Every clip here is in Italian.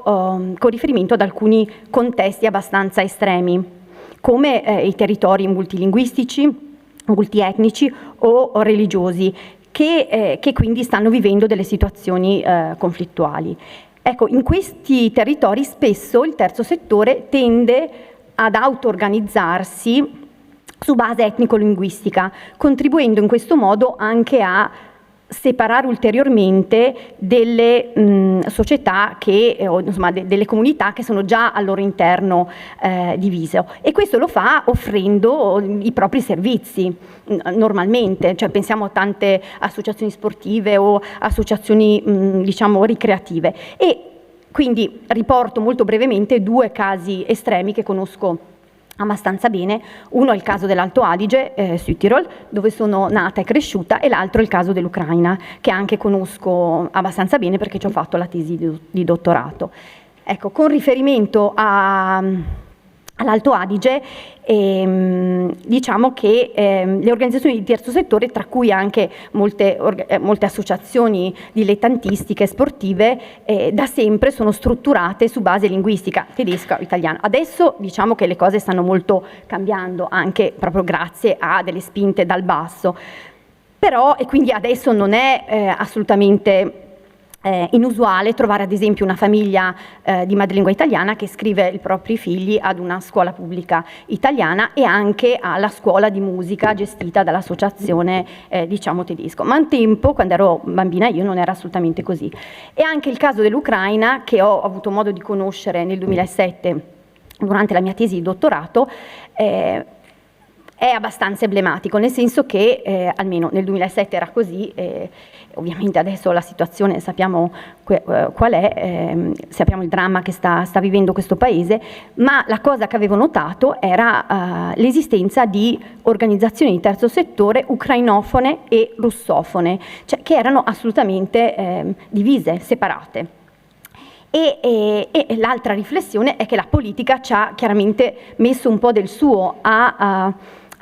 con riferimento ad alcuni contesti abbastanza estremi, come i territori multilinguistici, multietnici o religiosi, che quindi stanno vivendo delle situazioni conflittuali. Ecco, in questi territori spesso il terzo settore tende ad auto-organizzarsi su base etnico-linguistica, contribuendo in questo modo anche a separare ulteriormente delle società insomma, delle comunità che sono già al loro interno divise, e questo lo fa offrendo i propri servizi normalmente, cioè pensiamo a tante associazioni sportive o associazioni diciamo ricreative. E quindi riporto molto brevemente due casi estremi che conosco abbastanza bene. Uno è il caso dell'Alto Adige, Südtirol, dove sono nata e cresciuta, e l'altro è il caso dell'Ucraina, che anche conosco abbastanza bene perché ci ho fatto la tesi di dottorato. Ecco, con riferimento all'Alto Adige, diciamo che le organizzazioni di terzo settore, tra cui anche molte associazioni dilettantistiche sportive, da sempre sono strutturate su base linguistica tedesca o italiana. Adesso diciamo che le cose stanno molto cambiando, anche proprio grazie a delle spinte dal basso, però, e quindi adesso non è assolutamente inusuale trovare ad esempio una famiglia di madrelingua italiana che iscrive i propri figli ad una scuola pubblica italiana e anche alla scuola di musica gestita dall'associazione diciamo tedesco. Ma un tempo, quando ero bambina io, non era assolutamente così. E anche il caso dell'Ucraina, che ho avuto modo di conoscere nel 2007 durante la mia tesi di dottorato, è abbastanza emblematico, nel senso che almeno nel 2007 era così, ovviamente adesso la situazione sappiamo qual è, sappiamo il dramma che sta vivendo questo paese, ma la cosa che avevo notato era l'esistenza di organizzazioni di terzo settore ucrainofone e russofone, cioè che erano assolutamente divise, separate. E l'altra riflessione è che la politica ci ha chiaramente messo un po' del suo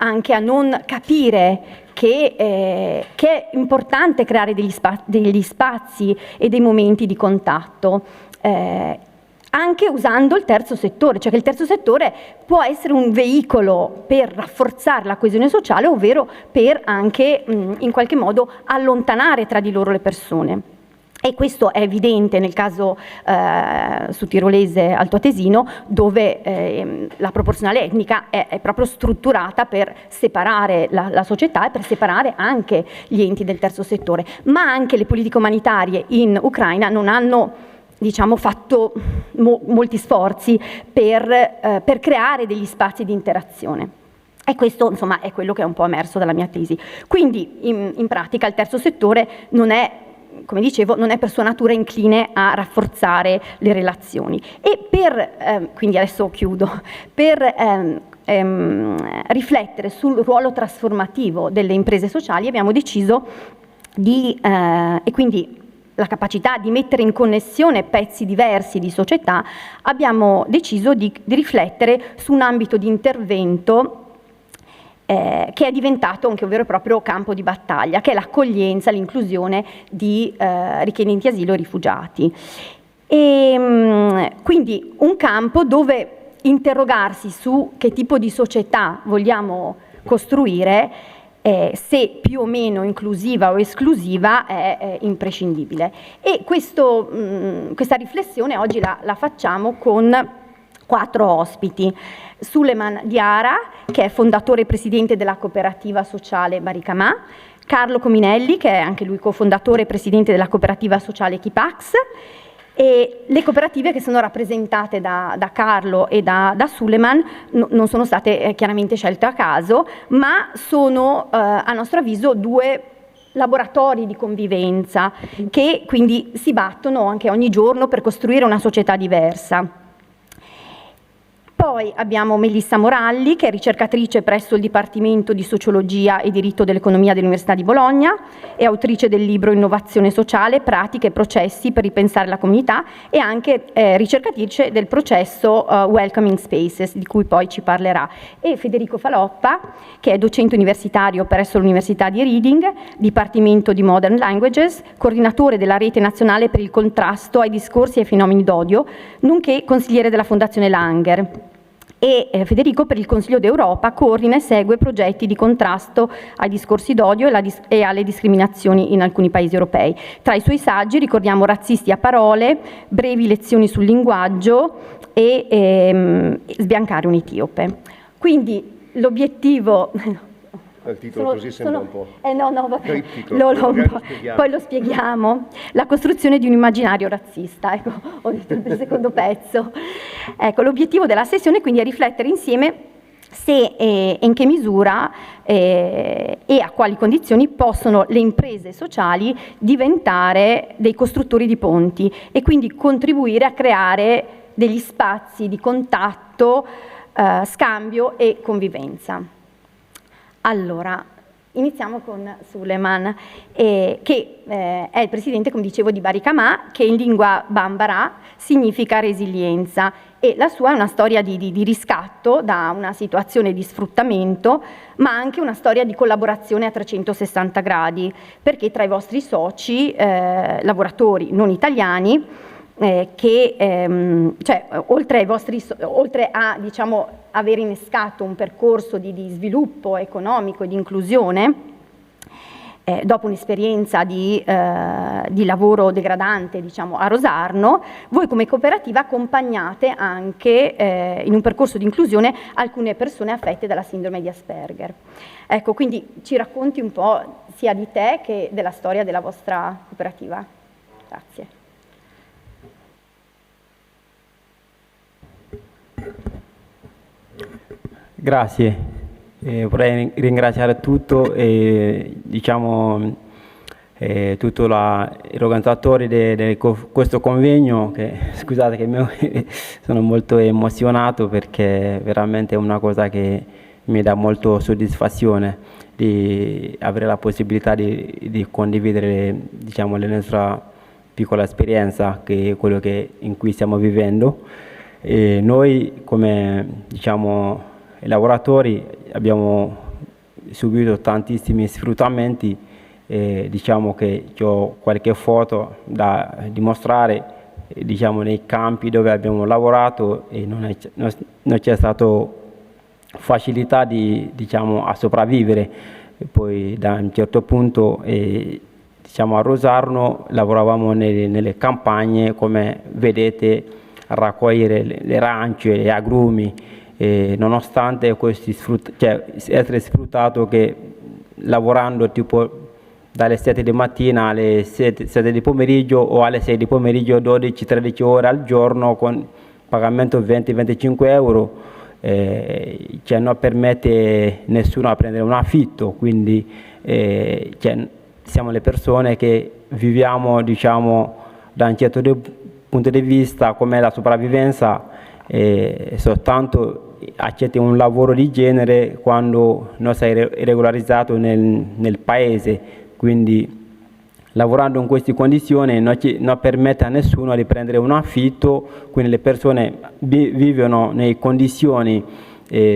anche a non capire che è importante creare degli spazi e dei momenti di contatto, anche usando il terzo settore, cioè che il terzo settore può essere un veicolo per rafforzare la coesione sociale, ovvero per anche in qualche modo allontanare tra di loro le persone. E questo è evidente nel caso sudtirolese altoatesino, dove la proporzionale etnica è proprio strutturata per separare la società e per separare anche gli enti del terzo settore, ma anche le politiche umanitarie in Ucraina non hanno, diciamo, fatto molti sforzi per creare degli spazi di interazione. E questo, insomma, è quello che è un po' emerso dalla mia tesi. Quindi, in pratica, il terzo settore non è, come dicevo, non è per sua natura incline a rafforzare le relazioni. E quindi adesso chiudo, per riflettere sul ruolo trasformativo delle imprese sociali abbiamo deciso e quindi la capacità di mettere in connessione pezzi diversi di società, abbiamo deciso di riflettere su un ambito di intervento che è diventato anche un vero e proprio campo di battaglia, che è l'accoglienza, l'inclusione di richiedenti asilo e rifugiati. E quindi un campo dove interrogarsi su che tipo di società vogliamo costruire, se più o meno inclusiva o esclusiva, è imprescindibile. E questa riflessione oggi la facciamo con 4 ospiti. Suleiman Diara, che è fondatore e presidente della cooperativa sociale Baricamà, Carlo Cominelli, che è anche lui cofondatore e presidente della cooperativa sociale Kipax, e le cooperative che sono rappresentate da Carlo e da Suleiman non sono state chiaramente scelte a caso, ma sono a nostro avviso 2 laboratori di convivenza che quindi si battono anche ogni giorno per costruire una società diversa. Poi abbiamo Melissa Moralli, che è ricercatrice presso il Dipartimento di Sociologia e Diritto dell'Economia dell'Università di Bologna, è autrice del libro Innovazione sociale, pratiche e processi per ripensare la comunità, e anche ricercatrice del processo Welcoming Spaces, di cui poi ci parlerà. E Federico Faloppa, che è docente universitario presso l'Università di Reading, Dipartimento di Modern Languages, coordinatore della Rete Nazionale per il contrasto ai discorsi e ai fenomeni d'odio, nonché consigliere della Fondazione Langer. E Federico, per il Consiglio d'Europa, coordina e segue progetti di contrasto ai discorsi d'odio e alle discriminazioni in alcuni paesi europei. Tra i suoi saggi ricordiamo Razzisti a parole, Brevi lezioni sul linguaggio e Sbiancare un etiope. Quindi l'obiettivo... Il titolo così sembra un po'. No, vabbè. Poi lo spieghiamo. La costruzione di un immaginario razzista, ecco, ho detto il secondo pezzo. Ecco, l'obiettivo della sessione quindi è riflettere insieme se e in che misura e a quali condizioni possono le imprese sociali diventare dei costruttori di ponti e quindi contribuire a creare degli spazi di contatto, scambio e convivenza. Allora, iniziamo con Suleiman, che è il presidente, come dicevo, di Baricamà, che in lingua bambara significa resilienza, e la sua è una storia di riscatto da una situazione di sfruttamento, ma anche una storia di collaborazione a 360 gradi, perché tra i vostri soci, lavoratori non italiani, oltre a diciamo, aver innescato un percorso di sviluppo economico e di inclusione, dopo un'esperienza di lavoro degradante, diciamo, a Rosarno, voi come cooperativa accompagnate anche in un percorso di inclusione alcune persone affette dalla sindrome di Asperger. Ecco, quindi ci racconti un po' sia di te che della storia della vostra cooperativa. Grazie. Grazie, vorrei ringraziare tutto diciamo, tutto l'organizzatore di questo convegno, che scusate che sono molto emozionato perché veramente è una cosa che mi dà molto soddisfazione di avere la possibilità di condividere diciamo, la nostra piccola esperienza, che è quello in cui stiamo vivendo. E noi come diciamo, i lavoratori abbiamo subito tantissimi sfruttamenti, diciamo che ho qualche foto da dimostrare, diciamo, nei campi dove abbiamo lavorato, e non c'è stata facilità diciamo, a sopravvivere. E poi da un certo punto diciamo, a Rosarno lavoravamo nelle campagne, come vedete, a raccogliere le arance, gli agrumi. Nonostante questi essere sfruttato, che lavorando tipo dalle 7 di mattina alle 7 di pomeriggio o alle 6 di pomeriggio, 12-13 ore al giorno con pagamento 20-25 euro, non permette nessuno a prendere un affitto, quindi siamo le persone che viviamo diciamo, da un certo punto di vista come la sopravvivenza, soltanto accetti un lavoro di genere quando non sei regolarizzato nel paese, quindi lavorando in queste condizioni non permette a nessuno di prendere un affitto, quindi le persone vivono in condizioni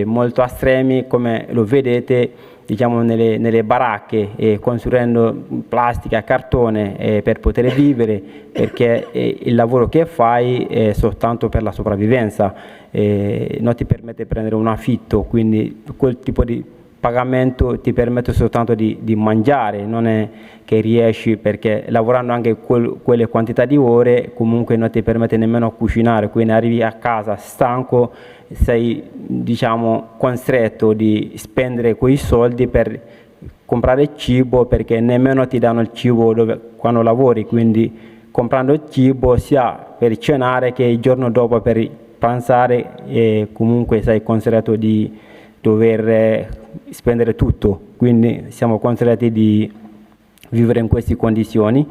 molto estreme, come lo vedete diciamo, nelle baracche, costruendo plastica e cartone per poter vivere, perché il lavoro che fai è soltanto per la sopravvivenza, non ti permette di prendere un affitto, quindi quel tipo di pagamento ti permette soltanto di mangiare, non è che riesci, perché lavorando anche quelle quantità di ore comunque non ti permette nemmeno cucinare, quindi arrivi a casa stanco, sei diciamo costretto di spendere quei soldi per comprare cibo, perché nemmeno ti danno il cibo quando lavori, quindi comprando il cibo sia per cenare che il giorno dopo per pranzare, e comunque sei costretto di dover spendere tutto, quindi siamo costretti di vivere in queste condizioni.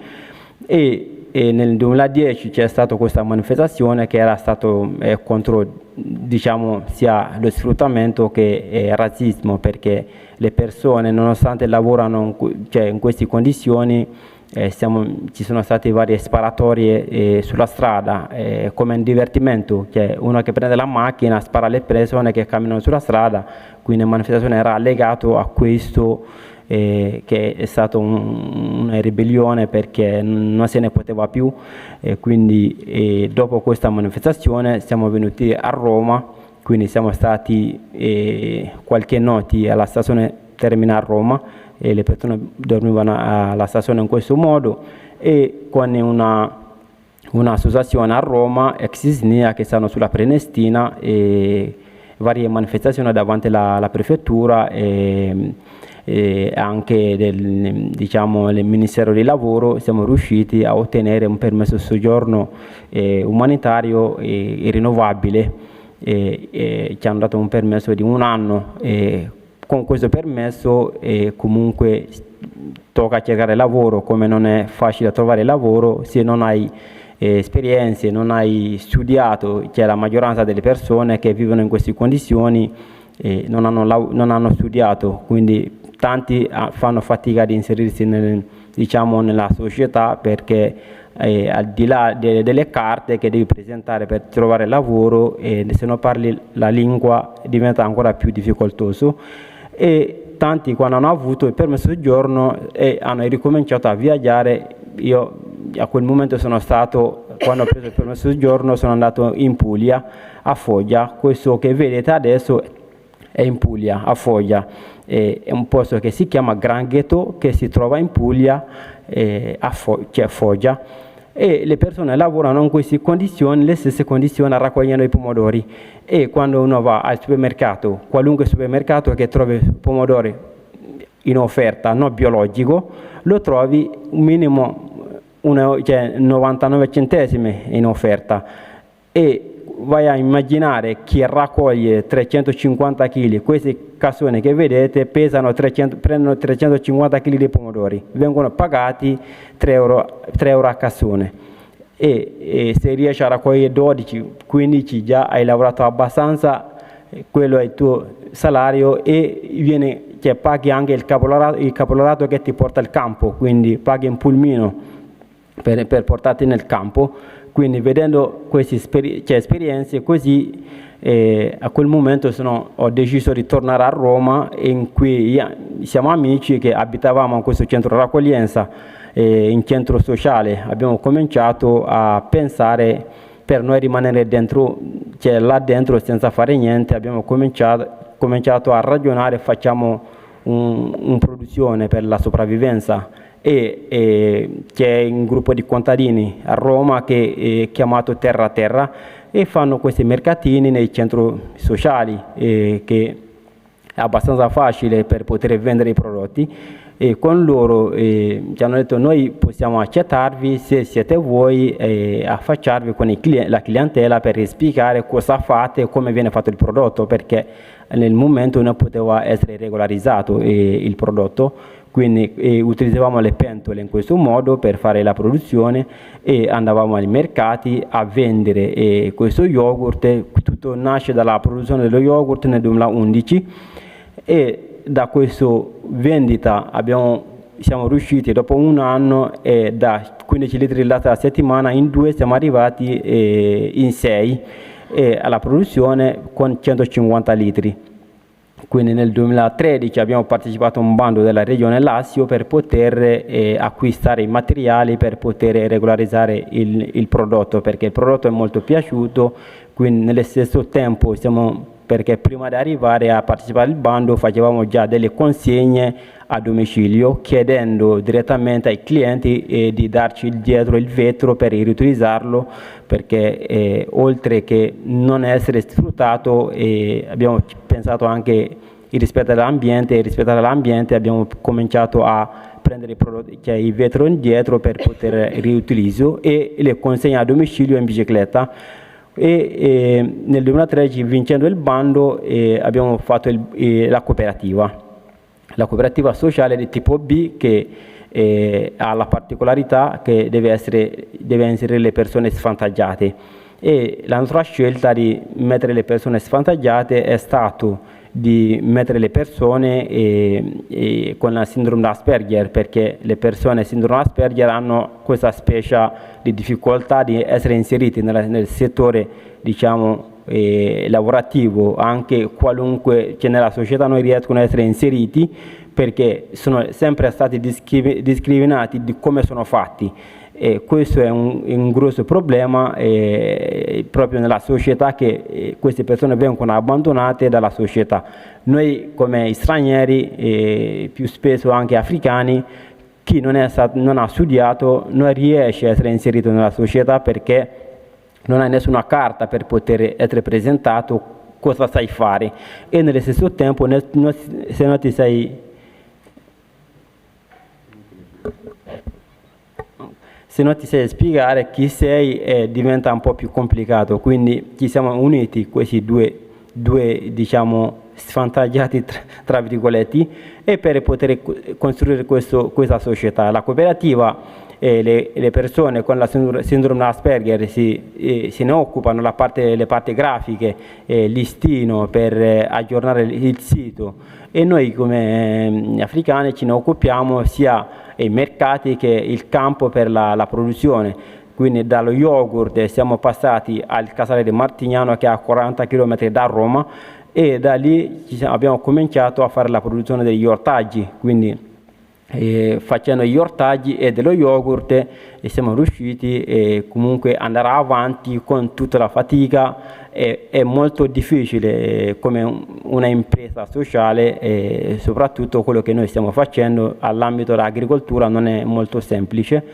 E nel 2010 c'è stata questa manifestazione che era stato contro, diciamo, sia lo sfruttamento che il razzismo, perché le persone, nonostante lavorano in queste condizioni, ci sono state varie sparatorie sulla strada come un divertimento, cioè uno che prende la macchina spara alle persone che camminano sulla strada, quindi la manifestazione era legato a questo, che è stata una ribellione perché non se ne poteva più, quindi dopo questa manifestazione siamo venuti a Roma, quindi siamo stati qualche notte alla stazione Termina a Roma e le persone dormivano alla stazione in questo modo, e con un'associazione a Roma, ex SNIA, che stanno sulla Prenestina, e varie manifestazioni davanti alla prefettura e anche del Ministero del Lavoro. Siamo riusciti a ottenere un permesso di soggiorno umanitario e rinnovabile, ci hanno dato un permesso di 1 anno. Con questo permesso comunque tocca cercare lavoro, come non è facile trovare lavoro se non hai esperienze, non hai studiato. C'è la maggioranza delle persone che vivono in queste condizioni non hanno studiato, quindi tanti fanno fatica ad inserirsi nella società, perché al di là delle carte che devi presentare per trovare lavoro, se non parli la lingua diventa ancora più difficoltoso, e tanti, quando hanno avuto il permesso di soggiorno hanno ricominciato a viaggiare. Io a quel momento quando ho preso il permesso di soggiorno, sono andato in Puglia, a Foggia. Questo che vedete adesso è in Puglia, a Foggia. È un posto che si chiama Grangheto, che si trova in Puglia, a Foggia, e le persone lavorano in queste condizioni, le stesse condizioni, raccogliendo i pomodori. E quando uno va al supermercato, qualunque supermercato che trovi pomodori in offerta, non biologico, lo trovi un minimo 99 centesimi in offerta, e vai a immaginare chi raccoglie 350 kg, questi cassoni che vedete prendono 350 kg di pomodori, vengono pagati 3 euro a cassone, e se riesci a raccogliere 12-15 già hai lavorato abbastanza, quello è il tuo salario, e paghi anche il caporalato che ti porta al campo, quindi paghi un pulmino per portarti nel campo. Quindi vedendo queste esperienze così, a quel momento ho deciso di tornare a Roma, in cui siamo amici che abitavamo in questo centro raccoglienza, in centro sociale. Abbiamo cominciato a pensare, per noi rimanere dentro, là dentro senza fare niente, abbiamo cominciato a ragionare, facciamo una produzione per la sopravvivenza. E c'è un gruppo di contadini a Roma che è chiamato Terra a Terra, e fanno questi mercatini nei centri sociali, che è abbastanza facile per poter vendere i prodotti, e con loro ci hanno detto: noi possiamo accettarvi se siete voi, affacciarvi con la clientela per spiegare cosa fate e come viene fatto il prodotto, perché nel momento non poteva essere regolarizzato il prodotto. Quindi utilizzavamo le pentole in questo modo per fare la produzione, e andavamo ai mercati a vendere questo yogurt. Tutto nasce dalla produzione dello yogurt nel 2011, e da questa vendita siamo riusciti, dopo 1 anno, da 15 litri di latte alla settimana, in 2 siamo arrivati in 6 alla produzione con 150 litri. Quindi nel 2013 abbiamo partecipato a un bando della Regione Lazio per poter acquistare i materiali per poter regolarizzare il prodotto, perché il prodotto è molto piaciuto. Quindi nello stesso tempo perché prima di arrivare a partecipare al bando facevamo già delle consegne a domicilio, chiedendo direttamente ai clienti di darci dietro il vetro per riutilizzarlo, perché oltre che non essere sfruttato, abbiamo pensato anche il rispetto all'ambiente, e rispettare l'ambiente abbiamo cominciato a prendere i prodotti, il vetro indietro per poter riutilizzo, e le consegne a domicilio in bicicletta. Nel 2013, vincendo il bando, abbiamo fatto la cooperativa sociale di tipo B, che ha la particolarità che deve inserire le persone svantaggiate, e la nostra scelta di mettere le persone svantaggiate è stato di mettere le persone con la sindrome di Asperger, perché le persone sindrome di Asperger hanno questa specie di difficoltà di essere inseriti nel settore, diciamo, lavorativo, anche qualunque, cioè nella società non riescono a essere inseriti perché sono sempre stati discriminati di come sono fatti. E questo è un grosso problema proprio nella società, che queste persone vengono abbandonate dalla società. Noi come stranieri, più spesso anche africani, chi non ha studiato non riesce a essere inserito nella società perché non hai nessuna carta per poter essere presentato cosa sai fare, e nello stesso tempo se non ti sei spiegare chi sei, diventa un po' più complicato. Quindi ci siamo uniti questi due diciamo svantaggiati tra virgolette, e per poter costruire questa società. La cooperativa, le persone con la sindrome di Asperger se ne occupano, le parti grafiche, listino per aggiornare il sito, e noi come africani ce ne occupiamo sia i mercati che il campo per la produzione. Quindi dallo yogurt siamo passati al Casale di Martignano, che è a 40 km da Roma, e da lì abbiamo cominciato a fare la produzione degli ortaggi, quindi facendo gli ortaggi e dello yogurt, e siamo riusciti comunque ad andare avanti con tutta la fatica. È molto difficile come una impresa sociale, e soprattutto quello che noi stiamo facendo all'ambito dell'agricoltura non è molto semplice,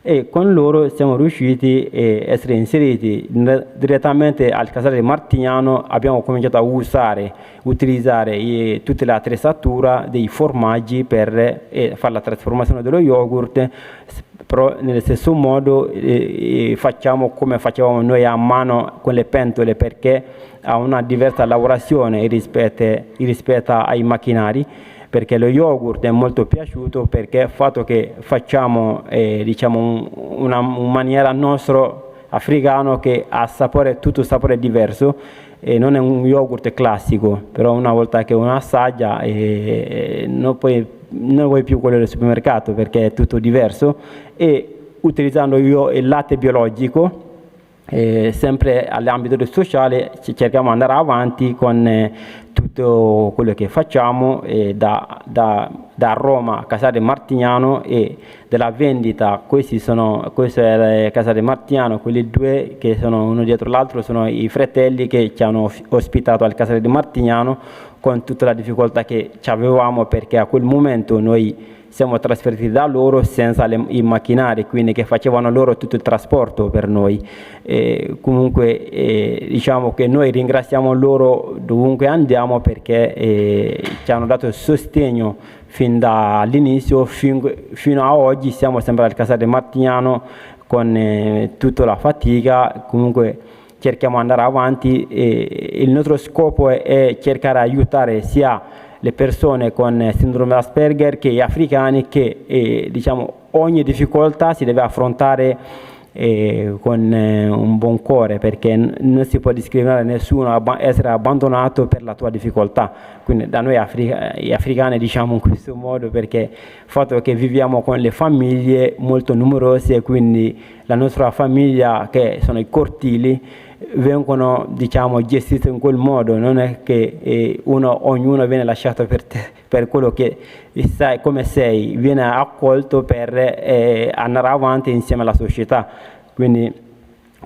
e con loro siamo riusciti a essere inseriti direttamente al Casale di Martignano. Abbiamo cominciato a utilizzare tutta l'attrezzatura dei formaggi per fare la trasformazione dello yogurt, però nello stesso modo facciamo come facevamo noi a mano con le pentole, perché ha una diversa lavorazione rispetto ai macchinari, perché lo yogurt è molto piaciuto perché il fatto che facciamo diciamo una maniera nostro africano che ha tutto sapore diverso, e non è un yogurt classico, però una volta che uno assaggia non vuoi più quello del supermercato perché è tutto diverso. E utilizzando il latte biologico, sempre all'ambito sociale, cerchiamo di andare avanti con tutto quello che facciamo, da Roma a Casale Martignano, e della vendita. Questo è Casale Martignano, quelli due che sono uno dietro l'altro sono i fratelli che ci hanno ospitato al Casale di Martignano, con tutta la difficoltà che avevamo, perché a quel momento noi siamo trasferiti da loro senza i macchinari, quindi che facevano loro tutto il trasporto per noi. Comunque diciamo che noi ringraziamo loro dovunque andiamo, perché ci hanno dato il sostegno fin dall'inizio fino a oggi. Siamo sempre al Casale Martignano con tutta la fatica. Comunque cerchiamo di andare avanti, e il nostro scopo è cercare di aiutare sia le persone con sindrome di Asperger che gli africani, che diciamo ogni difficoltà si deve affrontare con un buon cuore, perché non si può discriminare nessuno, essere abbandonato per la tua difficoltà. Quindi da noi gli africani diciamo in questo modo, perché il fatto che viviamo con le famiglie molto numerose, quindi la nostra famiglia, che sono i cortili, vengono diciamo gestiti in quel modo, non è che ognuno viene lasciato per te, per quello che sai come sei, viene accolto per andare avanti insieme alla società. Quindi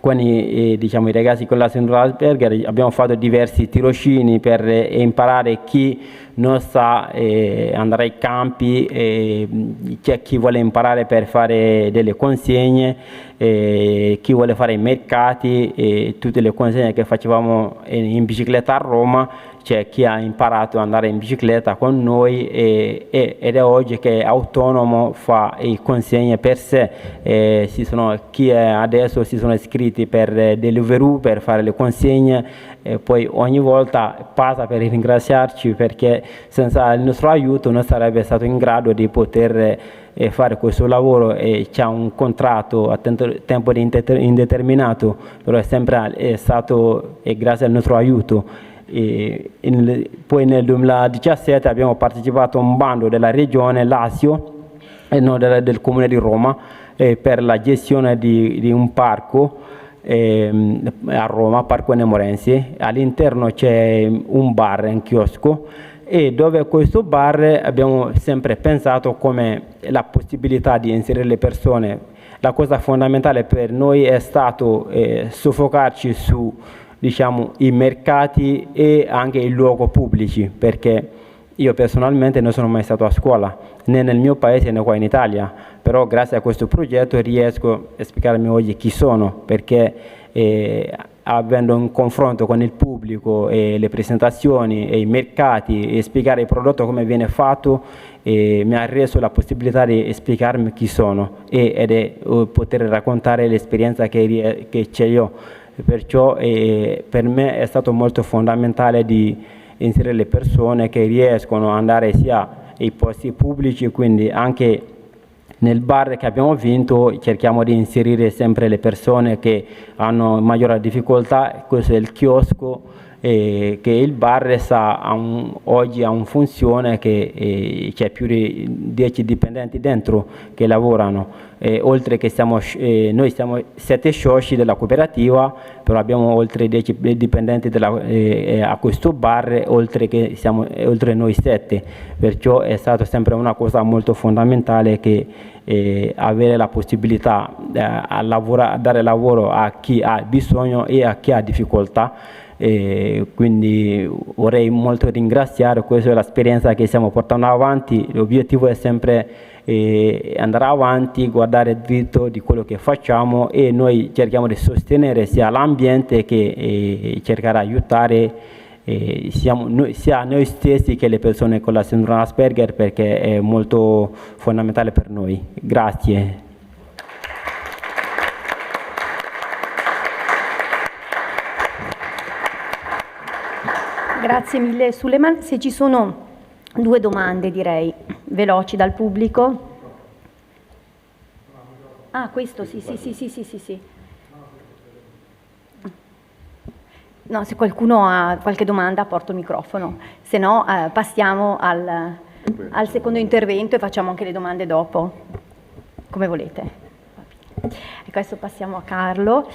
con diciamo, i ragazzi con la sindrome di Asperger abbiamo fatto diversi tirocini per imparare chi non sa andare ai campi, c'è chi vuole imparare per fare delle consegne, chi vuole fare i mercati, tutte le consegne che facevamo in bicicletta a Roma. C'è chi ha imparato ad andare in bicicletta con noi ed è oggi che è autonomo, fa le consegne per sé. Chi adesso si sono iscritti per Deliveroo per fare le consegne, poi ogni volta passa per ringraziarci, perché perché senza il nostro aiuto non sarebbe stato in grado di poter fare questo lavoro, e c'è un contratto a tempo indeterminato, però è sempre stato grazie al nostro aiuto. Poi nel 2017 abbiamo partecipato a un bando della regione Lazio e del Comune di Roma per la gestione di un parco a Roma, Parco Nemorense. All'interno c'è un bar, un chiosco, e dove questo bar abbiamo sempre pensato come la possibilità di inserire le persone. La cosa fondamentale per noi è stato soffocarci su, diciamo, i mercati e anche i luoghi pubblici, perché io personalmente non sono mai stato a scuola, né nel mio paese né qua in Italia, però grazie a questo progetto riesco a spiegarmi oggi chi sono, perché avendo un confronto con il pubblico e le presentazioni e i mercati e spiegare il prodotto come viene fatto, mi ha reso la possibilità di spiegarmi chi sono e poter raccontare l'esperienza che c'è io. Perciò per me è stato molto fondamentale di inserire le persone che riescono ad andare sia ai posti pubblici, quindi anche nel bar che abbiamo vinto cerchiamo di inserire sempre le persone che hanno maggiore difficoltà. Questo è il chiosco, che il bar oggi ha una funzione che c'è più di 10 dipendenti dentro che lavorano. Oltre che noi siamo 7 soci della cooperativa, però abbiamo oltre 10 dipendenti a questo bar, oltre noi 7, perciò è stata sempre una cosa molto fondamentale che avere la possibilità a dare lavoro a chi ha bisogno e a chi ha difficoltà. Quindi vorrei molto ringraziare, questa è l'esperienza che stiamo portando avanti. L'obiettivo è sempre andare avanti, guardare dritto di quello che facciamo, e noi cerchiamo di sostenere sia l'ambiente che cercare di aiutare sia noi stessi che le persone con la sindrome Asperger, perché è molto fondamentale per noi. Grazie. Grazie mille Suleiman. Se ci sono 2 domande, direi, veloci dal pubblico. Ah, questo sì. No, se qualcuno ha qualche domanda porto il microfono, se no passiamo al secondo intervento e facciamo anche le domande dopo, come volete. Ecco, adesso passiamo a Carlo.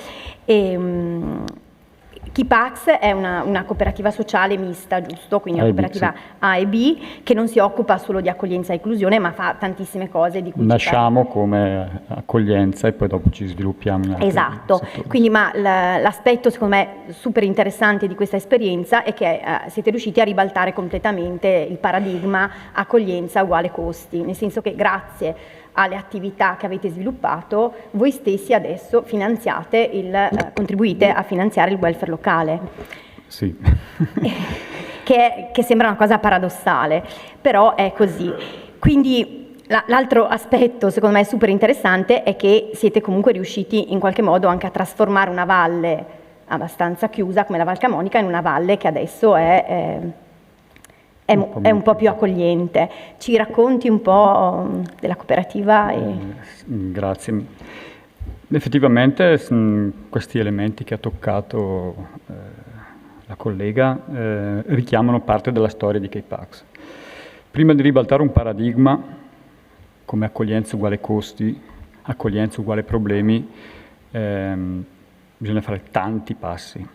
Kipax è una cooperativa sociale mista, giusto? Quindi una cooperativa A e B che non si occupa solo di accoglienza e inclusione, ma fa tantissime cose di cui nasciamo come accoglienza e poi dopo ci sviluppiamo in altri settori. Quindi l'aspetto secondo me super interessante di questa esperienza è che siete riusciti a ribaltare completamente il paradigma accoglienza uguale costi, nel senso che grazie alle attività che avete sviluppato, voi stessi adesso contribuite a finanziare il welfare locale. Sì. che sembra una cosa paradossale, però è così. Quindi l'altro aspetto, secondo me, super interessante è che siete comunque riusciti in qualche modo anche a trasformare una valle abbastanza chiusa come la Val Camonica in una valle che adesso è un po' più accogliente. Ci racconti un po' della cooperativa? Grazie. Effettivamente questi elementi che ha toccato la collega richiamano parte della storia di Kipax. Prima di ribaltare un paradigma come accoglienza uguale costi, accoglienza uguale problemi, bisogna fare tanti passi.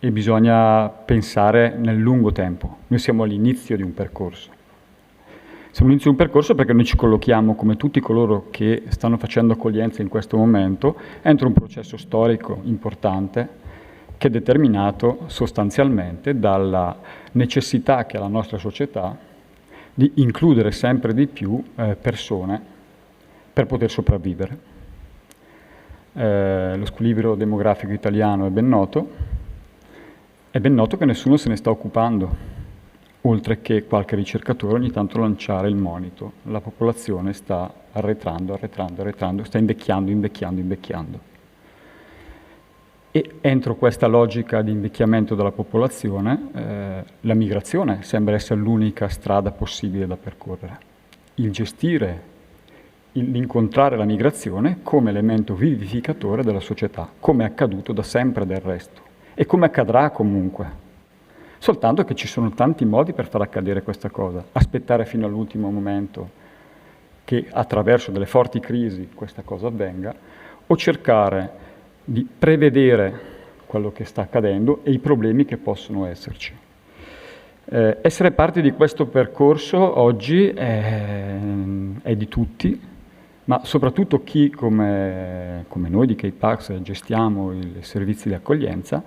E bisogna pensare nel lungo tempo. Noi siamo all'inizio di un percorso. Siamo all'inizio di un percorso perché noi ci collochiamo, come tutti coloro che stanno facendo accoglienza in questo momento, entro un processo storico importante che è determinato sostanzialmente dalla necessità che ha la nostra società di includere sempre di più persone per poter sopravvivere. Lo squilibrio demografico italiano è ben noto. È ben noto che nessuno se ne sta occupando, oltre che qualche ricercatore ogni tanto lanciare il monito. La popolazione sta arretrando, sta invecchiando. E entro questa logica di invecchiamento della popolazione, la migrazione sembra essere l'unica strada possibile da percorrere. Il gestire, l'incontrare la migrazione come elemento vivificatore della società, come è accaduto da sempre del resto, e come accadrà comunque. Soltanto che ci sono tanti modi per far accadere questa cosa. Aspettare fino all'ultimo momento che attraverso delle forti crisi questa cosa avvenga, o cercare di prevedere quello che sta accadendo e i problemi che possono esserci. Essere parte di questo percorso oggi è di tutti, ma soprattutto chi come noi di K-Pax gestiamo i servizi di accoglienza,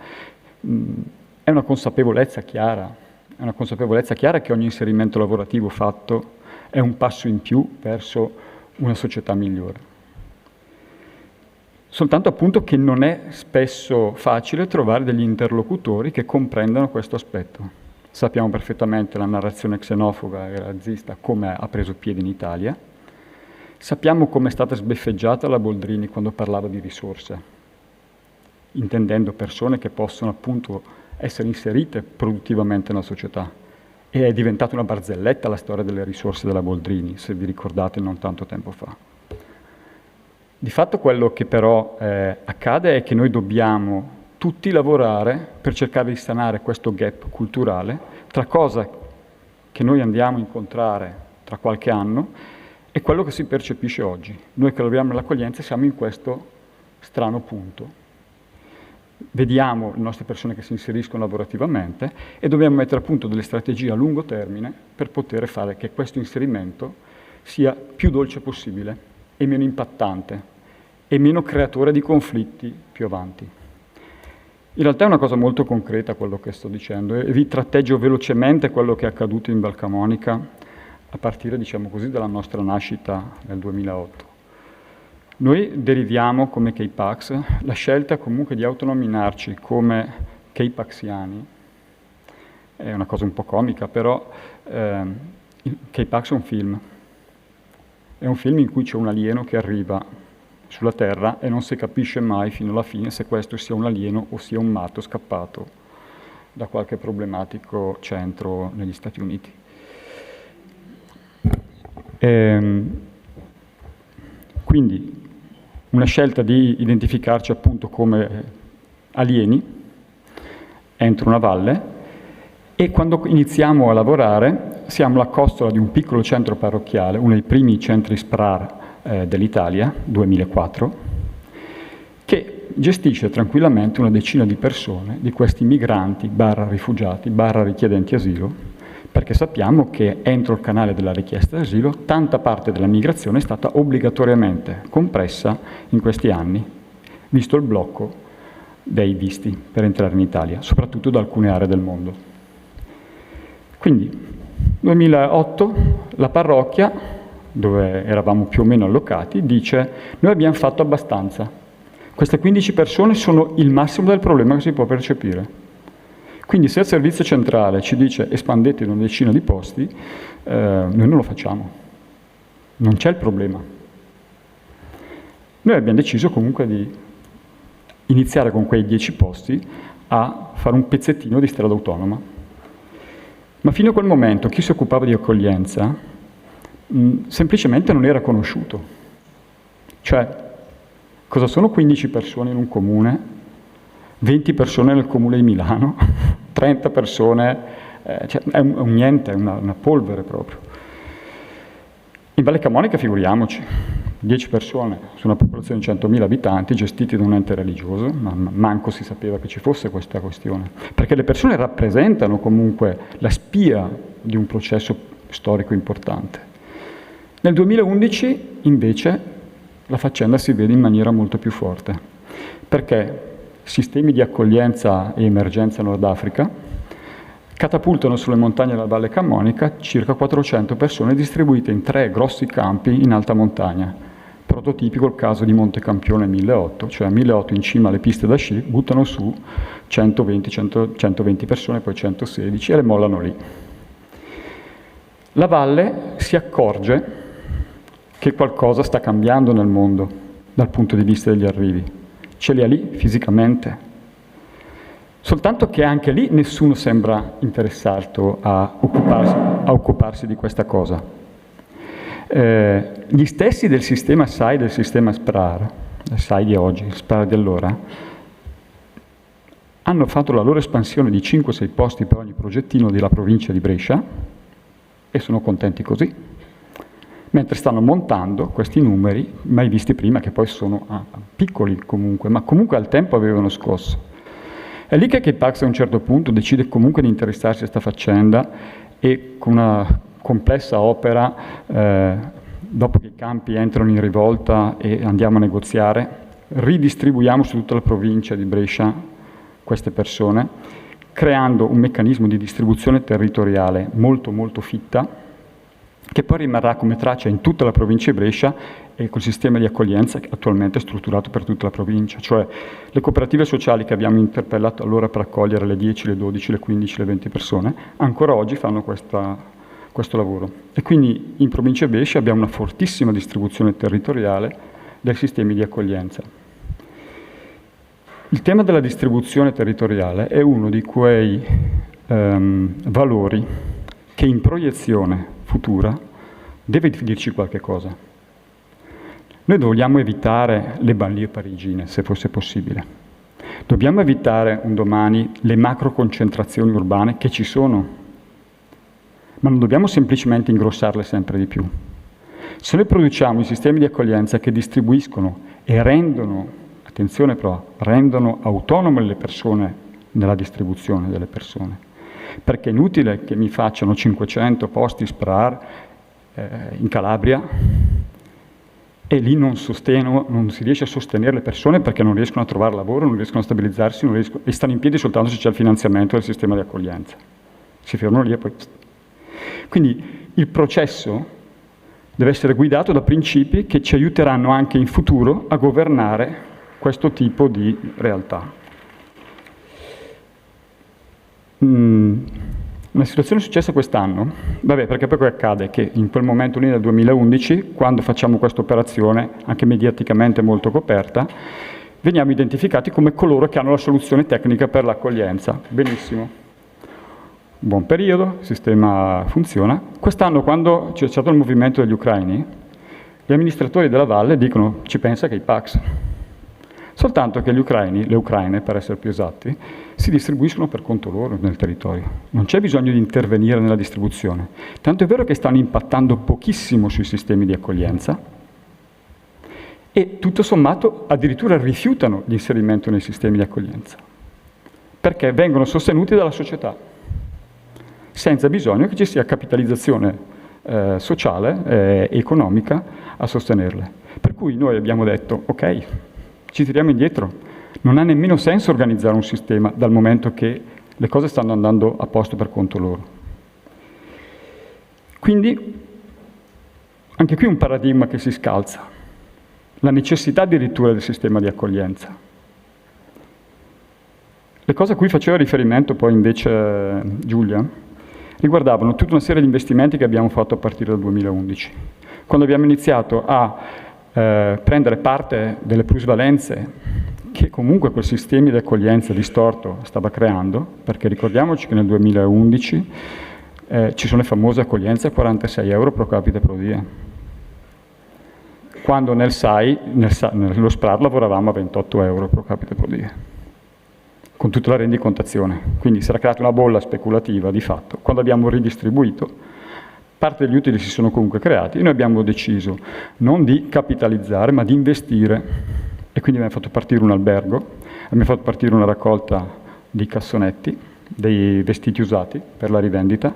è una consapevolezza chiara che ogni inserimento lavorativo fatto è un passo in più verso una società migliore. Soltanto appunto che non è spesso facile trovare degli interlocutori che comprendano questo aspetto. Sappiamo perfettamente la narrazione xenofoba e razzista come ha preso piede in Italia. Sappiamo come è stata sbeffeggiata la Boldrini quando parlava di risorse, intendendo persone che possono appunto essere inserite produttivamente nella società. E è diventata una barzelletta la storia delle risorse della Boldrini, se vi ricordate, non tanto tempo fa. Di fatto quello che però accade è che noi dobbiamo tutti lavorare per cercare di sanare questo gap culturale tra cosa che noi andiamo a incontrare tra qualche anno e quello che si percepisce oggi. Noi che lavoriamo nell'accoglienza siamo in questo strano punto. Vediamo le nostre persone che si inseriscono lavorativamente e dobbiamo mettere a punto delle strategie a lungo termine per poter fare che questo inserimento sia più dolce possibile e meno impattante e meno creatore di conflitti più avanti. In realtà è una cosa molto concreta quello che sto dicendo e vi tratteggio velocemente quello che è accaduto in Val Camonica a partire, diciamo così, dalla nostra nascita nel 2008. Noi deriviamo come K-Pax la scelta comunque di autonominarci come K-Paxiani. È una cosa un po' comica, però K-Pax è un film. È un film in cui c'è un alieno che arriva sulla Terra e non si capisce mai fino alla fine se questo sia un alieno o sia un matto scappato da qualche problematico centro negli Stati Uniti. Quindi una scelta di identificarci appunto come alieni entro una valle e quando iniziamo a lavorare siamo la costola di un piccolo centro parrocchiale, uno dei primi centri SPRAR dell'Italia, 2004, che gestisce tranquillamente una decina di persone, di questi migranti, /rifugiati, /richiedenti asilo, perché sappiamo che entro il canale della richiesta d'asilo tanta parte della migrazione è stata obbligatoriamente compressa in questi anni, visto il blocco dei visti per entrare in Italia, soprattutto da alcune aree del mondo. Quindi, 2008, la parrocchia, dove eravamo più o meno allocati, dice: noi abbiamo fatto abbastanza. Queste 15 persone sono il massimo del problema che si può percepire. Quindi se il servizio centrale ci dice espandete in una decina di posti, noi non lo facciamo. Non c'è il problema. Noi abbiamo deciso comunque di iniziare con quei 10 posti a fare un pezzettino di strada autonoma. Ma fino a quel momento chi si occupava di accoglienza semplicemente non era conosciuto. Cioè, cosa sono 15 persone in un comune, 20 persone nel comune di Milano, 30 persone, cioè è un niente, è una polvere proprio. In Valle Camonica figuriamoci, 10 persone su una popolazione di 100.000 abitanti gestiti da un ente religioso, ma manco si sapeva che ci fosse questa questione, perché le persone rappresentano comunque la spia di un processo storico importante. Nel 2011 invece la faccenda si vede in maniera molto più forte, perché sistemi di accoglienza e emergenza Nord Africa catapultano sulle montagne della Valle Camonica circa 400 persone distribuite in 3 grossi campi in alta montagna. Prototipico il caso di Monte Campione 1008, cioè 1008 in cima alle piste da sci, buttano su 120 persone, poi 116 e le mollano lì. La valle si accorge che qualcosa sta cambiando nel mondo dal punto di vista degli arrivi. Ce li ha lì fisicamente, Soltanto che anche lì nessuno sembra interessato a occuparsi di questa cosa. Gli stessi del sistema SAI, del sistema SPRAR, il SAI di oggi, il SPRAR di allora, hanno fatto la loro espansione di 5-6 posti per ogni progettino della provincia di Brescia e sono contenti così. Mentre stanno montando questi numeri, mai visti prima, che poi sono piccoli comunque, ma comunque al tempo avevano scosso. È lì che K-Pax a un certo punto decide comunque di interessarsi a questa faccenda e con una complessa opera, dopo che i campi entrano in rivolta e andiamo a negoziare, ridistribuiamo su tutta la provincia di Brescia queste persone, creando un meccanismo di distribuzione territoriale molto molto fitta, che poi rimarrà come traccia in tutta la provincia di Brescia e col sistema di accoglienza che attualmente è strutturato per tutta la provincia. Cioè le cooperative sociali che abbiamo interpellato allora per accogliere le 10, le 12, le 15, le 20 persone, ancora oggi fanno questo lavoro. E quindi in provincia di Brescia abbiamo una fortissima distribuzione territoriale dei sistemi di accoglienza. Il tema della distribuzione territoriale è uno di quei valori che in proiezione futura deve dirci qualche cosa. Noi vogliamo evitare le banlieue parigine, se fosse possibile. Dobbiamo evitare un domani le macro concentrazioni urbane che ci sono, ma non dobbiamo semplicemente ingrossarle sempre di più. Se noi produciamo i sistemi di accoglienza che distribuiscono e rendono, attenzione però, rendono autonome le persone nella distribuzione delle persone, perché è inutile che mi facciano 500 posti SPRAR in Calabria e lì non si riesce a sostenere le persone perché non riescono a trovare lavoro, non riescono a stabilizzarsi, e stanno in piedi soltanto se c'è il finanziamento del sistema di accoglienza. Si fermano lì e poi... Quindi il processo deve essere guidato da principi che ci aiuteranno anche in futuro a governare questo tipo di realtà. Una situazione successa quest'anno, perché poi accade che in quel momento lì nel 2011, quando facciamo questa operazione, anche mediaticamente molto coperta, veniamo identificati come coloro che hanno la soluzione tecnica per l'accoglienza. Benissimo, buon periodo, il sistema funziona. Quest'anno, quando c'è stato il movimento degli ucraini, gli amministratori della valle dicono ci pensa che i Pax. Soltanto che gli ucraini, le ucraine per essere più esatti, si distribuiscono per conto loro nel territorio. Non c'è bisogno di intervenire nella distribuzione. Tanto è vero che stanno impattando pochissimo sui sistemi di accoglienza e tutto sommato addirittura rifiutano l'inserimento nei sistemi di accoglienza perché vengono sostenuti dalla società senza bisogno che ci sia capitalizzazione sociale e economica a sostenerle. Per cui noi abbiamo detto ok, ci tiriamo indietro, non ha nemmeno senso organizzare un sistema dal momento che le cose stanno andando a posto per conto loro. Quindi anche qui un paradigma che si scalza, la necessità addirittura del sistema di accoglienza. Le cose a cui faceva riferimento poi invece Giulia riguardavano tutta una serie di investimenti che abbiamo fatto a partire dal 2011. Quando abbiamo iniziato a prendere parte delle plusvalenze che comunque quel sistema di accoglienza distorto stava creando, perché ricordiamoci che nel 2011 ci sono le famose accoglienze a 46 euro pro capite pro die, quando nel SAI, nello SPRAR lavoravamo a 28 euro pro capite pro die, con tutta la rendicontazione. Quindi si era creata una bolla speculativa di fatto. Quando abbiamo ridistribuito, parte degli utili si sono comunque creati e noi abbiamo deciso non di capitalizzare ma di investire e quindi abbiamo fatto partire un albergo, abbiamo fatto partire una raccolta di cassonetti, dei vestiti usati per la rivendita.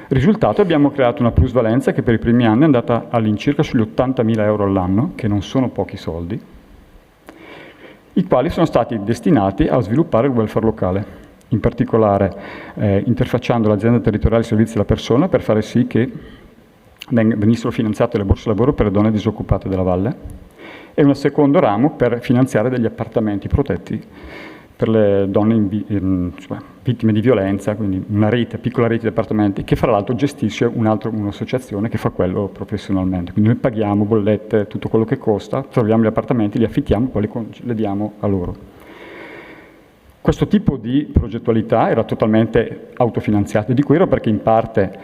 Risultato, abbiamo creato una plusvalenza che per i primi anni è andata all'incirca sugli 80.000 euro all'anno, che non sono pochi soldi, i quali sono stati destinati a sviluppare il welfare locale. In particolare interfacciando l'azienda territoriale dei servizi alla persona per fare sì che venissero finanziate le borse lavoro per le donne disoccupate della valle e un secondo ramo per finanziare degli appartamenti protetti per le donne vittime di violenza, quindi una piccola rete di appartamenti che fra l'altro gestisce un'associazione che fa quello professionalmente. Quindi noi paghiamo bollette, tutto quello che costa, troviamo gli appartamenti, li affittiamo, poi li diamo a loro. Questo tipo di progettualità era totalmente autofinanziato. Dico ero perché in parte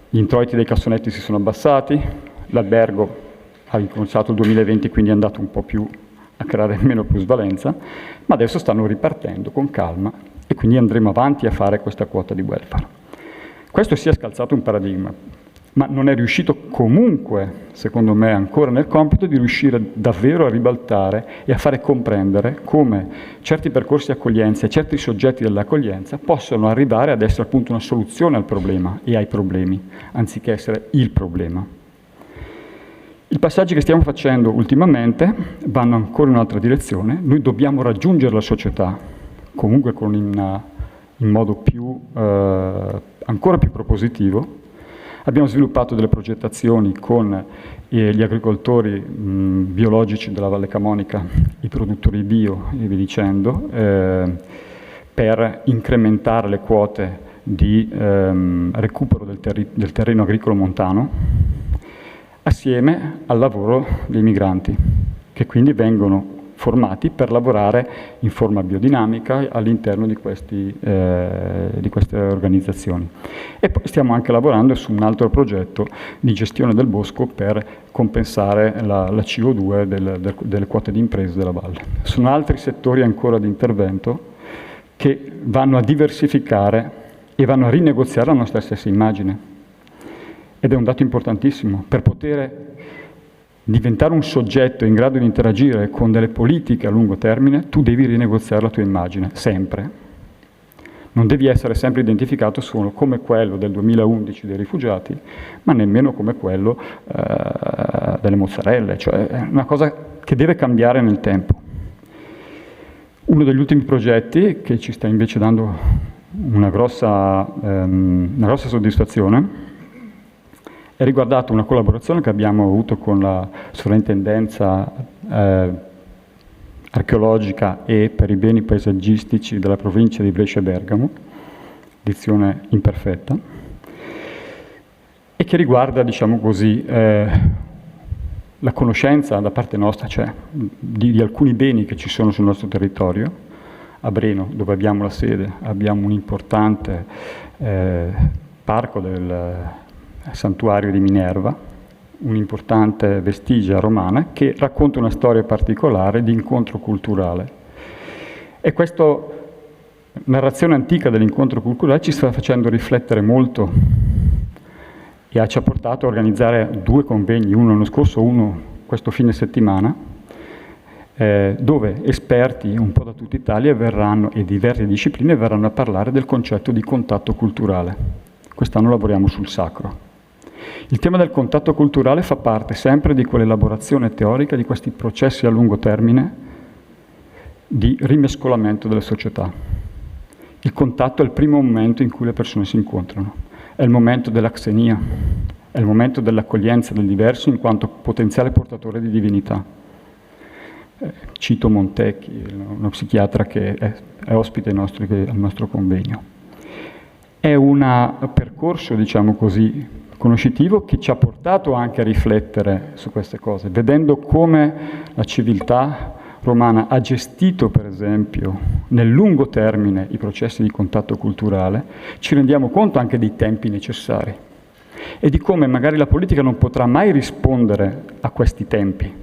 gli introiti dei cassonetti si sono abbassati, l'albergo ha incominciato il 2020, quindi è andato un po' più a creare meno plusvalenza, ma adesso stanno ripartendo con calma e quindi andremo avanti a fare questa quota di welfare. Questo si è scalzato un paradigma, ma non è riuscito comunque, secondo me, ancora nel compito di riuscire davvero a ribaltare e a fare comprendere come certi percorsi di accoglienza e certi soggetti dell'accoglienza possono arrivare ad essere appunto una soluzione al problema e ai problemi, anziché essere il problema. I passaggi che stiamo facendo ultimamente vanno ancora in un'altra direzione. Noi dobbiamo raggiungere la società, comunque in modo ancora più propositivo. Abbiamo sviluppato delle progettazioni con gli agricoltori biologici della Valle Camonica, i produttori bio e via dicendo, per incrementare le quote di recupero del terreno agricolo montano, assieme al lavoro dei migranti, che quindi vengono formati per lavorare in forma biodinamica all'interno di queste organizzazioni. E poi stiamo anche lavorando su un altro progetto di gestione del bosco per compensare la CO2 delle quote di imprese della valle. Sono altri settori ancora di intervento che vanno a diversificare e vanno a rinegoziare la nostra stessa immagine. Ed è un dato importantissimo. Per poter diventare un soggetto in grado di interagire con delle politiche a lungo termine, tu devi rinegoziare la tua immagine, sempre. Non devi essere sempre identificato solo come quello del 2011 dei rifugiati, ma nemmeno come quello delle mozzarelle, cioè è una cosa che deve cambiare nel tempo. Uno degli ultimi progetti che ci sta invece dando una grossa soddisfazione è riguardato una collaborazione che abbiamo avuto con la Sovrintendenza archeologica e per i beni paesaggistici della provincia di Brescia e Bergamo, edizione imperfetta, e che riguarda, diciamo così, la conoscenza da parte nostra, cioè di alcuni beni che ci sono sul nostro territorio. A Breno, dove abbiamo la sede, abbiamo un importante parco del santuario di Minerva, un'importante vestigia romana che racconta una storia particolare di incontro culturale. E questa narrazione antica dell'incontro culturale ci sta facendo riflettere molto e ci ha portato a organizzare 2 convegni, uno l'anno scorso, uno questo fine settimana, dove esperti un po' da tutta Italia verranno, e diverse discipline verranno a parlare del concetto di contatto culturale. Quest'anno lavoriamo sul sacro. Il tema del contatto culturale fa parte sempre di quell'elaborazione teorica di questi processi a lungo termine di rimescolamento delle società. Il contatto è il primo momento in cui le persone si incontrano, è il momento della xenia, è il momento dell'accoglienza del diverso in quanto potenziale portatore di divinità. Cito Montecchi, uno psichiatra che è ospite al nostro convegno. È un percorso, diciamo così, conoscitivo che ci ha portato anche a riflettere su queste cose, vedendo come la civiltà romana ha gestito, per esempio, nel lungo termine i processi di contatto culturale, ci rendiamo conto anche dei tempi necessari e di come magari la politica non potrà mai rispondere a questi tempi.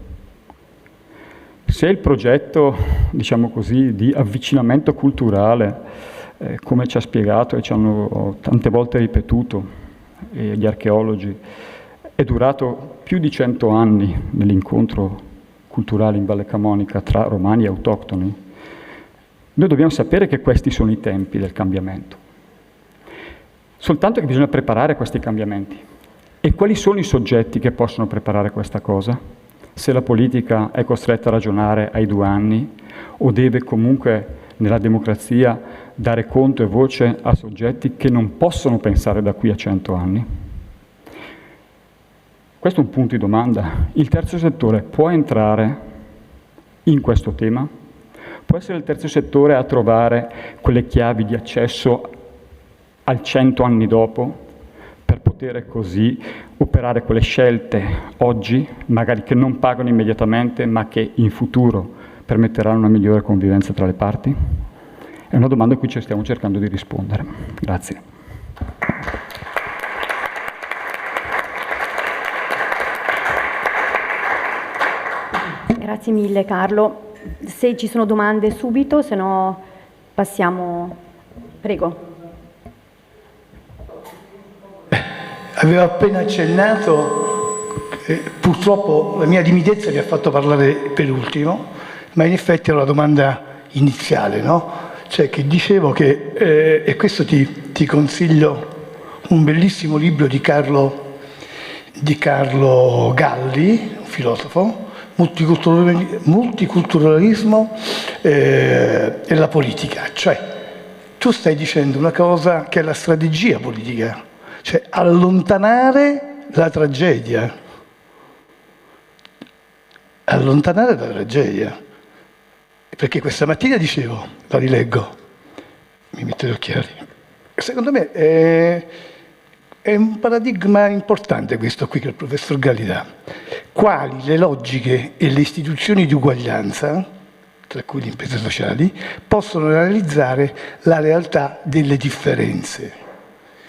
Se il progetto, diciamo così, di avvicinamento culturale, come ci ha spiegato e ci hanno tante volte ripetuto gli archeologi, è durato più di 100 anni nell'incontro culturale in Valle Camonica tra romani e autoctoni, noi dobbiamo sapere che questi sono i tempi del cambiamento. Soltanto che bisogna preparare questi cambiamenti. E quali sono i soggetti che possono preparare questa cosa? Se la politica è costretta a ragionare ai 2 anni o deve comunque nella democrazia dare conto e voce a soggetti che non possono pensare da qui a 100 anni? Questo è un punto di domanda. Il terzo settore può entrare in questo tema? Può essere il terzo settore a trovare quelle chiavi di accesso al 100 anni dopo per poter così operare quelle scelte oggi, magari che non pagano immediatamente, ma che in futuro permetteranno una migliore convivenza tra le parti? È una domanda a cui ci stiamo cercando di rispondere. Grazie. Grazie mille Carlo. Se ci sono domande subito, se no passiamo. Prego. Avevo appena accennato, purtroppo la mia timidezza mi ha fatto parlare per ultimo, ma in effetti era la domanda iniziale, no? Cioè che dicevo che, e questo ti consiglio un bellissimo libro di Carlo Galli, un filosofo, Multiculturalismo e la politica. Cioè tu stai dicendo una cosa che è la strategia politica, cioè allontanare la tragedia. Allontanare la tragedia. Perché questa mattina dicevo, la rileggo, mi metto gli occhiali, secondo me è un paradigma importante questo qui che il professor Galli dà. Quali le logiche e le istituzioni di uguaglianza, tra cui le imprese sociali, possono realizzare la realtà delle differenze.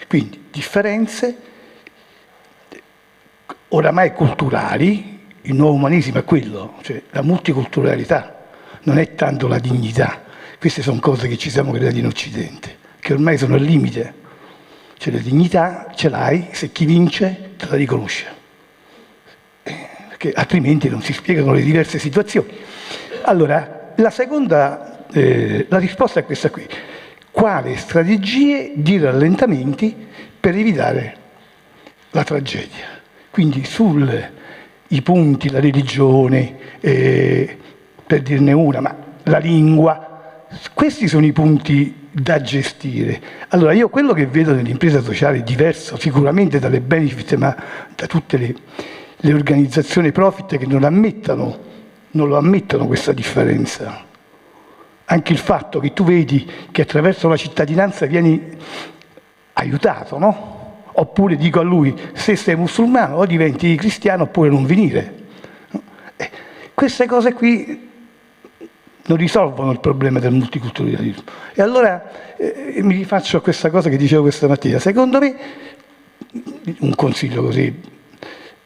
Quindi differenze oramai culturali, il nuovo umanesimo è quello, cioè la multiculturalità, non è tanto la dignità. Queste sono cose che ci siamo creati in Occidente, che ormai sono al limite. Cioè la dignità ce l'hai se chi vince te la riconosce, perché altrimenti non si spiegano le diverse situazioni. Allora, la risposta è questa qui. Quali strategie di rallentamenti per evitare la tragedia? Quindi i punti, la religione, per dirne una, ma la lingua, questi sono i punti da gestire. Allora io quello che vedo nell'impresa sociale è diverso sicuramente dalle benefit, ma da tutte le organizzazioni profit che non lo ammettono questa differenza. Anche il fatto che tu vedi che attraverso la cittadinanza vieni aiutato, no? Oppure dico a lui, se sei musulmano o diventi cristiano oppure non venire. Queste cose qui non risolvono il problema del multiculturalismo. E allora mi rifaccio a questa cosa che dicevo questa mattina. Secondo me, un consiglio così,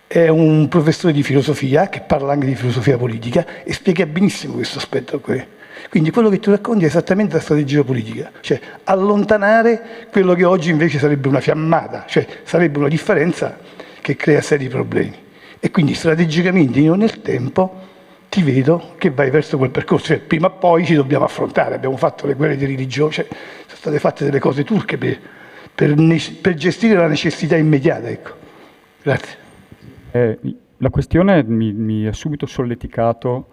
è un professore di filosofia che parla anche di filosofia politica e spiega benissimo questo aspetto qui. Quindi quello che tu racconti è esattamente la strategia politica, cioè allontanare quello che oggi invece sarebbe una fiammata, cioè sarebbe una differenza che crea seri problemi. E quindi strategicamente io nel tempo ti vedo che vai verso quel percorso, cioè prima o poi ci dobbiamo affrontare, abbiamo fatto le guerre di religione, cioè sono state fatte delle cose turche per gestire la necessità immediata, ecco. Grazie. La questione mi ha subito solleticato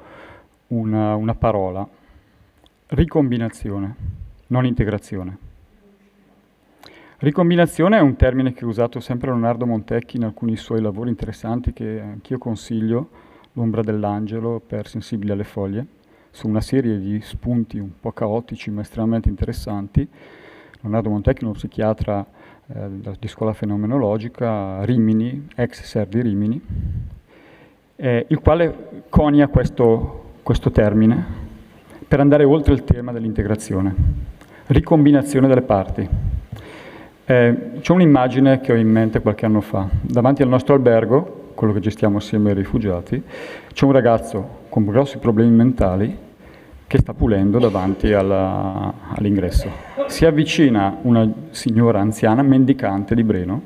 una parola, ricombinazione, non integrazione. Ricombinazione è un termine che ha usato sempre Leonardo Montecchi in alcuni suoi lavori interessanti che anch'io consiglio, L'ombra dell'angelo per Sensibili alle foglie, su una serie di spunti un po' caotici ma estremamente interessanti. Leonardo Montecchi è uno psichiatra di scuola fenomenologica, Rimini, ex Ser di Rimini, il quale conia questo termine per andare oltre il tema dell'integrazione, ricombinazione delle parti. C'è un'immagine che ho in mente qualche anno fa. Davanti al nostro albergo, quello che gestiamo assieme ai rifugiati, c'è un ragazzo con grossi problemi mentali che sta pulendo davanti all'ingresso. Si avvicina una signora anziana, mendicante di Breno,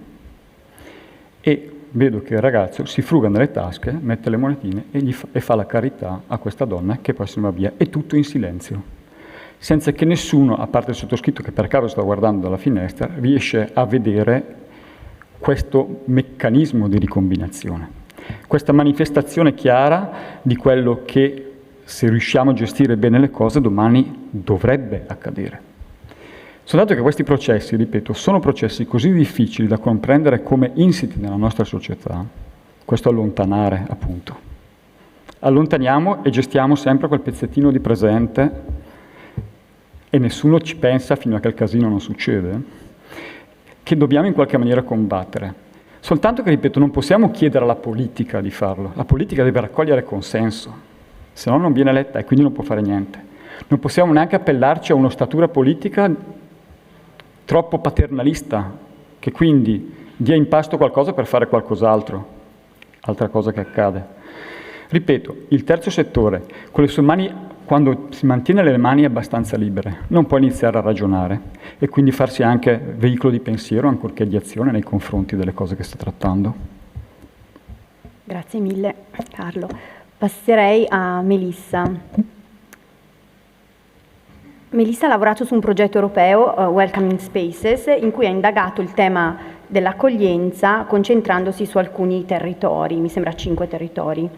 e vedo che il ragazzo si fruga nelle tasche, mette le monetine e fa la carità a questa donna che poi se ne va via, e tutto in silenzio, senza che nessuno, a parte il sottoscritto che per caso sta guardando dalla finestra, riesce a vedere questo meccanismo di ricombinazione, questa manifestazione chiara di quello che, se riusciamo a gestire bene le cose, domani dovrebbe accadere. Soltanto che questi processi, ripeto, sono processi così difficili da comprendere come insiti nella nostra società, questo allontanare, appunto. Allontaniamo e gestiamo sempre quel pezzettino di presente e nessuno ci pensa fino a che il casino non succede, che dobbiamo in qualche maniera combattere. Soltanto che, ripeto, non possiamo chiedere alla politica di farlo. La politica deve raccogliere consenso. se no non viene eletta e quindi non può fare niente. Non possiamo neanche appellarci a un'ossatura politica troppo paternalista, che quindi dia in pasto qualcosa per fare qualcos'altro, altra cosa che accade. Ripeto, il terzo settore, con le sue mani, quando si mantiene le mani abbastanza libere, non può iniziare a ragionare e quindi farsi anche veicolo di pensiero, ancorché di azione nei confronti delle cose che sta trattando. Grazie mille, Carlo. Passerei a Melissa. Melissa ha lavorato su un progetto europeo, Welcoming Spaces, in cui ha indagato il tema dell'accoglienza concentrandosi su alcuni territori, mi sembra 5 territori.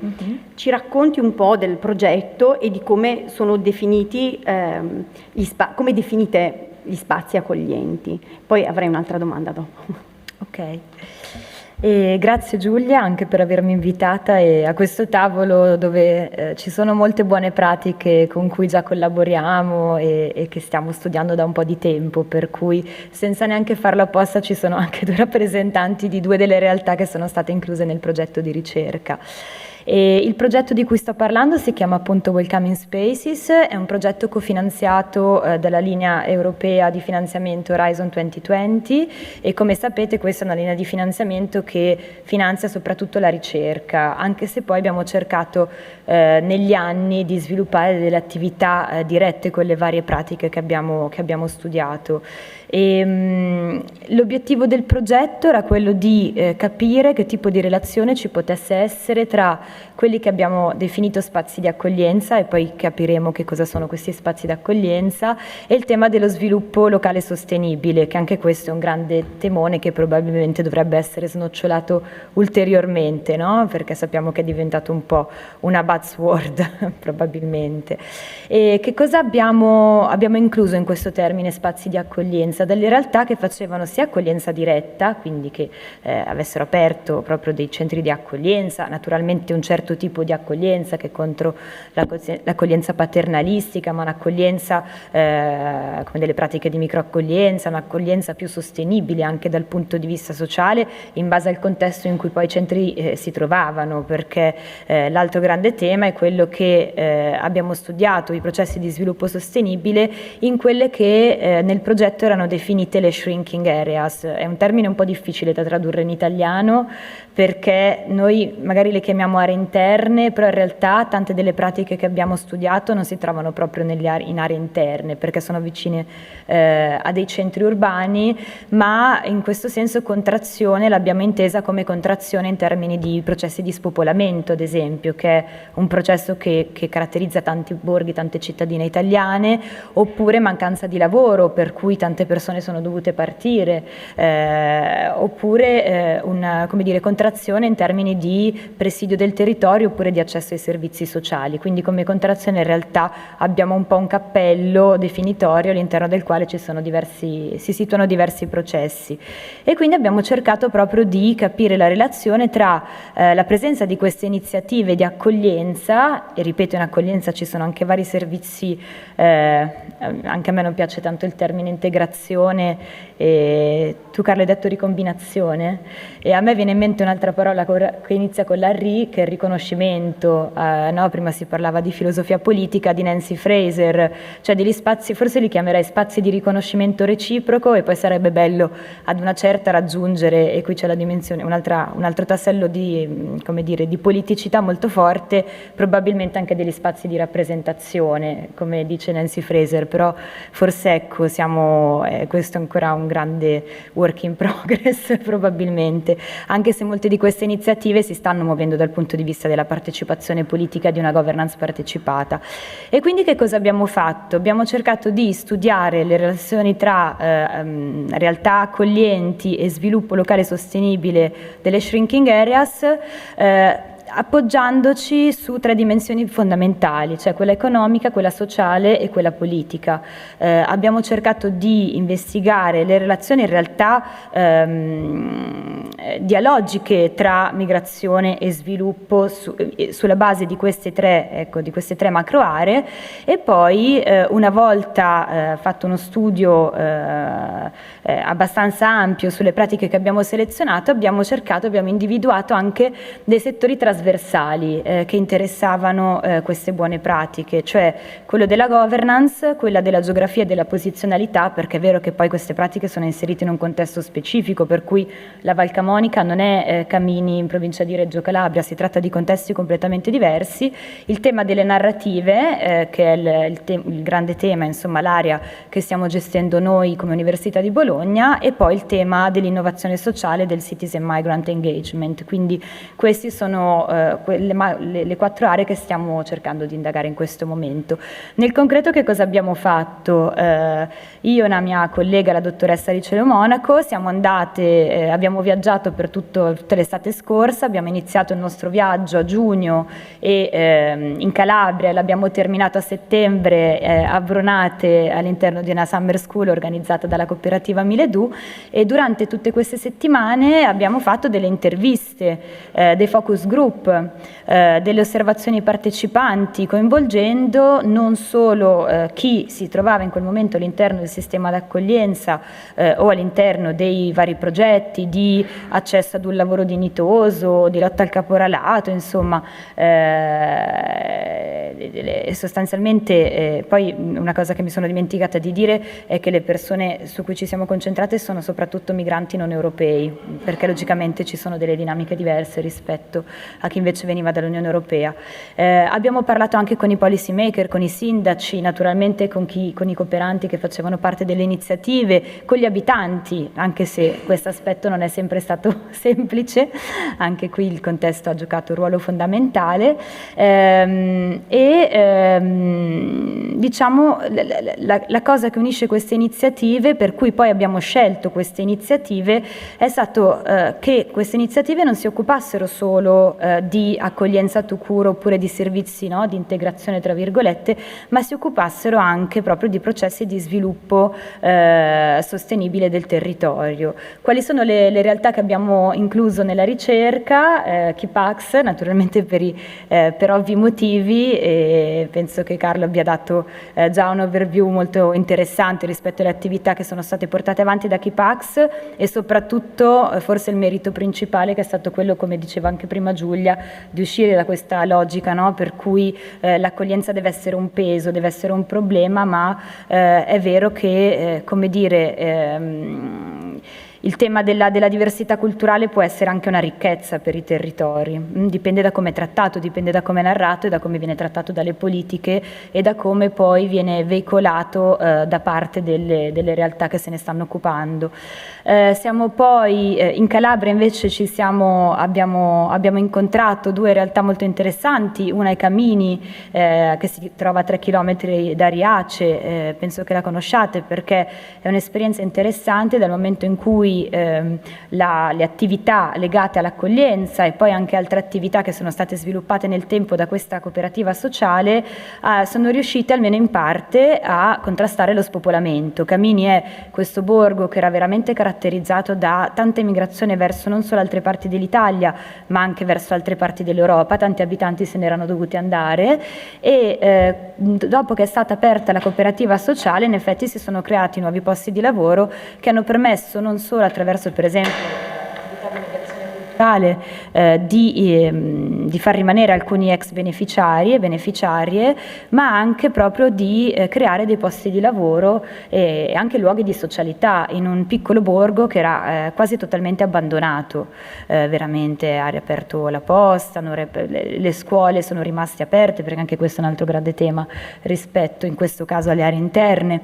Ci racconti un po' del progetto e di come sono definiti, come definite gli spazi accoglienti. Poi avrei un'altra domanda dopo. Ok. E grazie Giulia anche per avermi invitata a questo tavolo dove ci sono molte buone pratiche con cui già collaboriamo e che stiamo studiando da un po' di tempo, per cui senza neanche farlo apposta ci sono anche 2 rappresentanti di 2 delle realtà che sono state incluse nel progetto di ricerca. E il progetto di cui sto parlando si chiama appunto Welcoming Spaces, è un progetto cofinanziato dalla linea europea di finanziamento Horizon 2020 e come sapete questa è una linea di finanziamento che finanzia soprattutto la ricerca, anche se poi abbiamo cercato negli anni di sviluppare delle attività dirette con le varie pratiche che abbiamo studiato. L'obiettivo del progetto era quello di capire che tipo di relazione ci potesse essere tra quelli che abbiamo definito spazi di accoglienza e poi capiremo che cosa sono questi spazi di accoglienza e il tema dello sviluppo locale sostenibile, che anche questo è un grande temone che probabilmente dovrebbe essere snocciolato ulteriormente, no? Perché sappiamo che è diventato un po' una buzzword probabilmente. E che cosa abbiamo incluso in questo termine spazi di accoglienza? Delle realtà che facevano sia accoglienza diretta, quindi che avessero aperto proprio dei centri di accoglienza, naturalmente un certo tipo di accoglienza che è contro l'accoglienza paternalistica, ma un'accoglienza come delle pratiche di microaccoglienza, un'accoglienza più sostenibile anche dal punto di vista sociale in base al contesto in cui poi i centri si trovavano, perché l'altro grande tema è quello che abbiamo studiato, i processi di sviluppo sostenibile in quelle che nel progetto erano definite le shrinking areas. È un termine un po' difficile da tradurre in italiano perché noi magari le chiamiamo aree interne, però in realtà tante delle pratiche che abbiamo studiato non si trovano proprio in aree interne perché sono vicine a dei centri urbani, ma in questo senso contrazione l'abbiamo intesa come contrazione in termini di processi di spopolamento, ad esempio, che è un processo che caratterizza tanti borghi, tante cittadine italiane, oppure mancanza di lavoro per cui tante persone sono dovute partire, oppure una, come dire, contrazione in termini di presidio del territorio oppure di accesso ai servizi sociali. Quindi come contrazione in realtà abbiamo un po' un cappello definitorio all'interno del quale si situano diversi processi e quindi abbiamo cercato proprio di capire la relazione tra la presenza di queste iniziative di accoglienza, e ripeto in accoglienza ci sono anche vari servizi, anche a me non piace tanto il termine integrazione, tu Carlo hai detto ricombinazione e a me viene in mente un'altra parola che inizia con la RI, che è il riconoscimento, no? Prima si parlava di filosofia politica di Nancy Fraser, cioè degli spazi, forse li chiamerei spazi di riconoscimento reciproco e poi sarebbe bello ad una certa raggiungere, e qui c'è la dimensione, un altro tassello di, come dire, di politicità molto forte, probabilmente anche degli spazi di rappresentazione, come dice Nancy Fraser, però forse ecco, questo è ancora un grande work in progress probabilmente, anche se molte di queste iniziative si stanno muovendo dal punto di vista della partecipazione politica, di una governance partecipata. E quindi che cosa abbiamo fatto? Abbiamo cercato di studiare le relazioni tra realtà accoglienti e sviluppo locale sostenibile delle shrinking areas, appoggiandoci su 3 dimensioni fondamentali, cioè quella economica, quella sociale e quella politica. Abbiamo cercato di investigare le relazioni in realtà dialogiche tra migrazione e sviluppo sulla base di queste 3 macro aree e poi una volta fatto uno studio abbastanza ampio sulle pratiche che abbiamo selezionato, abbiamo individuato anche dei settori trasversali trasversali che interessavano queste buone pratiche, cioè quello della governance, quella della geografia e della posizionalità, perché è vero che poi queste pratiche sono inserite in un contesto specifico, per cui la Val Camonica non è Camini in provincia di Reggio Calabria, si tratta di contesti completamente diversi. Il tema delle narrative, che è il grande tema, insomma l'area che stiamo gestendo noi come Università di Bologna, e poi il tema dell'innovazione sociale, del Citizen Migrant Engagement. Quindi queste sono le 4 aree che stiamo cercando di indagare in questo momento. Nel concreto che cosa abbiamo fatto? Io e una mia collega, la dottoressa Ricelo Monaco, siamo andate, abbiamo viaggiato per tutta l'estate scorsa, abbiamo iniziato il nostro viaggio a giugno in Calabria, l'abbiamo terminato a settembre a Bronate all'interno di una summer school organizzata dalla cooperativa Miledù, e durante tutte queste settimane abbiamo fatto delle interviste, dei focus group, delle osservazioni ai partecipanti, coinvolgendo non solo chi si trovava in quel momento all'interno del sistema d'accoglienza o all'interno dei vari progetti di accesso ad un lavoro dignitoso, di lotta al caporalato, insomma, sostanzialmente poi una cosa che mi sono dimenticata di dire è che le persone su cui ci siamo concentrate sono soprattutto migranti non europei, perché logicamente ci sono delle dinamiche diverse rispetto a chi invece veniva dall'Unione Europea. Abbiamo parlato anche con i policy maker, con i sindaci, naturalmente con i cooperanti che facevano parte delle iniziative, con gli abitanti, anche se questo aspetto non è sempre stato semplice, anche qui il contesto ha giocato un ruolo fondamentale, diciamo la cosa che unisce queste iniziative, per cui poi abbiamo scelto queste iniziative, è stato che queste iniziative non si occupassero solo di accoglienza to cure oppure di servizi, no, di integrazione tra virgolette, ma si occupassero anche proprio di processi di sviluppo sostenibile del territorio. Quali sono le realtà che abbiamo incluso nella ricerca? Kipax, naturalmente per ovvi motivi, e penso che Carlo abbia dato già un overview molto interessante rispetto alle attività che sono state portate avanti da Kipax, e soprattutto forse il merito principale, che è stato quello, come diceva anche prima Giulia, di uscire da questa logica, no, per cui l'accoglienza deve essere un peso, deve essere un problema, ma è vero che, come dire, il tema della diversità culturale può essere anche una ricchezza per i territori, dipende da come è trattato, dipende da come è narrato e da come viene trattato dalle politiche e da come poi viene veicolato da parte delle realtà che se ne stanno occupando. Siamo poi in Calabria invece abbiamo incontrato 2 realtà molto interessanti, una è Camini, che si trova a 3 chilometri da Riace, penso che la conosciate perché è un'esperienza interessante dal momento in cui le attività legate all'accoglienza e poi anche altre attività che sono state sviluppate nel tempo da questa cooperativa sociale sono riuscite almeno in parte a contrastare lo spopolamento. Camini è questo borgo che era veramente caratterizzato da tanta immigrazione verso non solo altre parti dell'Italia ma anche verso altre parti dell'Europa, tanti abitanti se ne erano dovuti andare, e dopo che è stata aperta la cooperativa sociale in effetti si sono creati nuovi posti di lavoro che hanno permesso non solo attraverso per esempio l'attività di mediazione culturale di far rimanere alcuni ex beneficiari e beneficiarie, ma anche proprio di creare dei posti di lavoro e anche luoghi di socialità in un piccolo borgo che era quasi totalmente abbandonato, veramente ha riaperto la posta, le scuole sono rimaste aperte, perché anche questo è un altro grande tema rispetto in questo caso alle aree interne.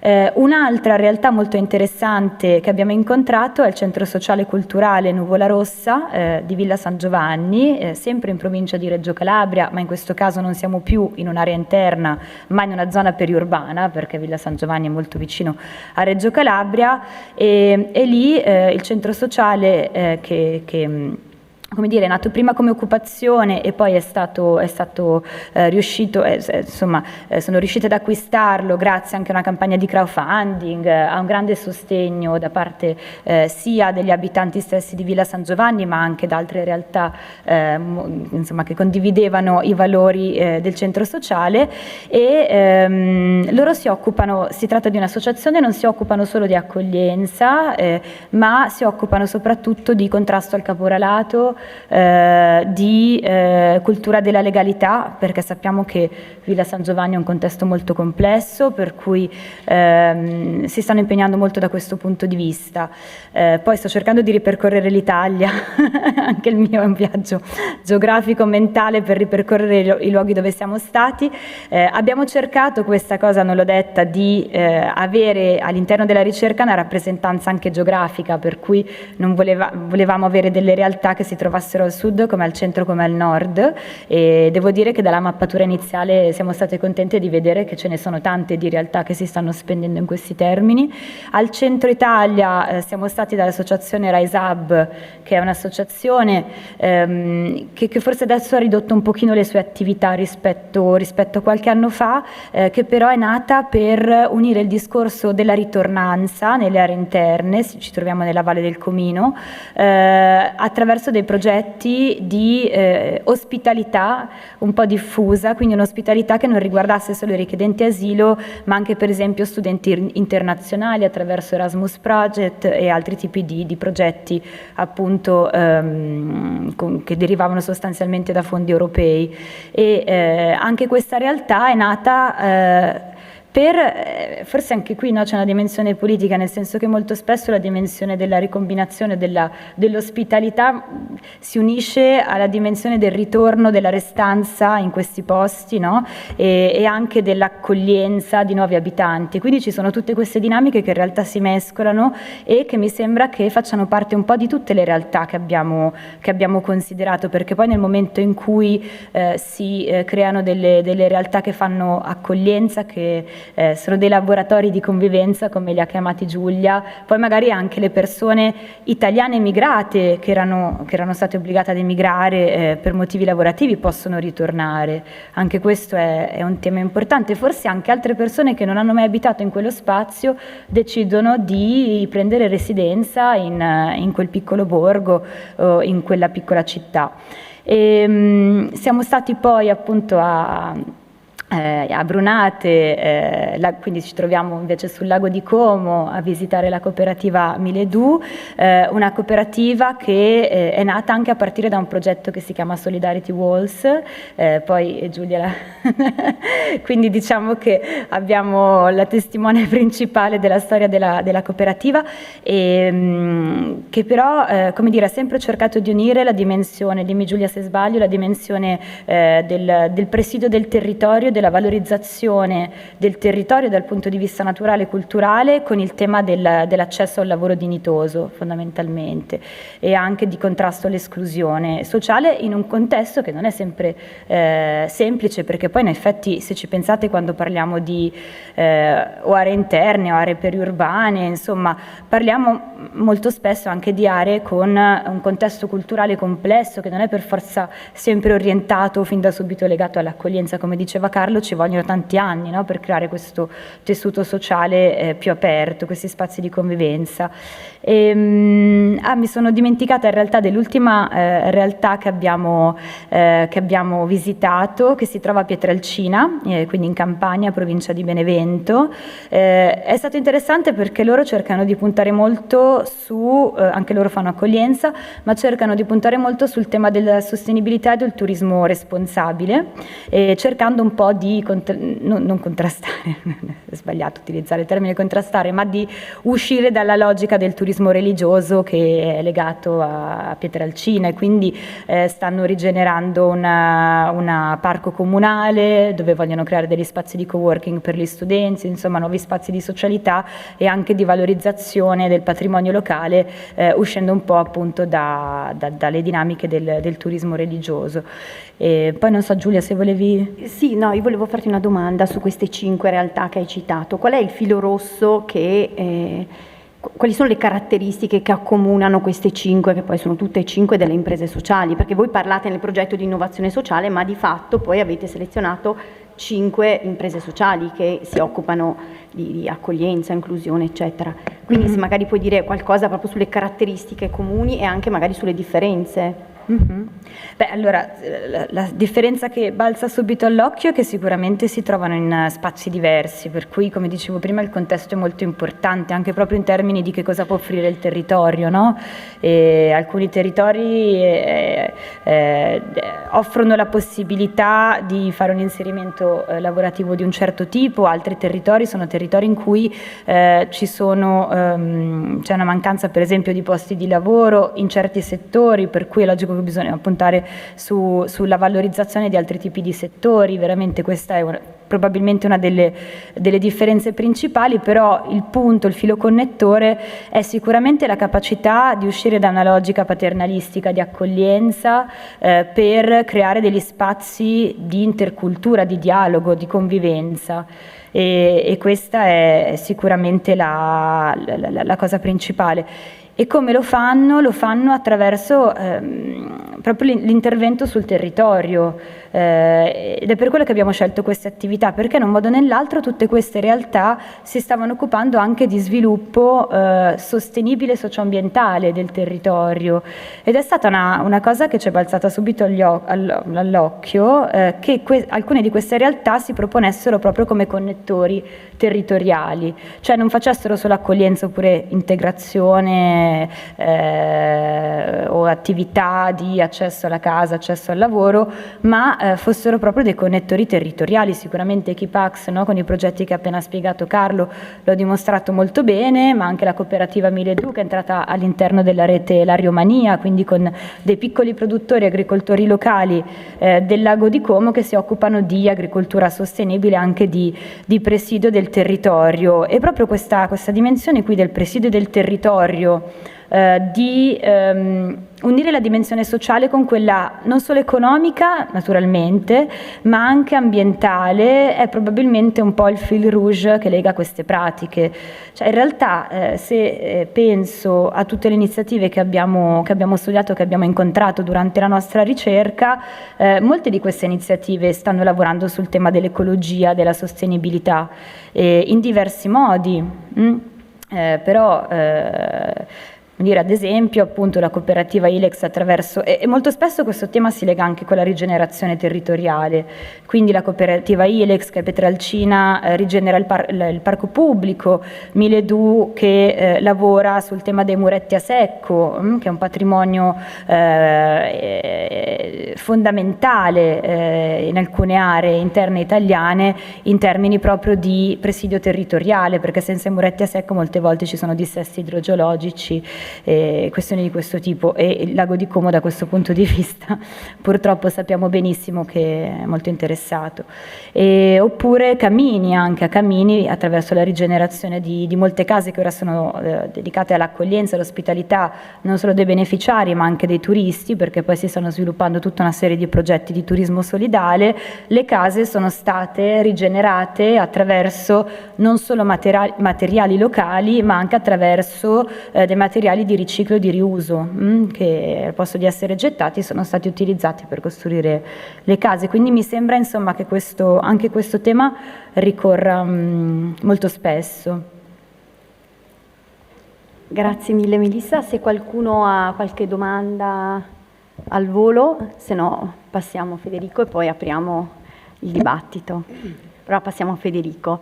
Un'altra realtà molto interessante che abbiamo incontrato è il Centro Sociale Culturale Nuvola Rossa di Villa San Giovanni, sempre in provincia di Reggio Calabria, ma in questo caso non siamo più in un'area interna ma in una zona periurbana, perché Villa San Giovanni è molto vicino a Reggio Calabria, e lì il centro sociale come dire, è nato prima come occupazione e poi è stato riuscito, insomma, sono riuscite ad acquistarlo grazie anche a una campagna di crowdfunding, a un grande sostegno da parte sia degli abitanti stessi di Villa San Giovanni ma anche da altre realtà insomma, che condividevano i valori del centro sociale, e loro si tratta di un'associazione, non si occupano solo di accoglienza ma si occupano soprattutto di contrasto al caporalato, di cultura della legalità, perché sappiamo che Villa San Giovanni è un contesto molto complesso, per cui si stanno impegnando molto da questo punto di vista. Poi sto cercando di ripercorrere l'Italia, anche il mio è un viaggio geografico, mentale, per ripercorrere i luoghi dove siamo stati. Abbiamo cercato, questa cosa non l'ho detta, di avere all'interno della ricerca una rappresentanza anche geografica, per cui non volevamo avere delle realtà che si trovassero al sud come al centro come al nord, e devo dire che dalla mappatura iniziale siamo state contente di vedere che ce ne sono tante di realtà che si stanno spendendo in questi termini. Al centro Italia siamo stati dall'associazione Rise Hub, che è un'associazione che forse adesso ha ridotto un pochino le sue attività rispetto a qualche anno fa, che però è nata per unire il discorso della ritornanza nelle aree interne, ci troviamo nella Valle del Comino, attraverso dei progetti di ospitalità un po' diffusa, quindi un'ospitalità che non riguardasse solo i richiedenti asilo, ma anche per esempio studenti internazionali attraverso Erasmus Project e altri tipi di progetti appunto che derivavano sostanzialmente da fondi europei. E anche questa realtà è nata forse anche qui c'è una dimensione politica, nel senso che molto spesso la dimensione della ricombinazione, dell'ospitalità si unisce alla dimensione del ritorno, della restanza in questi posti, no? E anche dell'accoglienza di nuovi abitanti. Quindi ci sono tutte queste dinamiche che in realtà si mescolano e che mi sembra che facciano parte un po' di tutte le realtà che abbiamo considerato, perché poi nel momento in cui si creano delle realtà che fanno accoglienza, che sono dei laboratori di convivenza, come li ha chiamati Giulia, poi magari anche le persone italiane emigrate che erano state obbligate ad emigrare per motivi lavorativi possono ritornare. Anche questo è un tema importante. Forse anche altre persone che non hanno mai abitato in quello spazio decidono di prendere residenza in quel piccolo borgo o in quella piccola città. Siamo stati poi appunto a Brunate, quindi ci troviamo invece sul lago di Como a visitare la cooperativa Miledù, una cooperativa che è nata anche a partire da un progetto che si chiama Solidarity Walls, poi Giulia quindi diciamo che abbiamo la testimone principale della storia della cooperativa, che però come dire, ha sempre cercato di unire la dimensione, dimmi Giulia se sbaglio, la dimensione del presidio del territorio, della valorizzazione del territorio dal punto di vista naturale e culturale, con il tema dell'accesso al lavoro dignitoso fondamentalmente, e anche di contrasto all'esclusione sociale in un contesto che non è sempre semplice, perché poi in effetti, se ci pensate, quando parliamo di o aree interne o aree periurbane, insomma parliamo molto spesso anche di aree con un contesto culturale complesso, che non è per forza sempre orientato fin da subito legato all'accoglienza. Come diceva Carlo, ci vogliono tanti anni, no, per creare questo tessuto sociale più aperto, questi spazi di convivenza. Mi sono dimenticata in realtà dell'ultima realtà che abbiamo visitato, che si trova a Pietrelcina, quindi in Campania, provincia di Benevento. È stato interessante perché loro cercano di puntare molto anche loro fanno accoglienza, ma cercano di puntare molto sul tema della sostenibilità e del turismo responsabile, cercando un po' di non contrastare, è sbagliato utilizzare il termine contrastare, ma di uscire dalla logica del turismo religioso che è legato a Pietrelcina, e quindi stanno rigenerando una parco comunale dove vogliono creare degli spazi di coworking per gli studenti, insomma nuovi spazi di socialità e anche di valorizzazione del patrimonio locale, uscendo un po' appunto dalle dinamiche del turismo religioso. E poi non so Giulia se volevi... Sì, no, io volevo farti una domanda su queste 5 realtà che hai citato. Qual è il filo rosso quali sono le caratteristiche che accomunano queste 5, che poi sono tutte e 5 delle imprese sociali? Perché voi parlate nel progetto di innovazione sociale, ma di fatto poi avete selezionato 5 imprese sociali che si occupano di accoglienza, inclusione, eccetera. Quindi se magari puoi dire qualcosa proprio sulle caratteristiche comuni e anche magari sulle differenze. Beh, allora, la differenza che balza subito all'occhio è che sicuramente si trovano in spazi diversi, per cui, come dicevo prima, il contesto è molto importante, anche proprio in termini di che cosa può offrire il territorio, no? Alcuni territori offrono la possibilità di fare un inserimento lavorativo di un certo tipo, altri territori sono territori in cui c'è una mancanza, per esempio, di posti di lavoro in certi settori, per cui è logico che bisogna puntare sulla valorizzazione di altri tipi di settori. Veramente questa è probabilmente una delle differenze principali, però il punto, il filo connettore è sicuramente la capacità di uscire da una logica paternalistica di accoglienza per creare degli spazi di intercultura, di dialogo, di convivenza. E questa è sicuramente la cosa principale. E come lo fanno? Lo fanno attraverso proprio l'intervento sul territorio, ed è per quello che abbiamo scelto queste attività, perché in un modo o nell'altro tutte queste realtà si stavano occupando anche di sviluppo sostenibile socioambientale del territorio, ed è stata una cosa che ci è balzata subito all'occhio, che alcune di queste realtà si proponessero proprio come connettori territoriali, cioè non facessero solo accoglienza oppure integrazione o attività di accesso alla casa, accesso al lavoro, ma fossero proprio dei connettori territoriali. Sicuramente Equipax, no, con i progetti che ha appena spiegato Carlo, lo ha dimostrato molto bene, ma anche la cooperativa Miledu, che è entrata all'interno della rete La Riomania, quindi con dei piccoli produttori agricoltori locali del lago di Como che si occupano di agricoltura sostenibile, anche di presidio del territorio. E proprio questa dimensione qui del presidio del territorio, di unire la dimensione sociale con quella non solo economica, naturalmente, ma anche ambientale, è probabilmente un po' il fil rouge che lega queste pratiche. Cioè, in realtà, se penso a tutte le iniziative che abbiamo studiato, che abbiamo incontrato durante la nostra ricerca, molte di queste iniziative stanno lavorando sul tema dell'ecologia, della sostenibilità, in diversi modi. Però ad esempio, appunto, la cooperativa Ilex attraverso, e molto spesso questo tema si lega anche con la rigenerazione territoriale, quindi la cooperativa Ilex che a Petralcina rigenera il parco pubblico, Miledu che lavora sul tema dei muretti a secco, che è un patrimonio fondamentale in alcune aree interne italiane in termini proprio di presidio territoriale, perché senza i muretti a secco molte volte ci sono dissesti idrogeologici, questioni di questo tipo, e il lago di Como da questo punto di vista purtroppo sappiamo benissimo che è molto interessato. Oppure Camini, anche a Camini, attraverso la rigenerazione di molte case che ora sono dedicate all'accoglienza e all'ospitalità, non solo dei beneficiari ma anche dei turisti, perché poi si stanno sviluppando tutta una serie di progetti di turismo solidale. Le case sono state rigenerate attraverso non solo materiali locali, ma anche attraverso dei materiali di riciclo e di riuso che al posto di essere gettati sono stati utilizzati per costruire le case. Quindi mi sembra, insomma, che anche questo tema ricorra molto spesso. Grazie mille Melissa, se qualcuno ha qualche domanda al volo, se no passiamo a Federico e poi apriamo il dibattito. Però passiamo a Federico.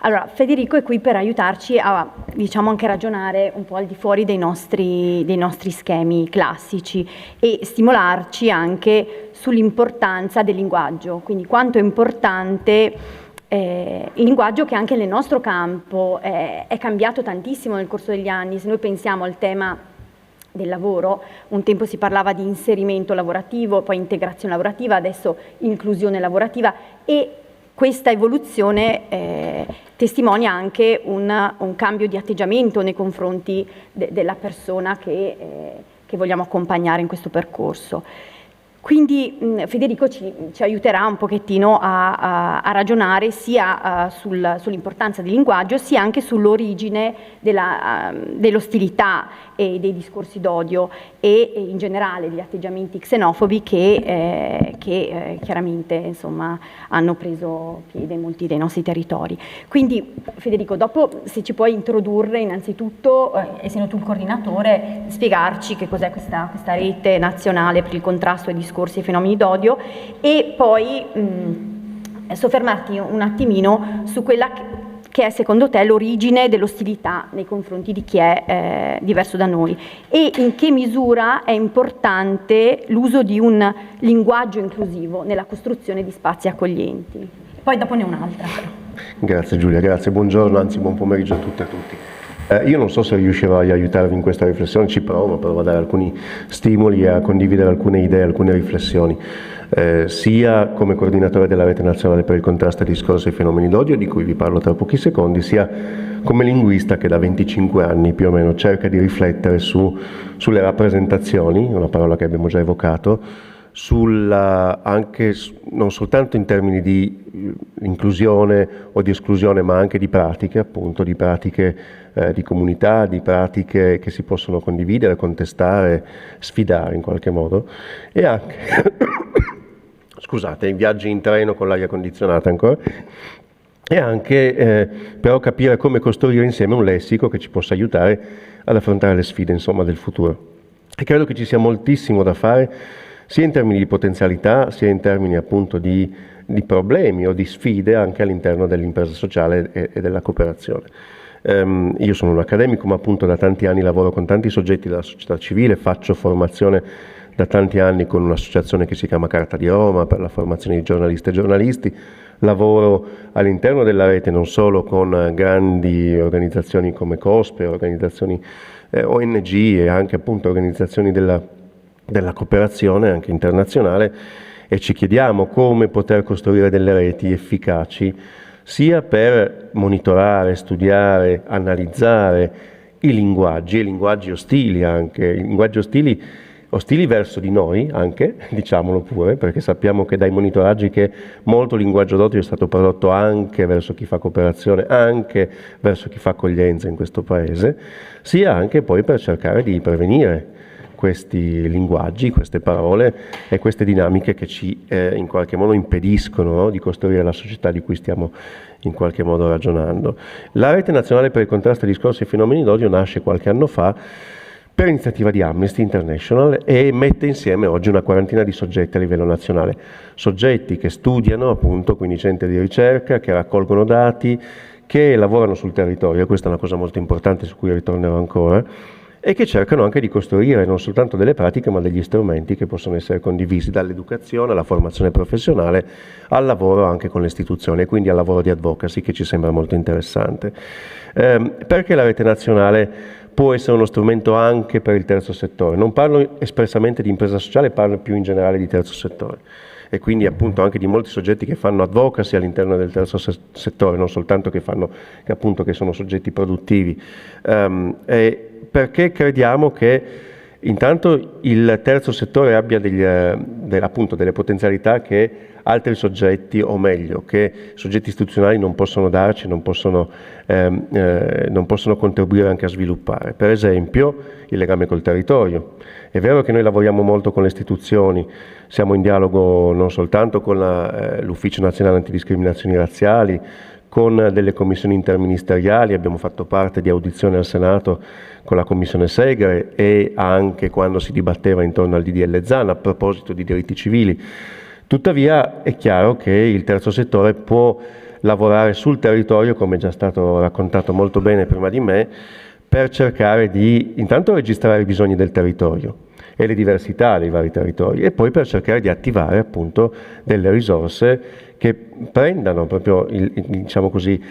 Allora, Federico è qui per aiutarci a, diciamo, anche ragionare un po' al di fuori dei nostri schemi classici e stimolarci anche sull'importanza del linguaggio, quindi quanto è importante il linguaggio, che anche nel nostro campo è cambiato tantissimo nel corso degli anni. Se noi pensiamo al tema del lavoro, un tempo si parlava di inserimento lavorativo, poi integrazione lavorativa, adesso inclusione lavorativa, e questa evoluzione testimonia anche un cambio di atteggiamento nei confronti della persona che vogliamo accompagnare in questo percorso. Quindi Federico ci aiuterà un pochettino a ragionare sia sull'importanza del linguaggio, sia anche sull'origine dell'ostilità e dei discorsi d'odio e in generale degli atteggiamenti xenofobi che chiaramente insomma, hanno preso piede in molti dei nostri territori. Quindi Federico, dopo se ci puoi introdurre innanzitutto, essendo tu il coordinatore, spiegarci che cos'è questa rete nazionale per il contrasto ai discorsi e fenomeni d'odio, e poi soffermarti un attimino su quella che è secondo te l'origine dell'ostilità nei confronti di chi è diverso da noi, e in che misura è importante l'uso di un linguaggio inclusivo nella costruzione di spazi accoglienti. Poi dopo ne ho un'altra. Grazie Giulia, grazie, buongiorno, anzi buon pomeriggio a tutte e a tutti. Io non so se riuscirò a aiutarvi in questa riflessione, ci provo a dare alcuni stimoli e a condividere alcune idee, alcune riflessioni, sia come coordinatore della Rete Nazionale per il Contrasto ai Discorsi e Fenomeni d'Odio, di cui vi parlo tra pochi secondi, sia come linguista che da 25 anni più o meno cerca di riflettere sulle rappresentazioni, una parola che abbiamo già evocato, anche non soltanto in termini di inclusione o di esclusione, ma anche di pratiche, appunto, di pratiche di comunità, di pratiche che si possono condividere, contestare, sfidare in qualche modo, e anche scusate, in viaggi in treno con l'aria condizionata ancora, e anche però capire come costruire insieme un lessico che ci possa aiutare ad affrontare le sfide, insomma, del futuro. E credo che ci sia moltissimo da fare, sia in termini di potenzialità, sia in termini appunto di problemi o di sfide anche all'interno dell'impresa sociale e della cooperazione. Io sono un accademico, ma appunto da tanti anni lavoro con tanti soggetti della società civile, faccio formazione da tanti anni con un'associazione che si chiama Carta di Roma per la formazione di giornaliste e giornalisti, lavoro all'interno della rete non solo con grandi organizzazioni come COSPE, organizzazioni ONG e anche appunto organizzazioni della cooperazione anche internazionale, e ci chiediamo come poter costruire delle reti efficaci sia per monitorare, studiare, analizzare i linguaggi ostili anche, i linguaggi ostili verso di noi anche, diciamolo pure, perché sappiamo che dai monitoraggi che molto linguaggio d'odio è stato prodotto anche verso chi fa cooperazione, anche verso chi fa accoglienza in questo paese, sia anche poi per cercare di prevenire questi linguaggi, queste parole e queste dinamiche che ci in qualche modo impediscono, no, di costruire la società di cui stiamo in qualche modo ragionando. La Rete Nazionale per il Contrasto ai Discorsi e Fenomeni d'Odio nasce qualche anno fa per iniziativa di Amnesty International e mette insieme oggi una quarantina di soggetti a livello nazionale, soggetti che studiano appunto, quindi centri di ricerca, che raccolgono dati, che lavorano sul territorio, questa è una cosa molto importante su cui ritornerò ancora, e che cercano anche di costruire non soltanto delle pratiche ma degli strumenti che possono essere condivisi dall'educazione alla formazione professionale al lavoro anche con le istituzioni e quindi al lavoro di advocacy, che ci sembra molto interessante. Perché la rete nazionale può essere uno strumento anche per il terzo settore? Non parlo espressamente di impresa sociale, parlo più in generale di terzo settore e quindi appunto anche di molti soggetti che fanno advocacy all'interno del terzo settore, non soltanto che sono soggetti produttivi. Perché crediamo che intanto il terzo settore abbia delle potenzialità che altri soggetti, o meglio, che soggetti istituzionali non possono darci, non possono contribuire anche a sviluppare. Per esempio, il legame col territorio. È vero che noi lavoriamo molto con le istituzioni, siamo in dialogo non soltanto con l'Ufficio Nazionale Antidiscriminazioni Razziali, con delle commissioni interministeriali, abbiamo fatto parte di audizioni al Senato con la Commissione Segre e anche quando si dibatteva intorno al DDL Zan a proposito di diritti civili. Tuttavia è chiaro che il terzo settore può lavorare sul territorio, come è già stato raccontato molto bene prima di me, per cercare di intanto registrare i bisogni del territorio e le diversità dei vari territori e poi per cercare di attivare appunto delle risorse che prendano proprio, diciamo così,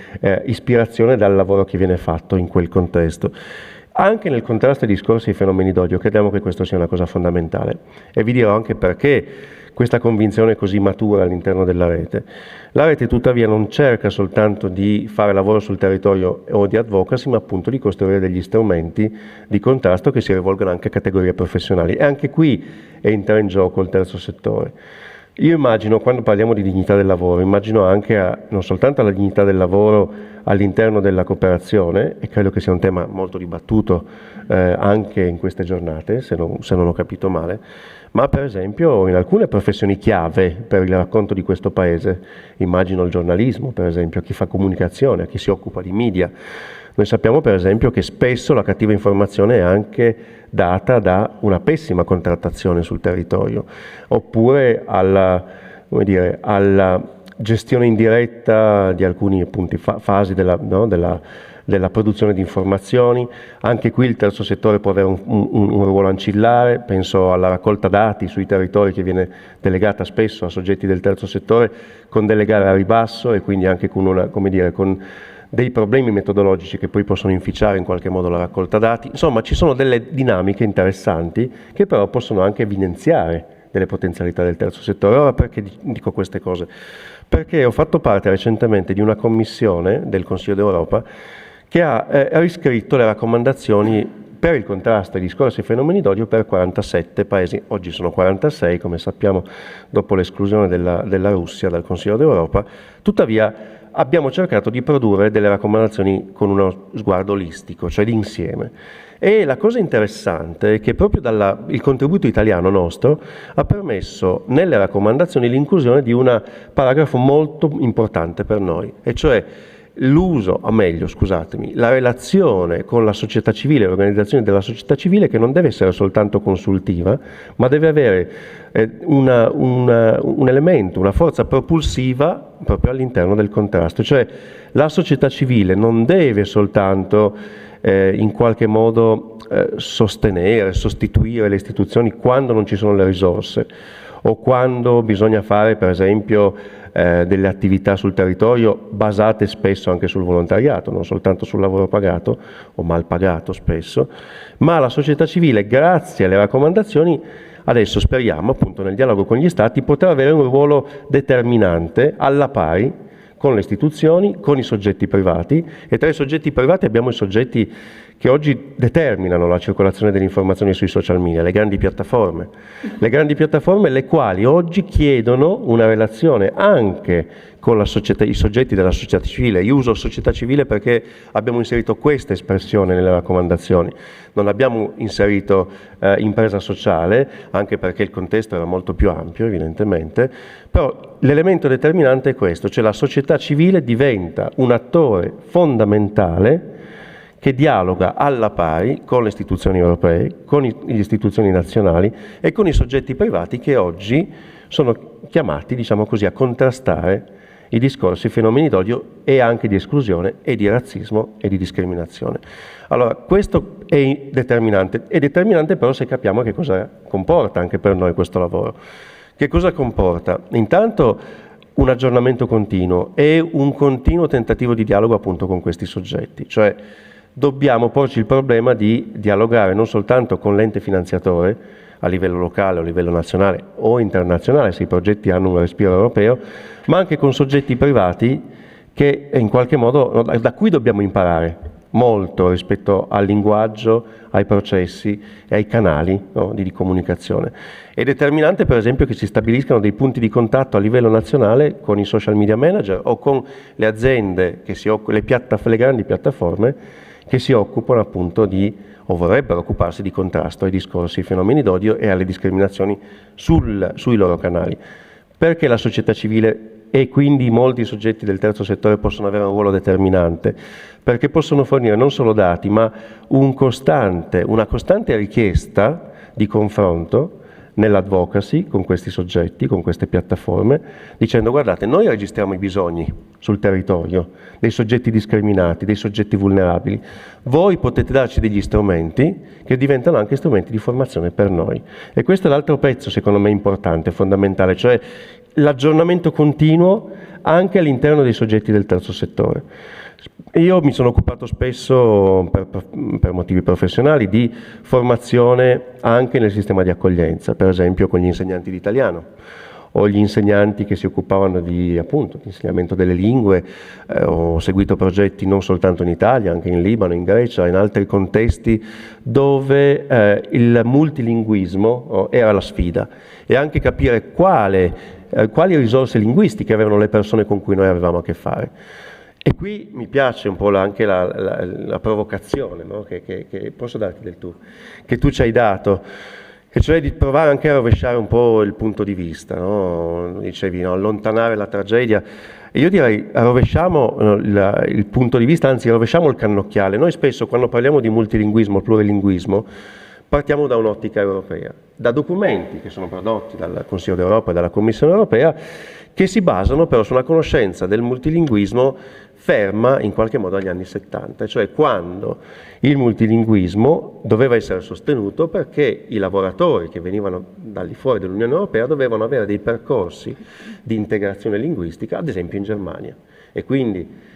ispirazione dal lavoro che viene fatto in quel contesto. anche nel contrasto ai discorsi e ai fenomeni d'odio. Crediamo che questo sia una cosa fondamentale, e vi dirò anche perché questa convinzione è così matura all'interno della rete. La rete tuttavia non cerca soltanto di fare lavoro sul territorio o di advocacy, ma appunto di costruire degli strumenti di contrasto che si rivolgono anche a categorie professionali, e anche qui entra in gioco il terzo settore. Io immagino, quando parliamo di dignità del lavoro, immagino anche non soltanto alla dignità del lavoro all'interno della cooperazione, e credo che sia un tema molto dibattuto anche in queste giornate, se non ho capito male, ma per esempio in alcune professioni chiave per il racconto di questo paese, immagino il giornalismo per esempio, a chi fa comunicazione, a chi si occupa di media. Noi sappiamo per esempio che spesso la cattiva informazione è anche data da una pessima contrattazione sul territorio, oppure alla gestione indiretta di alcuni appunto fasi della produzione di informazioni. Anche qui il terzo settore può avere un ruolo ancillare, penso alla raccolta dati sui territori che viene delegata spesso a soggetti del terzo settore con delegare a ribasso, e quindi anche con dei problemi metodologici che poi possono inficiare in qualche modo la raccolta dati. Insomma, ci sono delle dinamiche interessanti che però possono anche evidenziare delle potenzialità del terzo settore. Ora, perché dico queste cose? Perché ho fatto parte recentemente di una commissione del Consiglio d'Europa che ha riscritto le raccomandazioni per il contrasto ai discorsi e fenomeni d'odio per 47 paesi. Oggi sono 46, come sappiamo, dopo l'esclusione della Russia dal Consiglio d'Europa. Tuttavia abbiamo cercato di produrre delle raccomandazioni con uno sguardo olistico, cioè d'insieme. E la cosa interessante è che proprio il contributo italiano nostro ha permesso nelle raccomandazioni l'inclusione di un paragrafo molto importante per noi, e cioè la relazione con la società civile, l'organizzazione della società civile, che non deve essere soltanto consultiva, ma deve avere un elemento, una forza propulsiva proprio all'interno del contrasto. Cioè la società civile non deve soltanto in qualche modo sostenere, sostituire le istituzioni quando non ci sono le risorse, o quando bisogna fare per esempio delle attività sul territorio basate spesso anche sul volontariato, non soltanto sul lavoro pagato o mal pagato spesso, ma la società civile, grazie alle raccomandazioni, adesso speriamo appunto nel dialogo con gli Stati, potrà avere un ruolo determinante alla pari con le istituzioni, con i soggetti privati, e tra i soggetti privati abbiamo i soggetti che oggi determinano la circolazione delle informazioni sui social media, le grandi piattaforme le quali oggi chiedono una relazione anche con i soggetti della società civile. Io uso società civile perché abbiamo inserito questa espressione nelle raccomandazioni, non abbiamo inserito impresa sociale, anche perché il contesto era molto più ampio evidentemente, però l'elemento determinante è questo, cioè la società civile diventa un attore fondamentale che dialoga alla pari con le istituzioni europee, con le istituzioni nazionali e con i soggetti privati che oggi sono chiamati, diciamo così, a contrastare i discorsi, i fenomeni d'odio e anche di esclusione e di razzismo e di discriminazione. Allora, questo è determinante però se capiamo che cosa comporta anche per noi questo lavoro. Che cosa comporta? Intanto un aggiornamento continuo e un continuo tentativo di dialogo appunto con questi soggetti, cioè dobbiamo porci il problema di dialogare non soltanto con l'ente finanziatore a livello locale o a livello nazionale o internazionale, se i progetti hanno un respiro europeo, ma anche con soggetti privati che in qualche modo, da cui dobbiamo imparare molto rispetto al linguaggio, ai processi e ai canali di comunicazione. È determinante per esempio che si stabiliscano dei punti di contatto a livello nazionale con i social media manager o con le aziende, le grandi piattaforme che si occupano appunto o vorrebbero occuparsi di contrasto ai discorsi, ai fenomeni d'odio e alle discriminazioni sui loro canali. Perché la società civile e quindi molti soggetti del terzo settore possono avere un ruolo determinante? Perché possono fornire non solo dati, ma una costante richiesta di confronto nell'advocacy con questi soggetti, con queste piattaforme, dicendo: guardate, noi registriamo i bisogni sul territorio dei soggetti discriminati, dei soggetti vulnerabili, voi potete darci degli strumenti che diventano anche strumenti di formazione per noi. E questo è l'altro pezzo secondo me importante, fondamentale, cioè l'aggiornamento continuo anche all'interno dei soggetti del terzo settore. Io mi sono occupato spesso, per motivi professionali, di formazione anche nel sistema di accoglienza, per esempio con gli insegnanti di italiano o gli insegnanti che si occupavano di insegnamento delle lingue. Ho seguito progetti non soltanto in Italia, anche in Libano, in Grecia, in altri contesti dove il multilinguismo era la sfida, e anche capire quali risorse linguistiche avevano le persone con cui noi avevamo a che fare. E qui mi piace un po' anche la provocazione, no? che posso darti del tu, che tu ci hai dato, e cioè di provare anche a rovesciare un po' il punto di vista, no? Dicevi, no? Allontanare la tragedia. E io direi, rovesciamo il punto di vista, anzi rovesciamo il cannocchiale. Noi spesso quando parliamo di multilinguismo, plurilinguismo, partiamo da un'ottica europea, da documenti che sono prodotti dal Consiglio d'Europa e dalla Commissione europea, che si basano però su una conoscenza del multilinguismo ferma in qualche modo agli anni 70, cioè quando il multilinguismo doveva essere sostenuto perché i lavoratori che venivano dal fuori dell'Unione Europea dovevano avere dei percorsi di integrazione linguistica, ad esempio in Germania, e quindi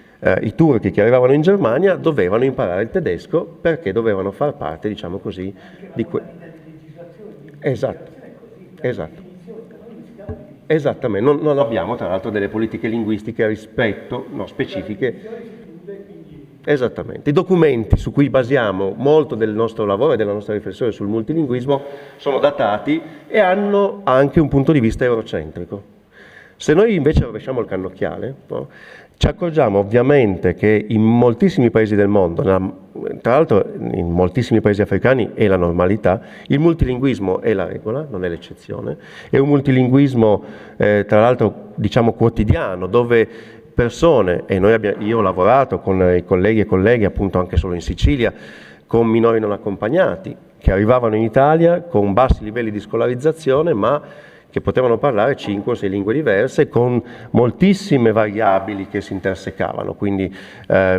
i turchi che arrivavano in Germania dovevano imparare il tedesco perché dovevano far parte, diciamo così, di Esatto. Esattamente, non abbiamo tra l'altro delle politiche linguistiche specifiche. Esattamente, i documenti su cui basiamo molto del nostro lavoro e della nostra riflessione sul multilinguismo sono datati e hanno anche un punto di vista eurocentrico. Se noi invece rovesciamo il cannocchiale, no, ci accorgiamo ovviamente che in moltissimi paesi del mondo, tra l'altro in moltissimi paesi africani è la normalità, il multilinguismo è la regola, non è l'eccezione, è un multilinguismo tra l'altro diciamo quotidiano, dove persone, e io ho lavorato con i colleghi e colleghe appunto anche solo in Sicilia, con minori non accompagnati, che arrivavano in Italia con bassi livelli di scolarizzazione, ma che potevano parlare 5 o 6 lingue diverse con moltissime variabili che si intersecavano, quindi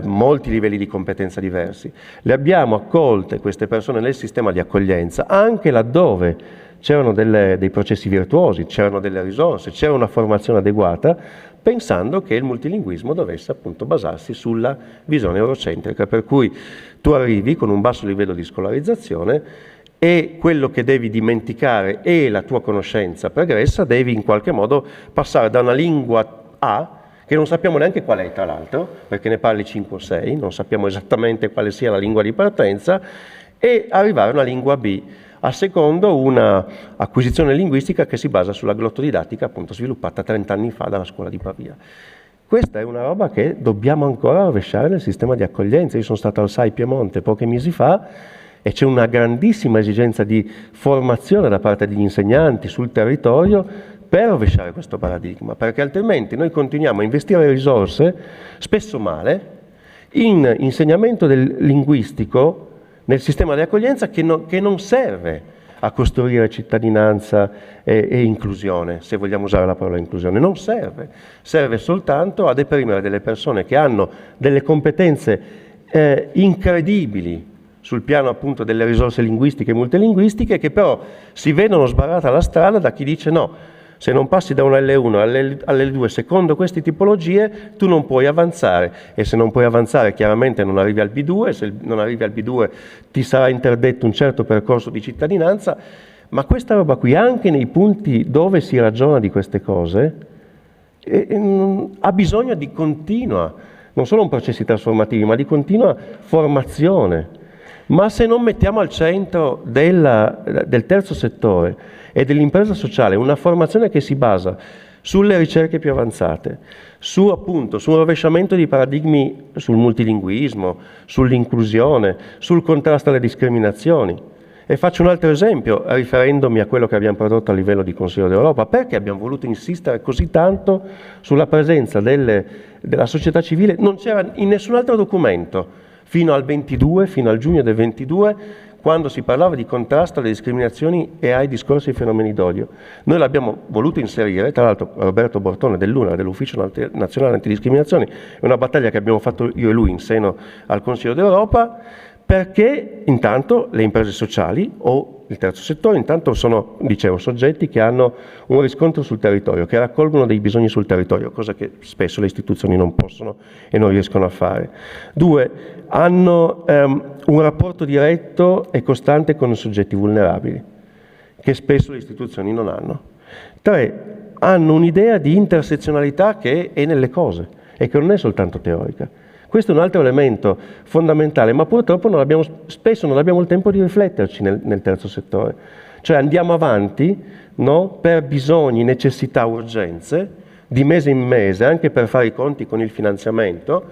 molti livelli di competenza diversi. Le abbiamo accolte queste persone nel sistema di accoglienza, anche laddove c'erano dei processi virtuosi, c'erano delle risorse, c'era una formazione adeguata, pensando che il multilinguismo dovesse appunto basarsi sulla visione eurocentrica, per cui tu arrivi con un basso livello di scolarizzazione e quello che devi dimenticare è la tua conoscenza pregressa, devi in qualche modo passare da una lingua A, che non sappiamo neanche qual è tra l'altro, perché ne parli 5 o 6, non sappiamo esattamente quale sia la lingua di partenza, e arrivare a una lingua B, a secondo una acquisizione linguistica che si basa sulla glottodidattica appunto sviluppata 30 anni fa dalla scuola di Pavia. Questa è una roba che dobbiamo ancora rovesciare nel sistema di accoglienza. Io sono stato al SAI Piemonte pochi mesi fa, e c'è una grandissima esigenza di formazione da parte degli insegnanti sul territorio per rovesciare questo paradigma, perché altrimenti noi continuiamo a investire risorse, spesso male, in insegnamento del linguistico nel sistema di accoglienza che non serve a costruire cittadinanza e inclusione, se vogliamo usare la parola inclusione, non serve, serve soltanto a deprimere delle persone che hanno delle competenze incredibili sul piano appunto delle risorse linguistiche e multilinguistiche, che però si vedono sbarrata la strada da chi dice no, se non passi da una L1 all'L2 secondo queste tipologie tu non puoi avanzare, e se non puoi avanzare chiaramente non arrivi al B2, e se non arrivi al B2 ti sarà interdetto un certo percorso di cittadinanza. Ma questa roba qui, anche nei punti dove si ragiona di queste cose, ha bisogno di continua, non solo un processi trasformativi, ma di continua formazione. Ma se non mettiamo al centro del terzo settore e dell'impresa sociale una formazione che si basa sulle ricerche più avanzate, su un rovesciamento di paradigmi sul multilinguismo, sull'inclusione, sul contrasto alle discriminazioni. E faccio un altro esempio, riferendomi a quello che abbiamo prodotto a livello di Consiglio d'Europa. Perché abbiamo voluto insistere così tanto sulla presenza della società civile? Non c'era in nessun altro documento fino al giugno del 22, quando si parlava di contrasto alle discriminazioni e ai discorsi e fenomeni d'odio. Noi l'abbiamo voluto inserire, tra l'altro Roberto Bortone dell'UNAR, dell'Ufficio Nazionale Antidiscriminazioni, è una battaglia che abbiamo fatto io e lui in seno al Consiglio d'Europa, perché intanto le imprese sociali o il terzo settore intanto sono, dicevo, soggetti che hanno un riscontro sul territorio, che raccolgono dei bisogni sul territorio, cosa che spesso le istituzioni non possono e non riescono a fare. 2, hanno un rapporto diretto e costante con i soggetti vulnerabili, che spesso le istituzioni non hanno. 3, hanno un'idea di intersezionalità che è nelle cose e che non è soltanto teorica. Questo è un altro elemento fondamentale, ma purtroppo spesso non abbiamo il tempo di rifletterci nel terzo settore. Cioè andiamo avanti, no, per bisogni, necessità, urgenze, di mese in mese, anche per fare i conti con il finanziamento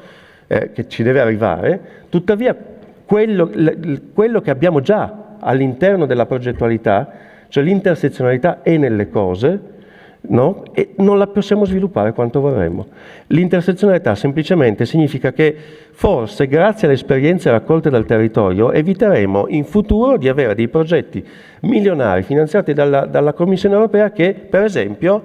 che ci deve arrivare. Tuttavia quello che abbiamo già all'interno della progettualità, cioè l'intersezionalità è nelle cose, no? E non la possiamo sviluppare quanto vorremmo. L'intersezionalità semplicemente significa che forse grazie alle esperienze raccolte dal territorio eviteremo in futuro di avere dei progetti milionari finanziati dalla Commissione europea che per esempio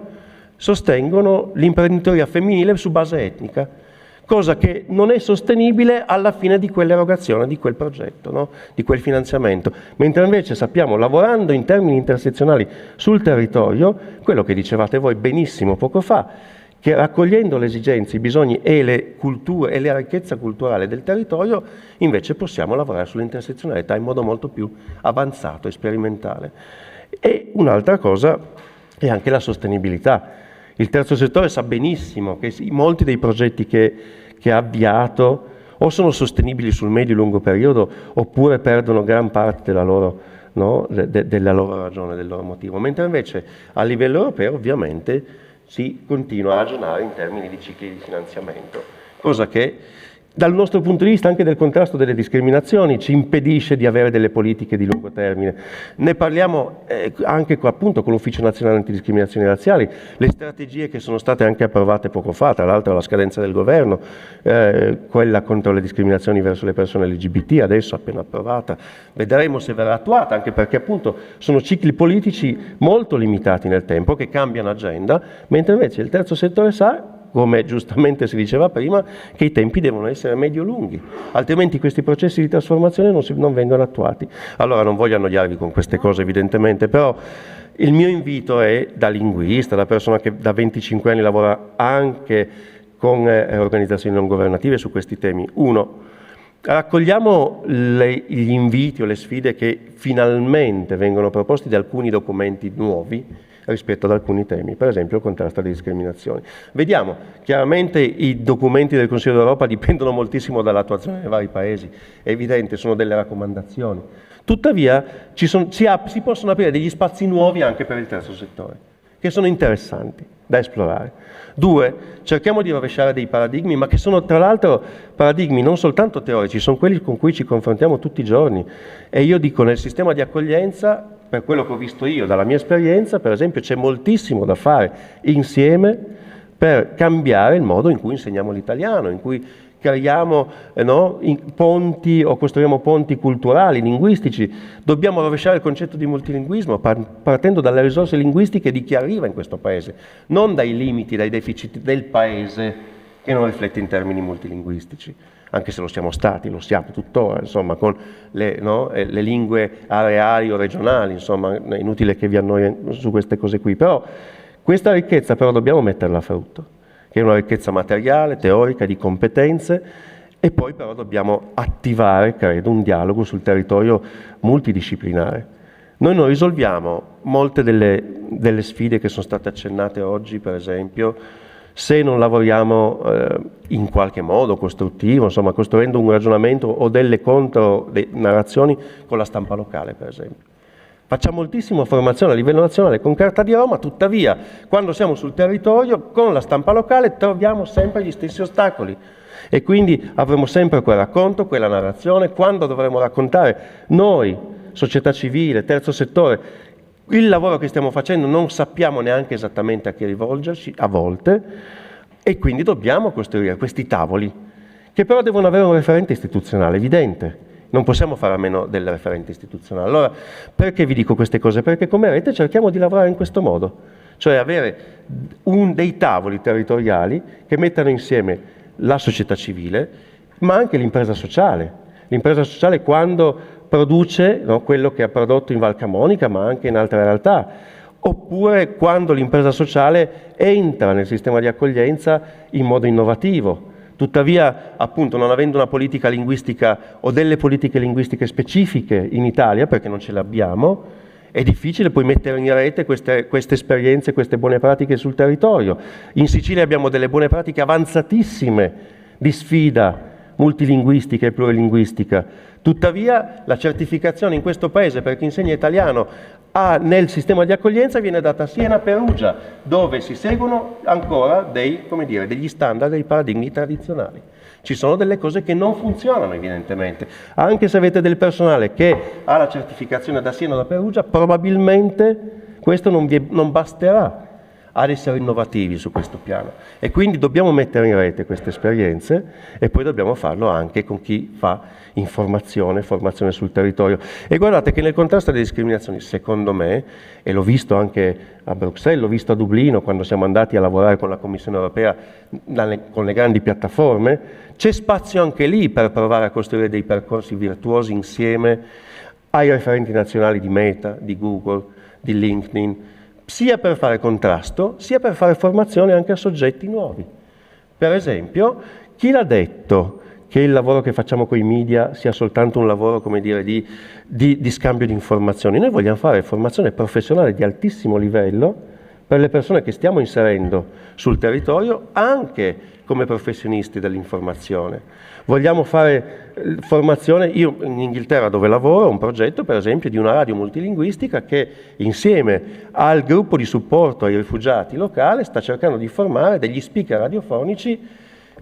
sostengono l'imprenditoria femminile su base etnica, cosa che non è sostenibile alla fine di quell'erogazione, di quel progetto, no? Di quel finanziamento. Mentre invece sappiamo, lavorando in termini intersezionali sul territorio, quello che dicevate voi benissimo poco fa, che raccogliendo le esigenze, i bisogni e le culture e la ricchezza culturale del territorio, invece possiamo lavorare sull'intersezionalità in modo molto più avanzato e sperimentale. E un'altra cosa è anche la sostenibilità. Il terzo settore sa benissimo che molti dei progetti che ha avviato o sono sostenibili sul medio e lungo periodo oppure perdono gran parte della loro, no, della loro ragione, del loro motivo, mentre invece a livello europeo ovviamente si continua a ragionare in termini di cicli di finanziamento, cosa che dal nostro punto di vista anche del contrasto delle discriminazioni ci impedisce di avere delle politiche di lungo termine. Ne parliamo anche appunto con l'Ufficio Nazionale Antidiscriminazioni Razziali, le strategie che sono state anche approvate poco fa, tra l'altro alla scadenza del governo, quella contro le discriminazioni verso le persone LGBT, adesso appena approvata, vedremo se verrà attuata, anche perché appunto sono cicli politici molto limitati nel tempo che cambiano agenda, mentre invece il terzo settore sa, come giustamente si diceva prima, che i tempi devono essere medio-lunghi, altrimenti questi processi di trasformazione non vengono attuati. Allora non voglio annoiarvi con queste cose evidentemente, però il mio invito è da linguista, da persona che da 25 anni lavora anche con organizzazioni non governative su questi temi. 1. Raccogliamo gli inviti o le sfide che finalmente vengono proposti da alcuni documenti nuovi rispetto ad alcuni temi, per esempio il contrasto alle discriminazioni. Vediamo, chiaramente i documenti del Consiglio d'Europa dipendono moltissimo dall'attuazione dei vari paesi, è evidente, sono delle raccomandazioni. Tuttavia si possono aprire degli spazi nuovi anche per il terzo settore, che sono interessanti da esplorare. 2, cerchiamo di rovesciare dei paradigmi, ma che sono tra l'altro paradigmi non soltanto teorici, sono quelli con cui ci confrontiamo tutti i giorni. E io dico, nel sistema di accoglienza, per quello che ho visto io dalla mia esperienza, per esempio, c'è moltissimo da fare insieme per cambiare il modo in cui insegniamo l'italiano, in cui creiamo ponti o costruiamo ponti culturali, linguistici. Dobbiamo rovesciare il concetto di multilinguismo partendo dalle risorse linguistiche di chi arriva in questo paese, non dai limiti, dai deficit del paese che non riflette in termini multilinguistici, anche se lo siamo stati, lo siamo tuttora, insomma, con le lingue areali o regionali, insomma, è inutile che vi annoi su queste cose qui, però questa ricchezza però dobbiamo metterla a frutto, che è una ricchezza materiale, teorica, di competenze, e poi però dobbiamo attivare, credo, un dialogo sul territorio multidisciplinare. Noi non risolviamo molte delle sfide che sono state accennate oggi, per esempio, se non lavoriamo in qualche modo costruttivo, insomma, costruendo un ragionamento o delle narrazioni con la stampa locale, per esempio. Facciamo moltissima formazione a livello nazionale con Carta di Roma, tuttavia quando siamo sul territorio con la stampa locale troviamo sempre gli stessi ostacoli e quindi avremo sempre quel racconto, quella narrazione. Quando dovremo raccontare noi, società civile, terzo settore, il lavoro che stiamo facendo, non sappiamo neanche esattamente a chi rivolgerci a volte, e quindi dobbiamo costruire questi tavoli che però devono avere un referente istituzionale evidente. Non possiamo fare a meno del referente istituzionale. Allora, perché vi dico queste cose? Perché come rete cerchiamo di lavorare in questo modo, cioè avere dei tavoli territoriali che mettano insieme la società civile, ma anche l'impresa sociale. L'impresa sociale quando produce, no, quello che ha prodotto in Val Camonica, ma anche in altre realtà. Oppure quando l'impresa sociale entra nel sistema di accoglienza in modo innovativo. Tuttavia, appunto, non avendo una politica linguistica o delle politiche linguistiche specifiche in Italia, perché non ce le abbiamo, è difficile poi mettere in rete queste esperienze, queste buone pratiche sul territorio. In Sicilia abbiamo delle buone pratiche avanzatissime di sfida multilinguistica e plurilinguistica. Tuttavia, la certificazione in questo paese per chi insegna italiano nel sistema di accoglienza viene data a Siena, Perugia, dove si seguono ancora degli standard, dei paradigmi tradizionali. Ci sono delle cose che non funzionano evidentemente. Anche se avete del personale che ha la certificazione da Siena o da Perugia, probabilmente questo non basterà ad essere innovativi su questo piano. E quindi dobbiamo mettere in rete queste esperienze e poi dobbiamo farlo anche con chi fa formazione sul territorio. E guardate che nel contrasto alle discriminazioni, secondo me, e l'ho visto anche a Bruxelles, l'ho visto a Dublino quando siamo andati a lavorare con la Commissione europea con le grandi piattaforme, c'è spazio anche lì per provare a costruire dei percorsi virtuosi insieme ai referenti nazionali di Meta, di Google, di LinkedIn, sia per fare contrasto, sia per fare formazione anche a soggetti nuovi. Per esempio, chi l'ha detto che il lavoro che facciamo con i media sia soltanto un lavoro, come dire, di scambio di informazioni? Noi vogliamo fare formazione professionale di altissimo livello per le persone che stiamo inserendo sul territorio, anche come professionisti dell'informazione. Vogliamo fare formazione, io in Inghilterra dove lavoro ho un progetto per esempio di una radio multilinguistica che insieme al gruppo di supporto ai rifugiati locale sta cercando di formare degli speaker radiofonici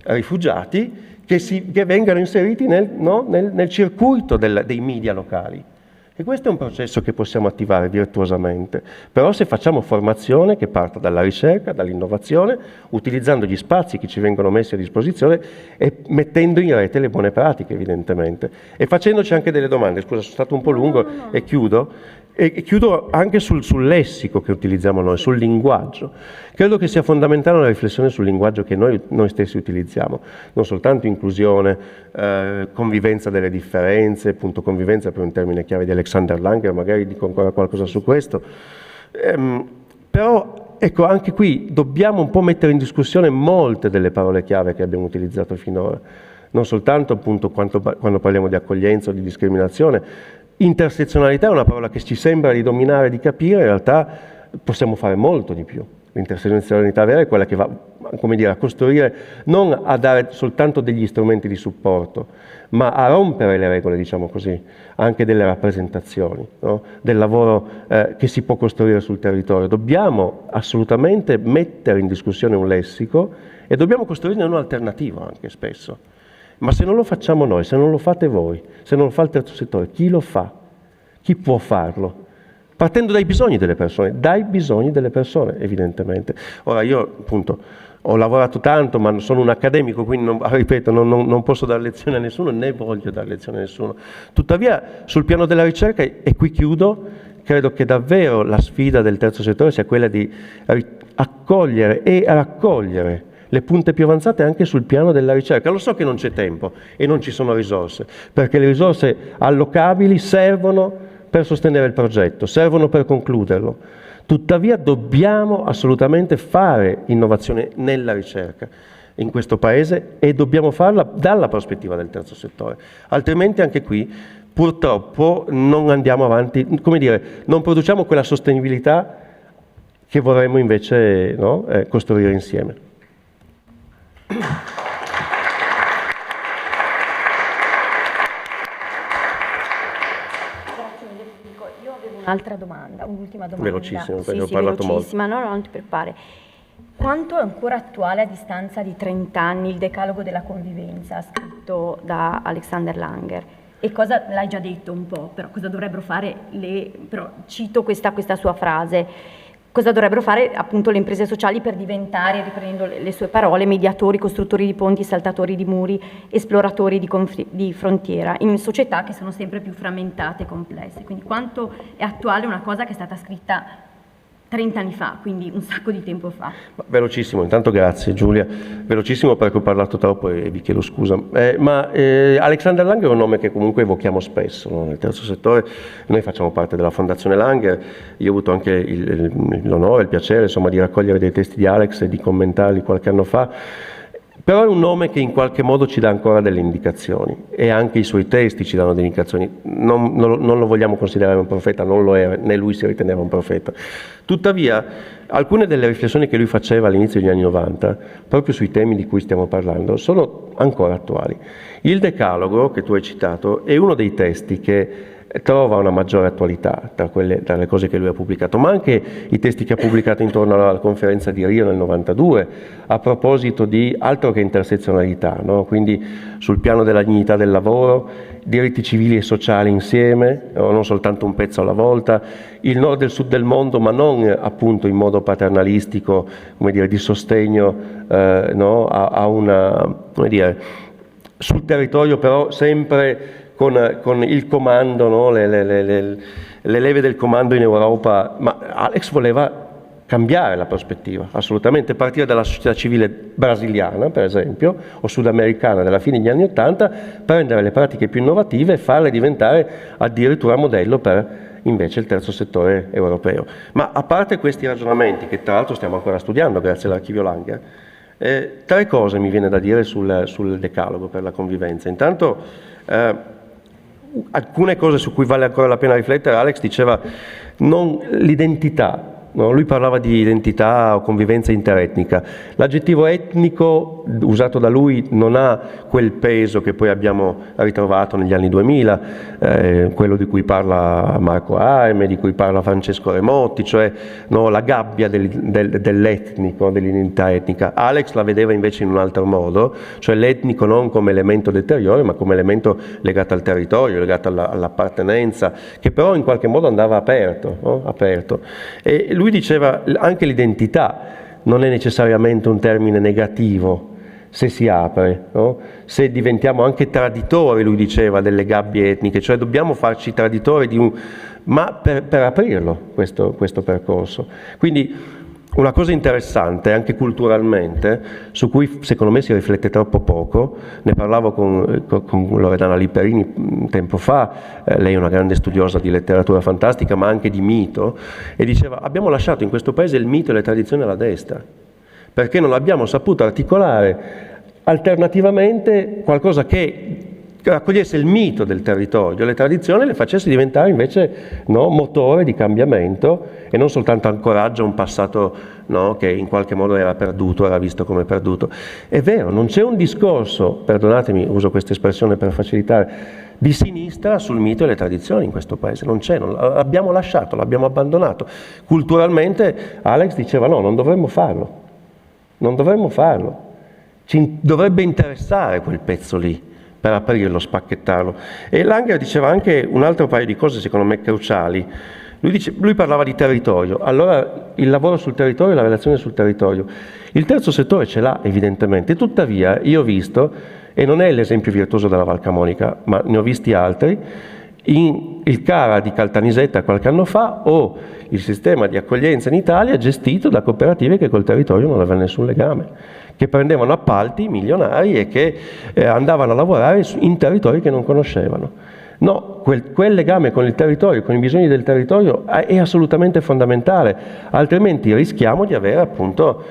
rifugiati che vengano inseriti nel circuito dei media locali. E questo è un processo che possiamo attivare virtuosamente, però se facciamo formazione che parta dalla ricerca, dall'innovazione, utilizzando gli spazi che ci vengono messi a disposizione e mettendo in rete le buone pratiche evidentemente e facendoci anche delle domande. Scusa, sono stato un po' lungo e chiudo. E chiudo anche sul lessico che utilizziamo noi, sul linguaggio. Credo che sia fondamentale una riflessione sul linguaggio che noi stessi utilizziamo, non soltanto inclusione, convivenza delle differenze, appunto convivenza per un termine chiave di Alexander Langer, magari dico ancora qualcosa su questo, però ecco, anche qui dobbiamo un po' mettere in discussione molte delle parole chiave che abbiamo utilizzato finora, non soltanto appunto quando parliamo di accoglienza o di discriminazione. Intersezionalità è una parola che ci sembra di dominare, di capire, in realtà possiamo fare molto di più. L'intersezionalità vera è quella che va, come dire, a costruire, non a dare soltanto degli strumenti di supporto, ma a rompere le regole, diciamo così, anche delle rappresentazioni, no? Del lavoro che si può costruire sul territorio. Dobbiamo assolutamente mettere in discussione un lessico e dobbiamo costruirne uno alternativo anche spesso. Ma se non lo facciamo noi, se non lo fate voi, se non lo fa il terzo settore, chi lo fa? Chi può farlo? Partendo dai bisogni delle persone, evidentemente. Ora io appunto ho lavorato tanto, ma sono un accademico, quindi ripeto, non posso dare lezione a nessuno, né voglio dare lezione a nessuno. Tuttavia sul piano della ricerca, e qui chiudo, credo che davvero la sfida del terzo settore sia quella di accogliere e raccogliere le punte più avanzate anche sul piano della ricerca. Lo so che non c'è tempo e non ci sono risorse, perché le risorse allocabili servono per sostenere il progetto, servono per concluderlo. Tuttavia dobbiamo assolutamente fare innovazione nella ricerca in questo Paese e dobbiamo farla dalla prospettiva del terzo settore. Altrimenti anche qui purtroppo non andiamo avanti, come dire, non produciamo quella sostenibilità che vorremmo invece costruire insieme. Io avevo un'altra domanda, un'ultima domanda. Velocissima, perché ho parlato velocissima. No, non ti preoccupare. Quanto è ancora attuale a distanza di 30 anni il decalogo della convivenza scritto da Alexander Langer? E cosa, l'hai già detto un po', però cosa dovrebbero fare però cito questa sua frase. Cosa dovrebbero fare appunto le imprese sociali per diventare, riprendendo le sue parole, mediatori, costruttori di ponti, saltatori di muri, esploratori di frontiera, in società che sono sempre più frammentate e complesse. Quindi quanto è attuale una cosa che è stata scritta 30 anni fa, quindi un sacco di tempo fa. Velocissimo, intanto grazie Giulia, velocissimo perché ho parlato troppo e vi chiedo scusa, Alexander Langer è un nome che comunque evochiamo spesso, no? Nel terzo settore. Noi facciamo parte della Fondazione Langer, io ho avuto anche l'onore, il piacere insomma di raccogliere dei testi di Alex e di commentarli qualche anno fa. Però è un nome che in qualche modo ci dà ancora delle indicazioni, e anche i suoi testi ci danno delle indicazioni. Non lo vogliamo considerare un profeta, non lo era, né lui si riteneva un profeta. Tuttavia, alcune delle riflessioni che lui faceva all'inizio degli anni 90, proprio sui temi di cui stiamo parlando, sono ancora attuali. Il Decalogo, che tu hai citato, è uno dei testi che trova una maggiore attualità tra le cose che lui ha pubblicato, ma anche i testi che ha pubblicato intorno alla conferenza di Rio nel 92 a proposito di altro che intersezionalità, no? Quindi sul piano della dignità del lavoro, diritti civili e sociali insieme, no? Non soltanto un pezzo alla volta, il nord e il sud del mondo, ma non appunto in modo paternalistico, come dire, di sostegno no? a una, come dire, sul territorio però sempre con il comando, no? le leve del comando in Europa, ma Alex voleva cambiare la prospettiva, assolutamente, partire dalla società civile brasiliana, per esempio, o sudamericana della fine degli anni '80, prendere le pratiche più innovative e farle diventare addirittura modello per invece il terzo settore europeo. Ma a parte questi ragionamenti, che tra l'altro stiamo ancora studiando grazie all'archivio Langer, 3 cose mi viene da dire sul Decalogo per la convivenza. Intanto, alcune cose su cui vale ancora la pena riflettere. Alex diceva l'identità, no? Lui parlava di identità o convivenza interetnica. L'aggettivo etnico usato da lui non ha quel peso che poi abbiamo ritrovato negli anni 2000, quello di cui parla Marco Arme, di cui parla Francesco Remotti, cioè no, la gabbia dell'etnico, dell'identità etnica. Alex la vedeva invece in un altro modo, cioè l'etnico non come elemento deteriore, ma come elemento legato al territorio, legato all'appartenenza, che però in qualche modo andava aperto, no? Aperto. E lui diceva anche l'identità non è necessariamente un termine negativo se si apre, no? Se diventiamo anche traditori, lui diceva, delle gabbie etniche, cioè dobbiamo farci traditori ma per aprirlo questo percorso. Quindi una cosa interessante anche culturalmente, su cui secondo me si riflette troppo poco, ne parlavo con Loredana Liperini tempo fa, lei è una grande studiosa di letteratura fantastica ma anche di mito, e diceva: abbiamo lasciato in questo paese il mito e le tradizioni alla destra, perché non abbiamo saputo articolare alternativamente qualcosa che raccogliesse il mito del territorio, le tradizioni, e le facesse diventare invece motore di cambiamento e non soltanto ancoraggio a un passato che in qualche modo era perduto, era visto come perduto. È vero, non c'è un discorso, perdonatemi, uso questa espressione per facilitare, di sinistra sul mito e le tradizioni in questo paese, non c'è, l'abbiamo lasciato, l'abbiamo abbandonato. Culturalmente Alex diceva no, non dovremmo farlo, ci dovrebbe interessare quel pezzo lì, per aprirlo, spacchettarlo. E Langer diceva anche un altro paio di cose secondo me cruciali. Lui parlava di territorio, allora il lavoro sul territorio, la relazione sul territorio. Il terzo settore ce l'ha evidentemente, tuttavia io ho visto, e non è l'esempio virtuoso della Val Camonica, ma ne ho visti altri, il CARA di Caltanissetta qualche anno fa, o il sistema di accoglienza in Italia gestito da cooperative che col territorio non avevano nessun legame, che prendevano appalti milionari e che andavano a lavorare in territori che non conoscevano. No, quel legame con il territorio, con i bisogni del territorio è assolutamente fondamentale, altrimenti rischiamo di avere appunto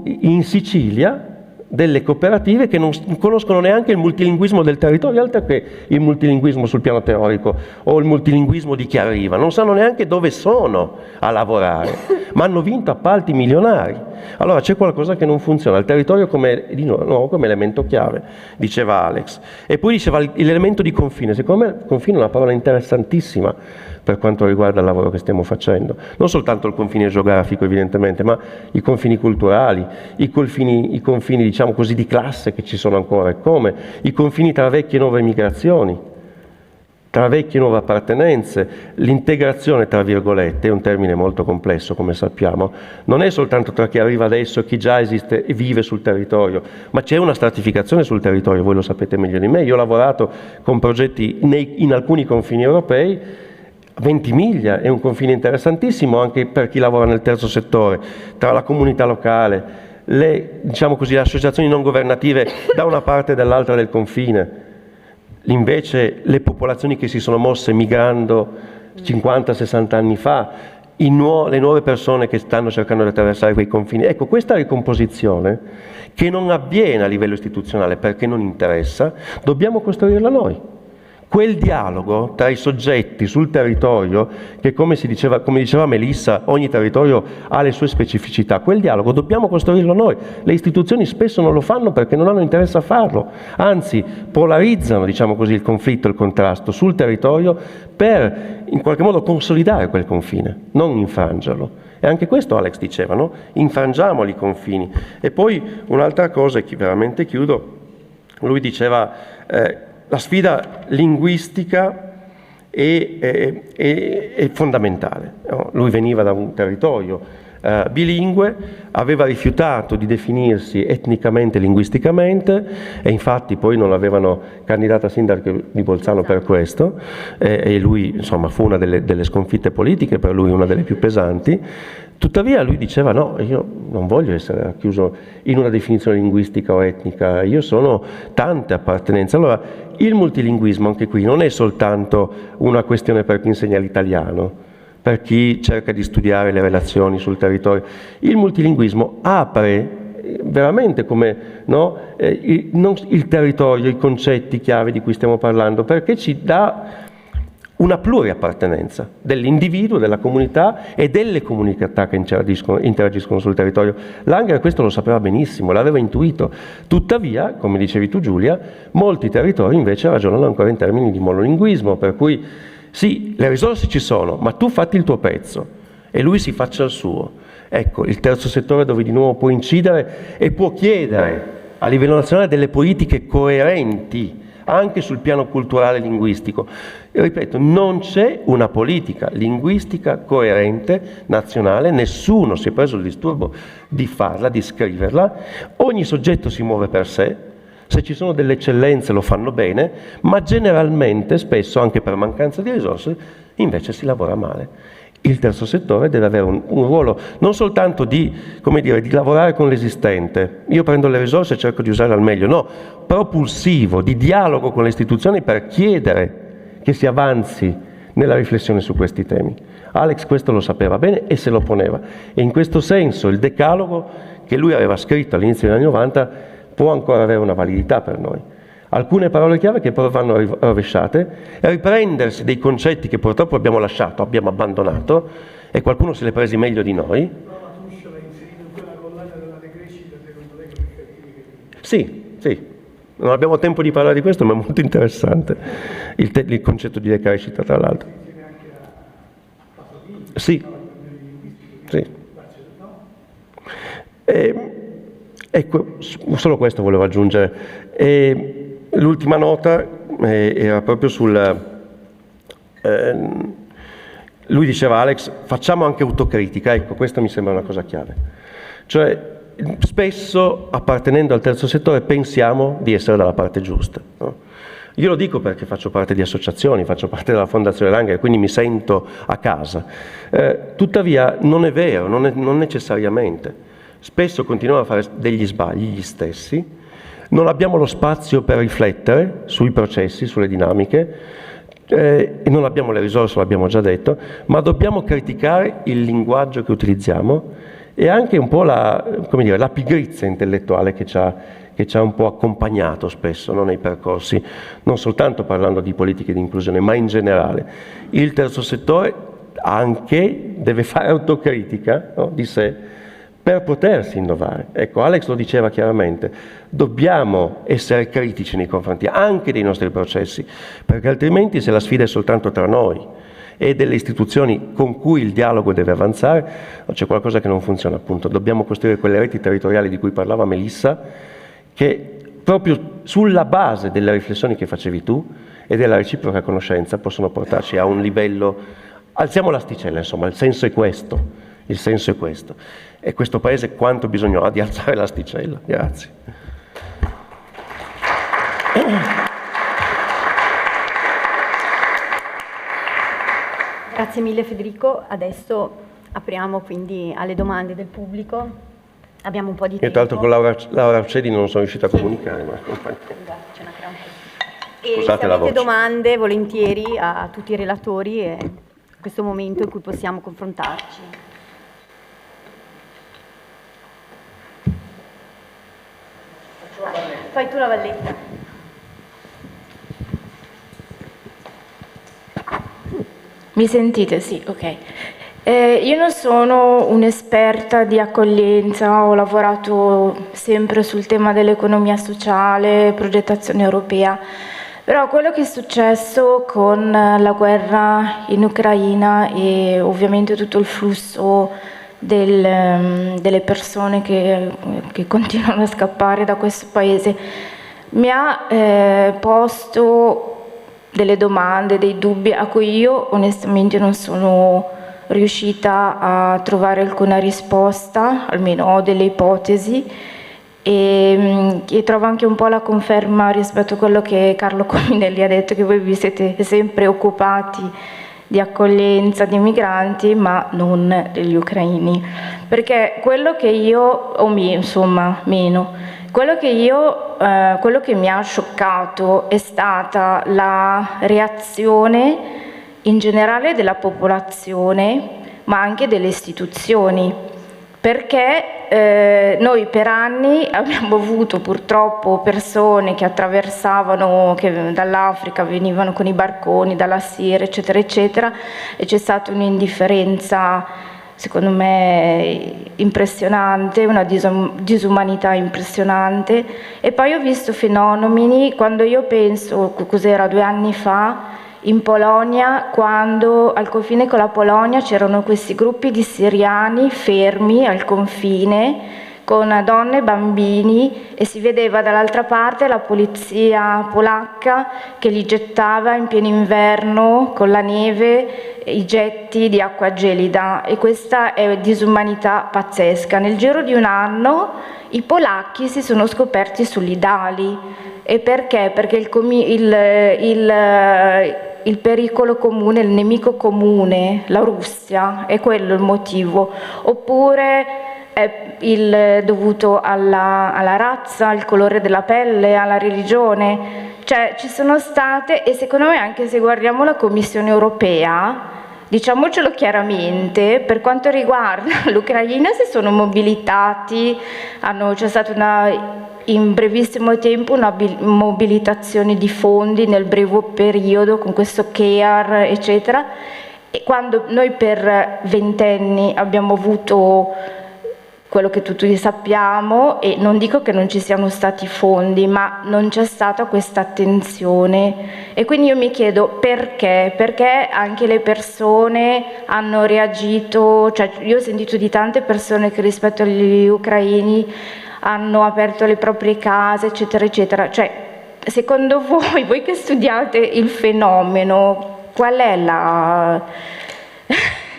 in Sicilia delle cooperative che non conoscono neanche il multilinguismo del territorio, altro che il multilinguismo sul piano teorico o il multilinguismo di chi arriva, non sanno neanche dove sono a lavorare, ma hanno vinto appalti milionari. Allora c'è qualcosa che non funziona, il territorio come elemento chiave, diceva Alex. E poi diceva l'elemento di confine. Secondo me confine è una parola interessantissima per quanto riguarda il lavoro che stiamo facendo, non soltanto il confine geografico evidentemente, ma i confini culturali, i confini diciamo così di classe che ci sono ancora, e come i confini tra vecchie e nuove migrazioni, tra vecchie e nuove appartenenze. L'integrazione, tra virgolette, è un termine molto complesso, come sappiamo, non è soltanto tra chi arriva adesso e chi già esiste e vive sul territorio, ma c'è una stratificazione sul territorio, voi lo sapete meglio di me. Io ho lavorato con progetti in alcuni confini europei, Ventimiglia è un confine interessantissimo anche per chi lavora nel terzo settore, tra la comunità locale, le associazioni non governative da una parte e dall'altra del confine, invece le popolazioni che si sono mosse migrando 50-60 anni fa, le nuove persone che stanno cercando di attraversare quei confini. Ecco, questa ricomposizione, che non avviene a livello istituzionale perché non interessa, dobbiamo costruirla noi. Quel dialogo tra i soggetti sul territorio, che come diceva Melissa, ogni territorio ha le sue specificità, quel dialogo dobbiamo costruirlo noi. Le istituzioni spesso non lo fanno perché non hanno interesse a farlo, anzi polarizzano, il conflitto, il contrasto sul territorio per in qualche modo consolidare quel confine, non infrangerlo. E anche questo Alex diceva, no? Infrangiamoli i confini. E poi un'altra cosa, e veramente chiudo, lui diceva la sfida linguistica è fondamentale. Lui veniva da un territorio bilingue, aveva rifiutato di definirsi etnicamente e linguisticamente, e infatti poi non l'avevano candidato a sindaco di Bolzano per questo, e lui fu una delle sconfitte politiche, per lui una delle più pesanti. Tuttavia lui diceva no, io non voglio essere racchiuso in una definizione linguistica o etnica, io sono tante appartenenze. Allora il multilinguismo anche qui non è soltanto una questione per chi insegna l'italiano, per chi cerca di studiare le relazioni sul territorio. Il multilinguismo apre veramente come il territorio, i concetti chiave di cui stiamo parlando, perché ci dà una pluriappartenenza dell'individuo, della comunità e delle comunità che interagiscono sul territorio. Langer questo lo sapeva benissimo, l'aveva intuito. Tuttavia, come dicevi tu Giulia, molti territori invece ragionano ancora in termini di monolinguismo, per cui sì, le risorse ci sono, ma tu fatti il tuo pezzo e lui si faccia il suo. Ecco, il terzo settore dove di nuovo può incidere e può chiedere a livello nazionale delle politiche coerenti anche sul piano culturale e linguistico. E ripeto, non c'è una politica linguistica coerente nazionale, nessuno si è preso il disturbo di farla, di scriverla, ogni soggetto si muove per sé, se ci sono delle eccellenze lo fanno bene, ma generalmente, spesso anche per mancanza di risorse, invece si lavora male. Il terzo settore deve avere un ruolo non soltanto di lavorare con l'esistente, io prendo le risorse e cerco di usarle al meglio, no, propulsivo, di dialogo con le istituzioni per chiedere che si avanzi nella riflessione su questi temi. Alex questo lo sapeva bene e se lo poneva, e in questo senso il decalogo che lui aveva scritto all'inizio degli anni 90 può ancora avere una validità per noi. Alcune parole chiave che però vanno rovesciate, e riprendersi dei concetti che purtroppo abbiamo lasciato, abbiamo abbandonato, e qualcuno se l'è presi meglio di noi. Sì, non abbiamo tempo di parlare di questo, ma è molto interessante il concetto di decrescita, tra l'altro. Sì. Ecco, solo questo volevo aggiungere. L'ultima nota era proprio lui diceva, Alex, facciamo anche autocritica. Ecco, questa mi sembra una cosa chiave. Cioè, spesso, appartenendo al terzo settore, pensiamo di essere dalla parte giusta, no? Io lo dico perché faccio parte di associazioni, faccio parte della Fondazione Langer, quindi mi sento a casa. Tuttavia, non è vero, non necessariamente. Spesso continuiamo a fare degli sbagli gli stessi, non abbiamo lo spazio per riflettere sui processi, sulle dinamiche, e non abbiamo le risorse, l'abbiamo già detto, ma dobbiamo criticare il linguaggio che utilizziamo e anche un po' la pigrizia intellettuale che ci ha un po' accompagnato spesso, no, nei percorsi, non soltanto parlando di politiche di inclusione, ma in generale. Il terzo settore anche deve fare autocritica, no, di sé, per potersi innovare. Ecco, Alex lo diceva chiaramente, dobbiamo essere critici nei confronti anche dei nostri processi, perché altrimenti se la sfida è soltanto tra noi e delle istituzioni con cui il dialogo deve avanzare, c'è qualcosa che non funziona, appunto. Dobbiamo costruire quelle reti territoriali di cui parlava Melissa, che proprio sulla base delle riflessioni che facevi tu e della reciproca conoscenza possono portarci a un livello, alziamo l'asticella, insomma, il senso è questo. E questo Paese quanto bisogno ha di alzare l'asticella? Grazie. Grazie mille Federico, adesso apriamo quindi alle domande del pubblico, abbiamo un po' di tempo. Io tra l'altro con Laura Arcedi non sono riuscito a comunicare, ma e scusate se la avete voce. domande volentieri a tutti i relatori, è questo momento in cui possiamo confrontarci. Fai tu la valletta. Mi sentite? Sì, ok. Io non sono un'esperta di accoglienza, ho lavorato sempre sul tema dell'economia sociale, progettazione europea, però quello che è successo con la guerra in Ucraina e ovviamente tutto il flusso delle persone che continuano a scappare da questo paese mi ha posto delle domande, dei dubbi a cui io onestamente non sono riuscita a trovare alcuna risposta, almeno ho delle ipotesi, e trovo anche un po' la conferma rispetto a quello che Carlo Cominelli ha detto, che voi vi siete sempre occupati di accoglienza di migranti ma non degli ucraini, perché quello che io quello che mi ha scioccato è stata la reazione in generale della popolazione, ma anche delle istituzioni, perché noi per anni abbiamo avuto purtroppo persone che attraversavano, che dall'Africa venivano con i barconi, dalla Siria, eccetera, eccetera, e c'è stata un'indifferenza secondo me impressionante, una disumanità impressionante. E poi ho visto fenomeni, quando io penso, cos'era, 2 anni fa, in Polonia, quando al confine con la Polonia c'erano questi gruppi di siriani fermi al confine, con donne e bambini, e si vedeva dall'altra parte la polizia polacca che li gettava in pieno inverno con la neve i getti di acqua gelida, e questa è disumanità pazzesca. Nel giro di 1 anno i polacchi si sono scoperti solidali. E perché? Perché il pericolo comune, il nemico comune, la Russia, è quello il motivo, oppure è dovuto alla razza, al colore della pelle, alla religione. Cioè ci sono state, e secondo me anche se guardiamo la Commissione europea, diciamocelo chiaramente, per quanto riguarda l'Ucraina si sono mobilitati, c'è stata in brevissimo tempo una mobilitazione di fondi nel breve periodo con questo CARE, eccetera, e quando noi per 20 anni abbiamo avuto quello che tutti sappiamo, e non dico che non ci siano stati fondi, ma non c'è stata questa attenzione. E quindi io mi chiedo perché anche le persone hanno reagito, cioè io ho sentito di tante persone che rispetto agli ucraini hanno aperto le proprie case, eccetera, eccetera. Cioè, secondo voi che studiate il fenomeno, qual è la...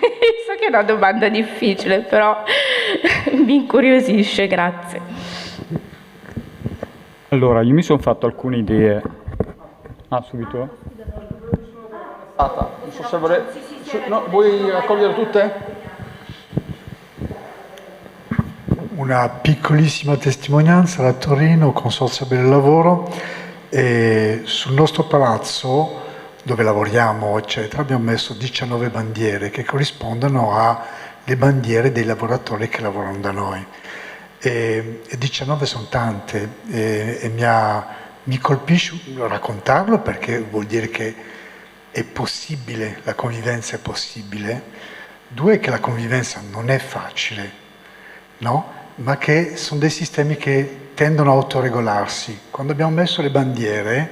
So che è una domanda difficile, però mi incuriosisce, grazie. Allora, io mi sono fatto alcune idee. Subito? Non so se vuoi raccogliere tutte? Una piccolissima testimonianza da Torino, Consorzio Bel Lavoro, e sul nostro palazzo dove lavoriamo, eccetera, abbiamo messo 19 bandiere che corrispondono alle bandiere dei lavoratori che lavorano da noi. E 19 sono tante, e mi colpisce raccontarlo perché vuol dire che è possibile, la convivenza è possibile. 2, che la convivenza non è facile, no? Ma che sono dei sistemi che tendono a autoregolarsi. Quando abbiamo messo le bandiere,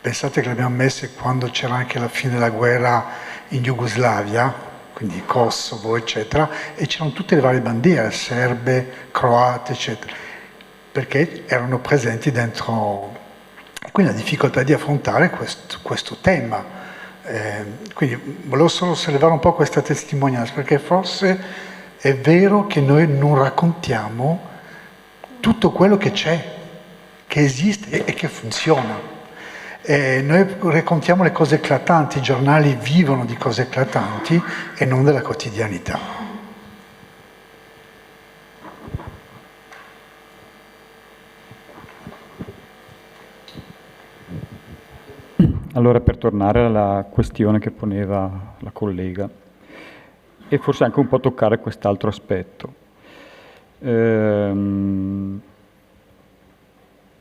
pensate che le abbiamo messe quando c'era anche la fine della guerra in Jugoslavia, quindi Kosovo, eccetera, e c'erano tutte le varie bandiere, serbe, croate, eccetera, perché erano presenti dentro. Quindi la difficoltà di affrontare questo tema. Quindi volevo solo sollevare un po' questa testimonianza, perché forse è vero che noi non raccontiamo tutto quello che c'è, che esiste e che funziona. Noi raccontiamo le cose eclatanti, i giornali vivono di cose eclatanti e non della quotidianità. Allora, per tornare alla questione che poneva la collega, e forse anche un po' toccare quest'altro aspetto.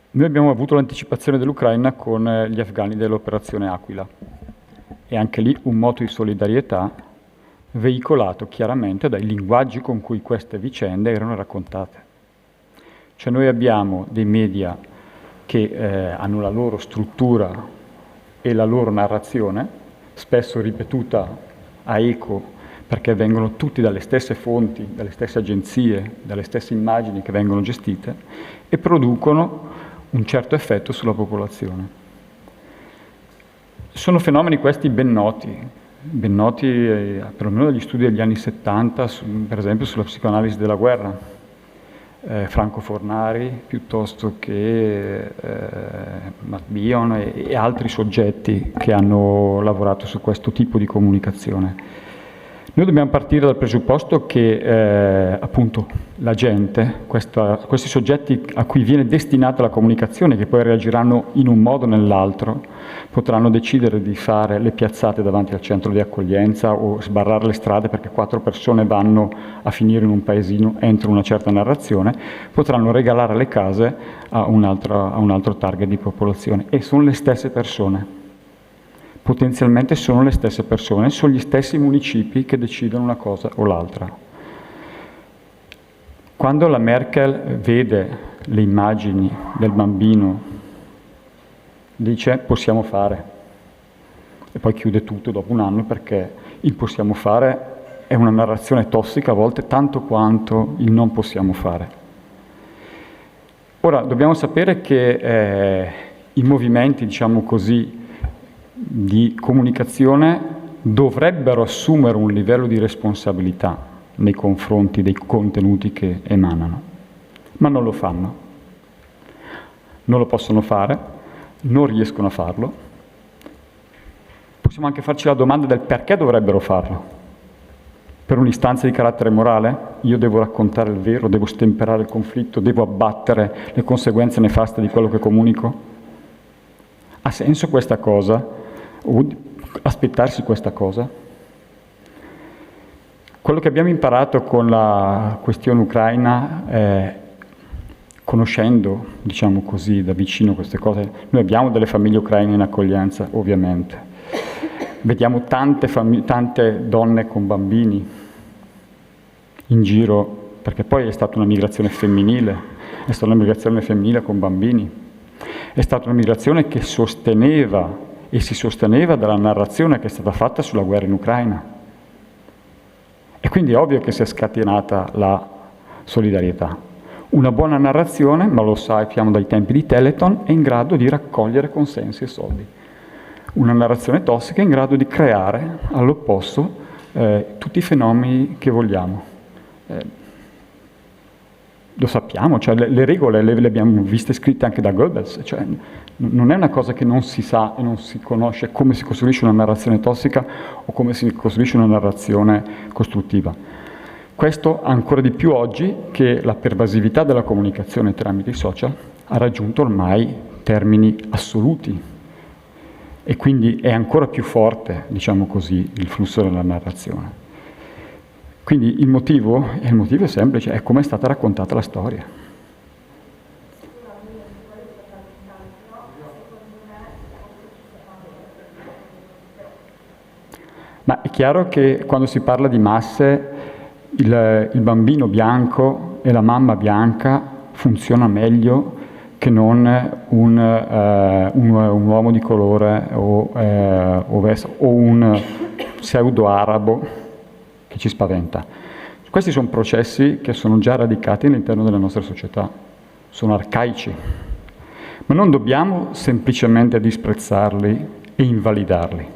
Noi abbiamo avuto l'anticipazione dell'Ucraina con gli afghani dell'operazione Aquila e anche lì un moto di solidarietà veicolato chiaramente dai linguaggi con cui queste vicende erano raccontate. Cioè noi abbiamo dei media che hanno la loro struttura e la loro narrazione, spesso ripetuta a eco perché vengono tutti dalle stesse fonti, dalle stesse agenzie, dalle stesse immagini che vengono gestite e producono un certo effetto sulla popolazione. Sono fenomeni questi ben noti perlomeno dagli studi degli anni 70, per esempio sulla psicoanalisi della guerra, Franco Fornari, piuttosto che Matt Bion e altri soggetti che hanno lavorato su questo tipo di comunicazione. Noi dobbiamo partire dal presupposto che appunto la gente, questi soggetti a cui viene destinata la comunicazione, che poi reagiranno in un modo o nell'altro, potranno decidere di fare le piazzate davanti al centro di accoglienza o sbarrare le strade perché 4 persone vanno a finire in un paesino entro una certa narrazione, potranno regalare le case a un altro target di popolazione e sono le stesse persone. Potenzialmente sono le stesse persone, sono gli stessi municipi che decidono una cosa o l'altra. Quando la Merkel vede le immagini del bambino, dice possiamo fare, e poi chiude tutto dopo un anno perché il possiamo fare è una narrazione tossica a volte tanto quanto il non possiamo fare. Ora, dobbiamo sapere che i movimenti, diciamo così, di comunicazione dovrebbero assumere un livello di responsabilità nei confronti dei contenuti che emanano, ma non lo fanno. Non lo possono fare, non riescono a farlo. Possiamo anche farci la domanda del perché dovrebbero farlo. Per un'istanza di carattere morale? Io devo raccontare il vero, devo stemperare il conflitto, devo abbattere le conseguenze nefaste di quello che comunico? Ha senso questa cosa? O aspettarsi questa cosa? Quello che abbiamo imparato con la questione ucraina, conoscendo, diciamo così, da vicino queste cose, noi abbiamo delle famiglie ucraine in accoglienza, ovviamente. Vediamo tante donne con bambini in giro, perché poi è stata una migrazione femminile, è stata una migrazione femminile con bambini, è stata una migrazione che sosteneva e si sosteneva dalla narrazione che è stata fatta sulla guerra in Ucraina. E quindi è ovvio che si è scatenata la solidarietà. Una buona narrazione, ma lo sappiamo dai tempi di Telethon, è in grado di raccogliere consensi e soldi. Una narrazione tossica è in grado di creare, all'opposto, tutti i fenomeni che vogliamo. Lo sappiamo, cioè le regole le abbiamo viste scritte anche da Goebbels, cioè non è una cosa che non si sa e non si conosce come si costruisce una narrazione tossica o come si costruisce una narrazione costruttiva. Questo ancora di più oggi che la pervasività della comunicazione tramite i social ha raggiunto ormai termini assoluti e quindi è ancora più forte, diciamo così, il flusso della narrazione. Quindi il motivo è semplice, è come è stata raccontata la storia. Ma è chiaro che quando si parla di masse, il bambino bianco e la mamma bianca funziona meglio che non un uomo di colore o un pseudo-arabo che ci spaventa. Questi sono processi che sono già radicati all'interno delle nostre società, sono arcaici, ma non dobbiamo semplicemente disprezzarli e invalidarli.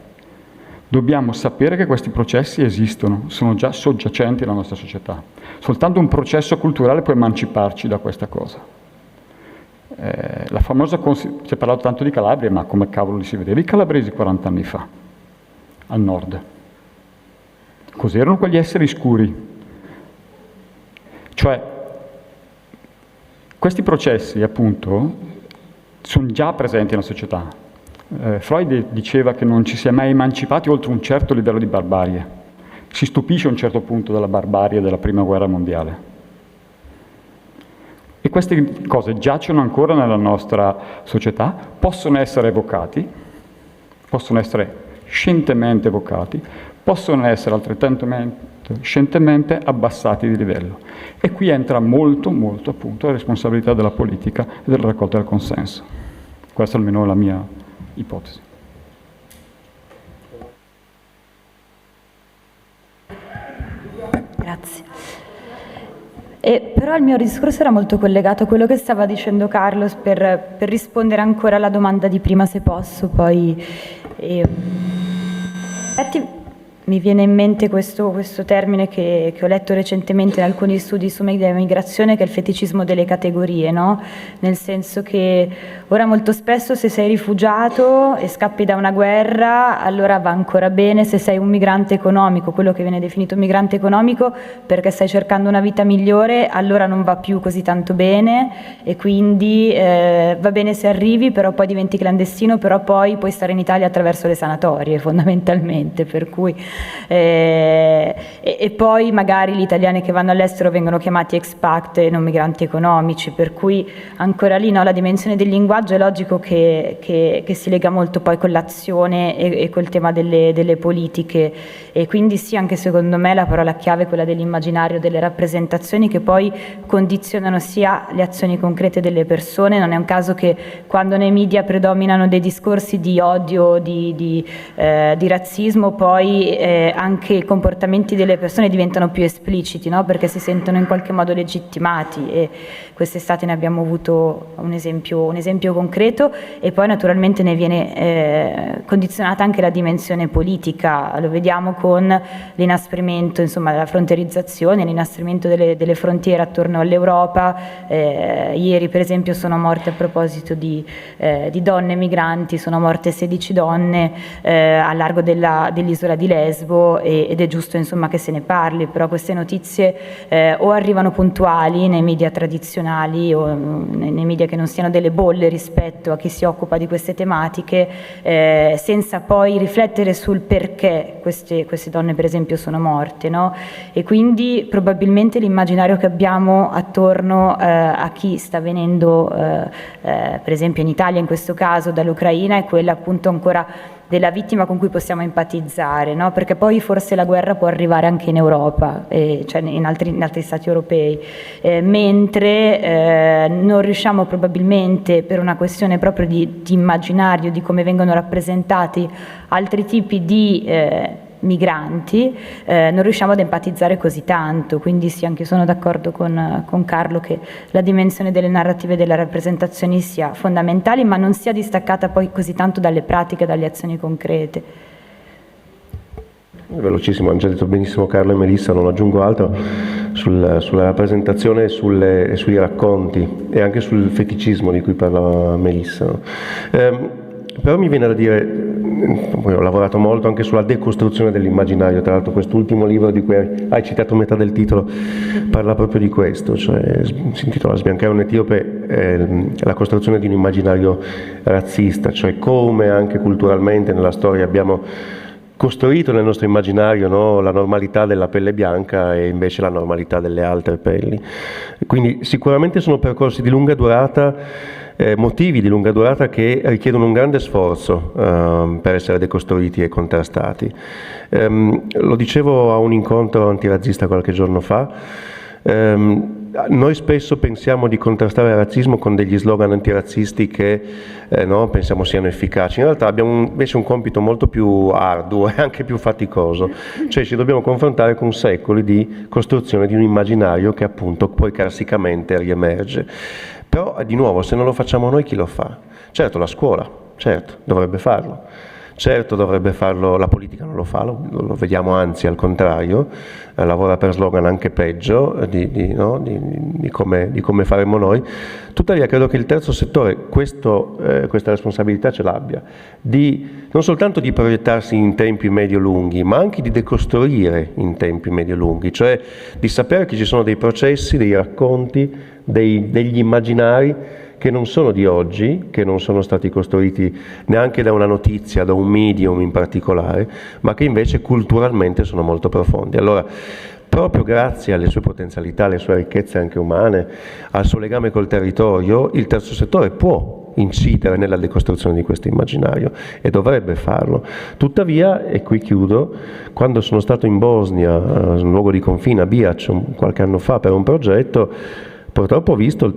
Dobbiamo sapere che questi processi esistono, sono già soggiacenti alla nostra società. Soltanto un processo culturale può emanciparci da questa cosa. La famosa si è parlato tanto di Calabria, ma come cavolo li si vedeva i calabresi 40 anni fa, al nord? Cos'erano quegli esseri scuri? Cioè, questi processi, appunto, sono già presenti nella società. Freud diceva che non ci si è mai emancipati oltre un certo livello di barbarie. Si stupisce a un certo punto della barbarie della Prima Guerra Mondiale. E queste cose giacciono ancora nella nostra società, possono essere evocati, possono essere scientemente evocati, possono essere altrettanto scientemente abbassati di livello. E qui entra molto, molto appunto la responsabilità della politica e della raccolta del consenso. Questa almeno è la mia ipotesi. Grazie. Però il mio discorso era molto collegato a quello che stava dicendo Carlos per rispondere ancora alla domanda di prima, se posso, poi... Mi viene in mente questo termine che ho letto recentemente in alcuni studi su migrazione, che è il feticismo delle categorie, no? Nel senso che ora molto spesso se sei rifugiato e scappi da una guerra, allora va ancora bene. Se sei un migrante economico, quello che viene definito migrante economico, perché stai cercando una vita migliore, allora non va più così tanto bene, e quindi va bene se arrivi, però poi diventi clandestino, però poi puoi stare in Italia attraverso le sanatorie fondamentalmente, per cui e poi magari gli italiani che vanno all'estero vengono chiamati expat e non migranti economici, per cui ancora lì, no, la dimensione del linguaggio è logico che si lega molto poi con l'azione e col tema delle politiche, e quindi sì, anche secondo me la parola chiave è quella dell'immaginario, delle rappresentazioni che poi condizionano sia le azioni concrete delle persone. Non è un caso che quando nei media predominano dei discorsi di odio, di razzismo, poi anche i comportamenti delle persone diventano più espliciti, no? Perché si sentono in qualche modo legittimati, e quest'estate ne abbiamo avuto un esempio concreto, e poi naturalmente ne viene condizionata anche la dimensione politica. Lo vediamo con l'inasprimento, insomma, della frontierizzazione, l'inasprimento delle frontiere attorno all'Europa. Ieri per esempio sono morte, a proposito di donne migranti, sono morte 16 donne a largo dell'isola di Lesbo, ed è giusto, insomma, che se ne parli, però queste notizie o arrivano puntuali nei media tradizionali o nei media che non siano delle bolle rispetto a chi si occupa di queste tematiche, senza poi riflettere sul perché queste donne per esempio sono morte, no? E quindi probabilmente l'immaginario che abbiamo attorno a chi sta venendo per esempio in Italia, in questo caso dall'Ucraina, è quella appunto ancora della vittima con cui possiamo empatizzare, no? Perché poi forse la guerra può arrivare anche in Europa, cioè in altri stati europei, mentre non riusciamo probabilmente, per una questione proprio di immaginario, di come vengono rappresentati altri tipi di migranti, non riusciamo ad empatizzare così tanto. Quindi sì, anche io sono d'accordo con Carlo che la dimensione delle narrative e delle rappresentazioni sia fondamentale, ma non sia distaccata poi così tanto dalle pratiche, dalle azioni concrete. Velocissimo, hanno già detto benissimo Carlo e Melissa, non aggiungo altro sulla rappresentazione e sui racconti, e anche sul feticismo di cui parlava Melissa, no? Però mi viene da dire, ho lavorato molto anche sulla decostruzione dell'immaginario, tra l'altro quest'ultimo libro di cui hai citato metà del titolo parla proprio di questo, cioè si intitola Sbiancare un etiope, la costruzione di un immaginario razzista, cioè come anche culturalmente nella storia abbiamo costruito nel nostro immaginario, no, la normalità della pelle bianca e invece la normalità delle altre pelli. Quindi sicuramente sono percorsi di lunga durata, motivi di lunga durata che richiedono un grande sforzo per essere decostruiti e contrastati. Lo dicevo a un incontro antirazzista qualche giorno fa. Noi spesso pensiamo di contrastare il razzismo con degli slogan antirazzisti che no, pensiamo siano efficaci. In realtà abbiamo invece un compito molto più arduo e anche più faticoso, cioè ci dobbiamo confrontare con secoli di costruzione di un immaginario che appunto poi carsicamente riemerge. Però di nuovo, se non lo facciamo noi, chi lo fa? Certo la scuola, certo, dovrebbe farlo. Certo dovrebbe farlo, la politica non lo fa, lo vediamo anzi al contrario, lavora per slogan anche peggio di come faremmo noi. Tuttavia credo che il terzo settore questa responsabilità ce l'abbia, non soltanto di proiettarsi in tempi medio-lunghi, ma anche di decostruire in tempi medio-lunghi, cioè di sapere che ci sono dei processi, dei racconti, degli immaginari che non sono di oggi, che non sono stati costruiti neanche da una notizia, da un medium in particolare, ma che invece culturalmente sono molto profondi. Allora, proprio grazie alle sue potenzialità, alle sue ricchezze anche umane, al suo legame col territorio, il terzo settore può incidere nella decostruzione di questo immaginario e dovrebbe farlo. Tuttavia, e qui chiudo, quando sono stato in Bosnia, un luogo di confine a Bihac, qualche anno fa per un progetto, purtroppo ho visto il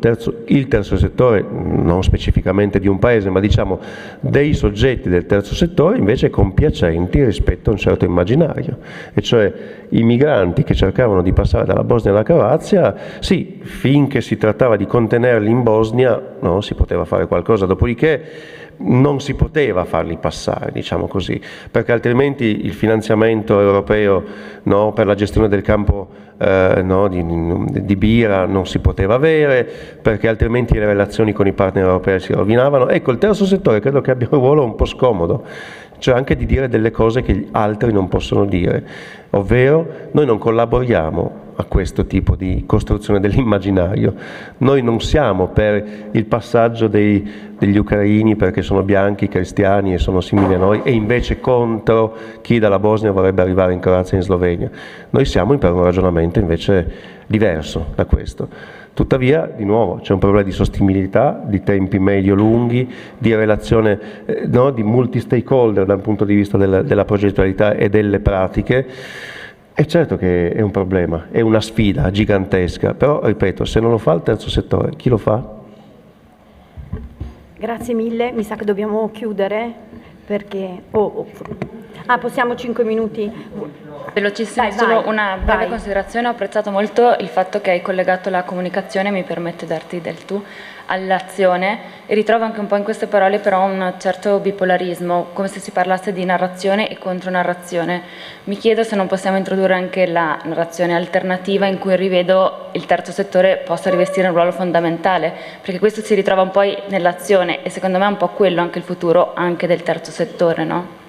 terzo settore, non specificamente di un paese, ma diciamo dei soggetti del terzo settore invece compiacenti rispetto a un certo immaginario, e cioè i migranti che cercavano di passare dalla Bosnia alla Croazia, sì, finché si trattava di contenerli in Bosnia, no, si poteva fare qualcosa, dopodiché non si poteva farli passare, diciamo così, perché altrimenti il finanziamento europeo, no, per la gestione del campo di Bira non si poteva avere, perché altrimenti le relazioni con i partner europei si rovinavano. Ecco, il terzo settore credo che abbia un ruolo un po' scomodo, cioè anche di dire delle cose che gli altri non possono dire, ovvero noi non collaboriamo a questo tipo di costruzione dell'immaginario. Noi non siamo per il passaggio degli ucraini perché sono bianchi, cristiani e sono simili a noi, e invece contro chi dalla Bosnia vorrebbe arrivare in Croazia e in Slovenia. Noi siamo per un ragionamento invece diverso da questo. Tuttavia, di nuovo, c'è un problema di sostenibilità, di tempi medio-lunghi, di relazione di multi-stakeholder dal punto di vista della progettualità e delle pratiche. È certo che è un problema, è una sfida gigantesca, però, ripeto, se non lo fa il terzo settore, chi lo fa? Grazie mille, mi sa che dobbiamo chiudere perché... possiamo 5 minuti? Velocissimo, solo una breve considerazione. Ho apprezzato molto il fatto che hai collegato la comunicazione, mi permette darti del tu, all'azione, e ritrovo anche un po' in queste parole però un certo bipolarismo, come se si parlasse di narrazione e contronarrazione. Mi chiedo se non possiamo introdurre anche la narrazione alternativa, in cui rivedo il terzo settore possa rivestire un ruolo fondamentale, perché questo si ritrova un po' nell'azione, e secondo me è un po' quello anche il futuro anche del terzo settore, no?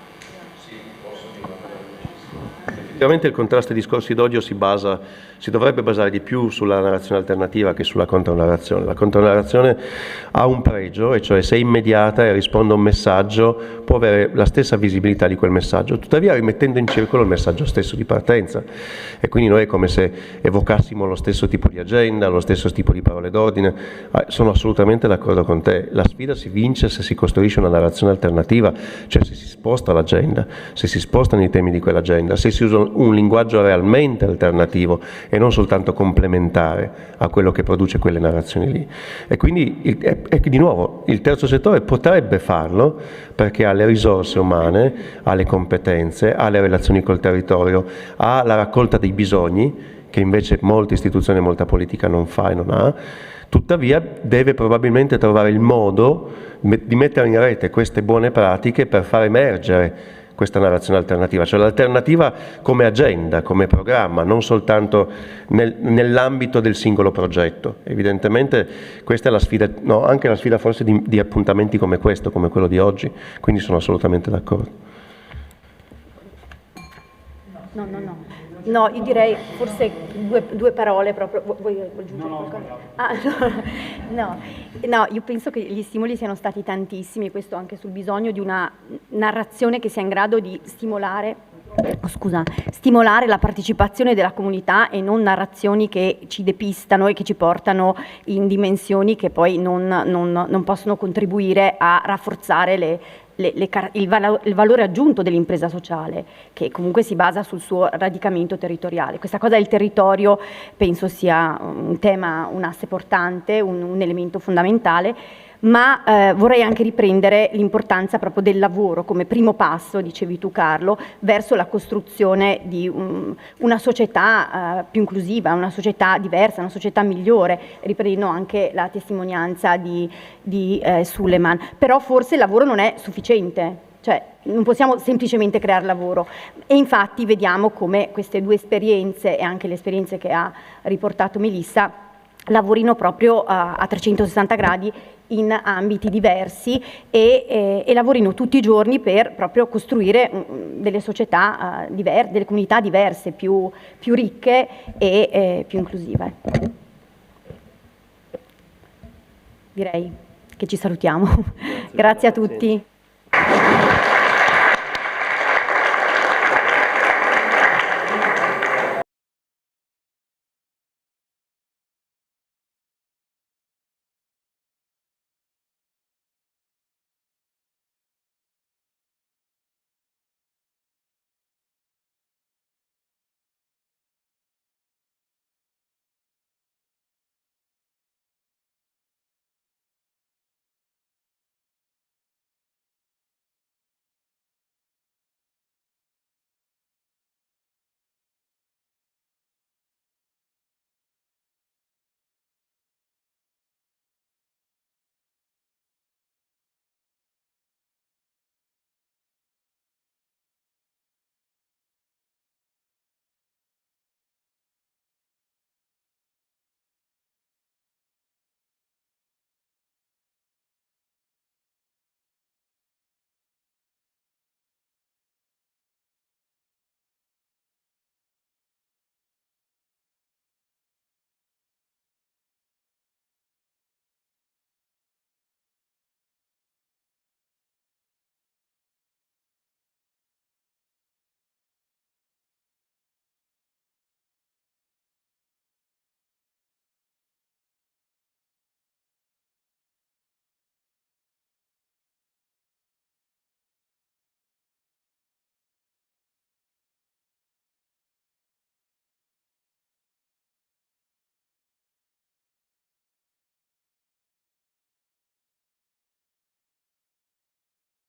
Effettivamente il contrasto ai discorsi d'odio si dovrebbe basare di più sulla narrazione alternativa che sulla contronarrazione. La contronarrazione ha un pregio, e cioè se è immediata e risponde a un messaggio può avere la stessa visibilità di quel messaggio, tuttavia rimettendo in circolo il messaggio stesso di partenza, e quindi noi è come se evocassimo lo stesso tipo di agenda, lo stesso tipo di parole d'ordine. Sono assolutamente d'accordo con te, la sfida si vince se si costruisce una narrazione alternativa, cioè se si sposta l'agenda, se si spostano i temi di quell'agenda, se si usa un linguaggio realmente alternativo e non soltanto complementare a quello che produce quelle narrazioni lì. E quindi, di nuovo, il terzo settore potrebbe farlo perché ha le risorse umane, ha le competenze, ha le relazioni col territorio, ha la raccolta dei bisogni, che invece molte istituzioni e molta politica non fa e non ha. Tuttavia deve probabilmente trovare il modo di mettere in rete queste buone pratiche per far emergere questa narrazione alternativa, cioè l'alternativa come agenda, come programma, non soltanto nell'ambito del singolo progetto. Evidentemente questa è la sfida, anche la sfida forse di appuntamenti come questo, come quello di oggi, quindi sono assolutamente d'accordo. No, io direi forse due parole proprio. Vuoi aggiungere qualcosa? No, io penso che gli stimoli siano stati tantissimi, questo anche sul bisogno di una narrazione che sia in grado di stimolare la partecipazione della comunità, e non narrazioni che ci depistano e che ci portano in dimensioni che poi non possono contribuire a rafforzare il valore aggiunto dell'impresa sociale, che comunque si basa sul suo radicamento territoriale. Questa cosa del territorio penso sia un tema, un asse portante, un elemento fondamentale, ma vorrei anche riprendere l'importanza proprio del lavoro come primo passo, dicevi tu Carlo, verso la costruzione di una società più inclusiva, una società diversa, una società migliore. Riprendo anche la testimonianza di Suleiman. Però forse il lavoro non è sufficiente. cioè non possiamo semplicemente creare lavoro. E infatti vediamo come queste due esperienze e anche le esperienze che ha riportato Melissa lavorino proprio a 360 gradi in ambiti diversi e lavorino tutti i giorni per proprio costruire delle società diverse, delle comunità diverse, più ricche e più inclusive. Direi che ci salutiamo. Grazie a tutti.